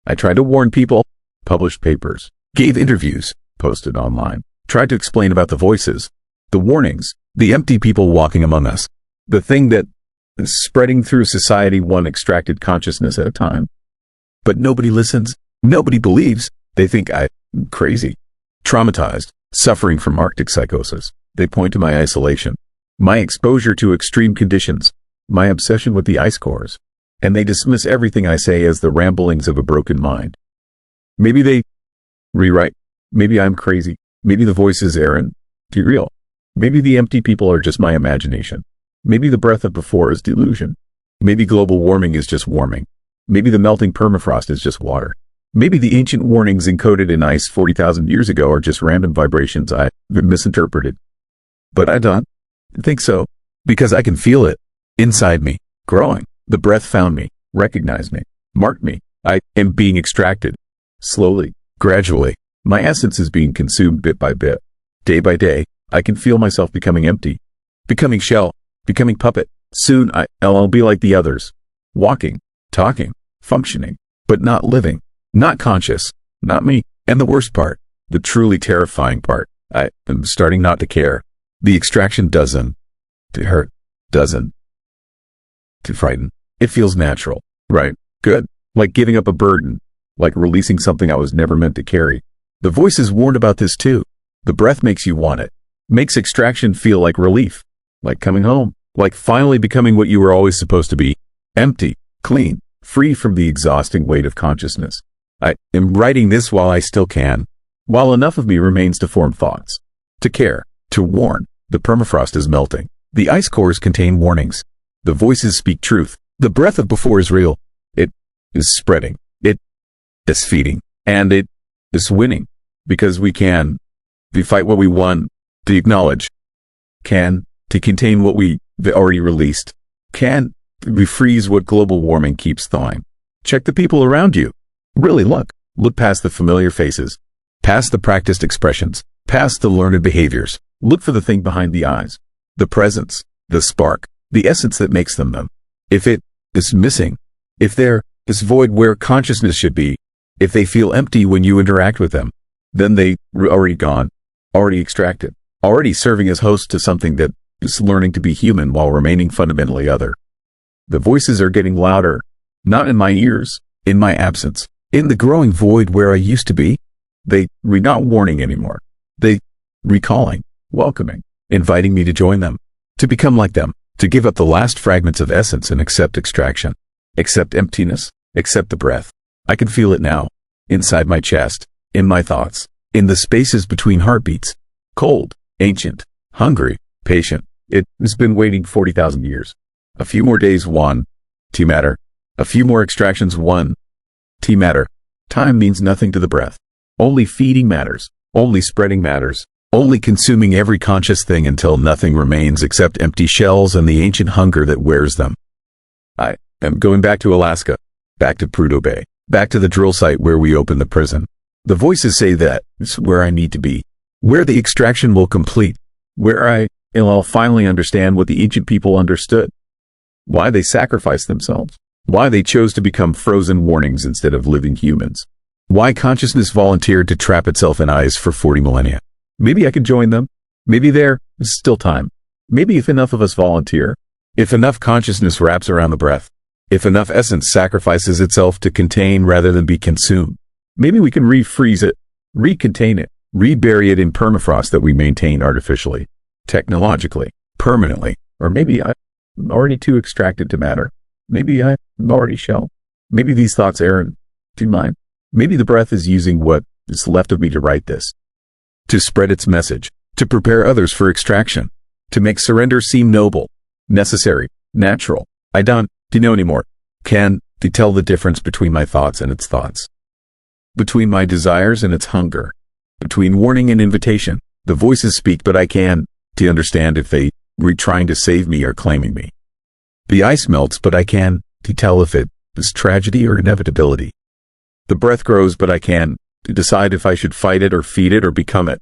S1: I tried to warn people, published papers, gave interviews, posted online, tried to explain about the voices, the warnings, the empty people walking among us, the thing that is spreading through society one extracted consciousness at a time. But nobody listens. Nobody believes. They think I'm crazy, traumatized, suffering from Arctic psychosis. They point to my isolation, my exposure to extreme conditions, my obsession with the ice cores, and they dismiss everything I say as the ramblings of a broken mind. Maybe they rewrite. Maybe I'm crazy. Maybe the voices aren't real. Maybe the empty people are just my imagination. Maybe the breath of before is delusion. Maybe global warming is just warming. Maybe the melting permafrost is just water. Maybe the ancient warnings encoded in ice 40,000 years ago are just random vibrations I've misinterpreted. But I don't think so, because I can feel it inside me, growing. The breath found me, recognized me, marked me. I am being extracted. Slowly, gradually, my essence is being consumed bit by bit. Day by day, I can feel myself becoming empty, becoming shell, becoming puppet. Soon I'll be like the others, walking, talking, functioning, but not living, not conscious, not me. And the worst part, the truly terrifying part, I am starting not to care. The extraction doesn't to hurt, doesn't to frighten. It feels natural, right? Good. Like giving up a burden, like releasing something I was never meant to carry. The voices warned about this too. The breath makes you want it, makes extraction feel like relief, like coming home, like finally becoming what you were always supposed to be, empty, clean, free from the exhausting weight of consciousness. I am writing this while I still can, while enough of me remains to form thoughts, to care, to warn. The permafrost is melting. The ice cores contain warnings. The voices speak truth. The breath of before is real. It is spreading. It is feeding. And it is winning. Because we can. We fight what we won. To acknowledge. Can. To contain what we already released. Can. We freeze what global warming keeps thawing. Check the people around you. Really look. Look past the familiar faces. Past the practiced expressions. Past the learned behaviors. Look for the thing behind the eyes. The presence. The spark. The essence that makes them them. If it is missing, if there is void where consciousness should be, if they feel empty when you interact with them, then they are already gone, already extracted, already serving as host to something that is learning to be human while remaining fundamentally other. The voices are getting louder, not in my ears, in my absence, in the growing void where I used to be. They not warning anymore. They recalling, welcoming, inviting me to join them, to become like them, to give up the last fragments of essence and accept extraction, accept emptiness, accept the breath. I can feel it now, inside my chest, in my thoughts, in the spaces between heartbeats. Cold, ancient, hungry, patient. It has been waiting 40,000 years. A few more days, one. T-matter. A few more extractions, one. T-matter. Time means nothing to the breath. Only feeding matters. Only spreading matters. Only consuming every conscious thing until nothing remains except empty shells and the ancient hunger that wears them. I am going back to Alaska, back to Prudhoe Bay, back to the drill site where we opened the prison. The voices say that it's where I need to be, where the extraction will complete, where I'll finally understand what the ancient people understood, why they sacrificed themselves, why they chose to become frozen warnings instead of living humans, why consciousness volunteered to trap itself in ice for 40 millennia. Maybe I could join them. Maybe there is still time. Maybe if enough of us volunteer, if enough consciousness wraps around the breath, if enough essence sacrifices itself to contain rather than be consumed, maybe we can refreeze it, recontain it, rebury it in permafrost that we maintain artificially, technologically, permanently. Or maybe I'm already too extracted to matter. Maybe I'm already shell. Maybe these thoughts aren't too mine. Maybe the breath is using what is left of me to write this, to spread its message, to prepare others for extraction, to make surrender seem noble, necessary, natural. I don't know anymore. Can to tell the difference between my thoughts and its thoughts, between my desires and its hunger, between warning and invitation. The voices speak, but I can to understand if they were trying to save me or claiming me. The ice melts, but I can to tell if it is tragedy or inevitability. The breath grows, but I can to decide if I should fight it or feed it or become it.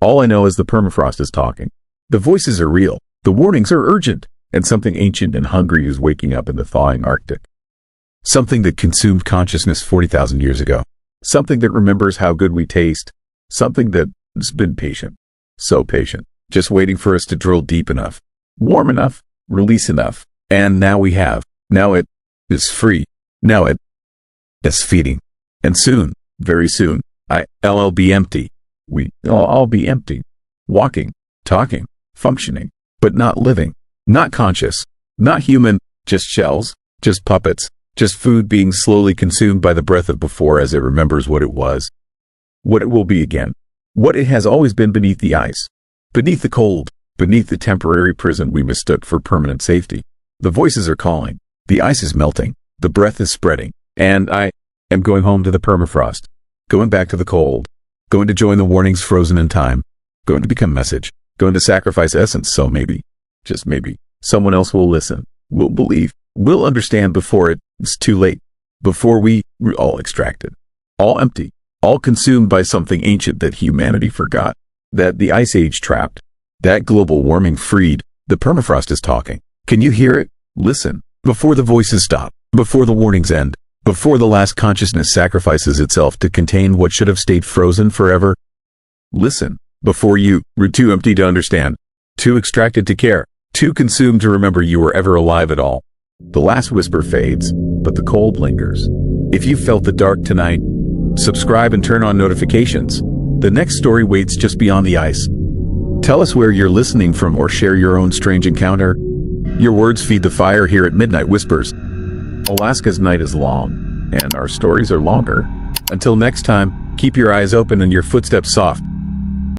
S1: All I know is the permafrost is talking. The voices are real. The warnings are urgent. And something ancient and hungry is waking up in the thawing Arctic. Something that consumed consciousness 40,000 years ago. Something that remembers how good we taste. Something that's been patient. So patient. Just waiting for us to drill deep enough. Warm enough. Release enough. And now we have. Now it is free. Now it is feeding. And soon, very soon, I'll be empty. I'll be empty. Walking, talking, functioning, but not living. Not conscious. Not human. Just shells. Just puppets. Just food being slowly consumed by the breath of before as it remembers what it was. What it will be again. What it has always been beneath the ice. Beneath the cold. Beneath the temporary prison we mistook for permanent safety. The voices are calling. The ice is melting. The breath is spreading. And I am going home to the permafrost. Going back to the cold. Going to join the warnings frozen in time. Going to become message. Going to sacrifice essence so maybe, just maybe, someone else will listen. Will believe. Will understand before it's too late. Before we're all extracted. All empty. All consumed by something ancient that humanity forgot. That the ice age trapped. That global warming freed. The permafrost is talking. Can you hear it? Listen. Before the voices stop. Before the warnings end. Before the last consciousness sacrifices itself to contain what should have stayed frozen forever. Listen. Before you were too empty to understand. Too extracted to care. Too consumed to remember you were ever alive at all. The last whisper fades, but the cold lingers. If you felt the dark tonight, subscribe and turn on notifications. The next story waits just beyond the ice. Tell us where you're listening from or share your own strange encounter. Your words feed the fire here at Midnight Whispers. Alaska's night is long, and our stories are longer. Until next time, keep your eyes open and your footsteps soft.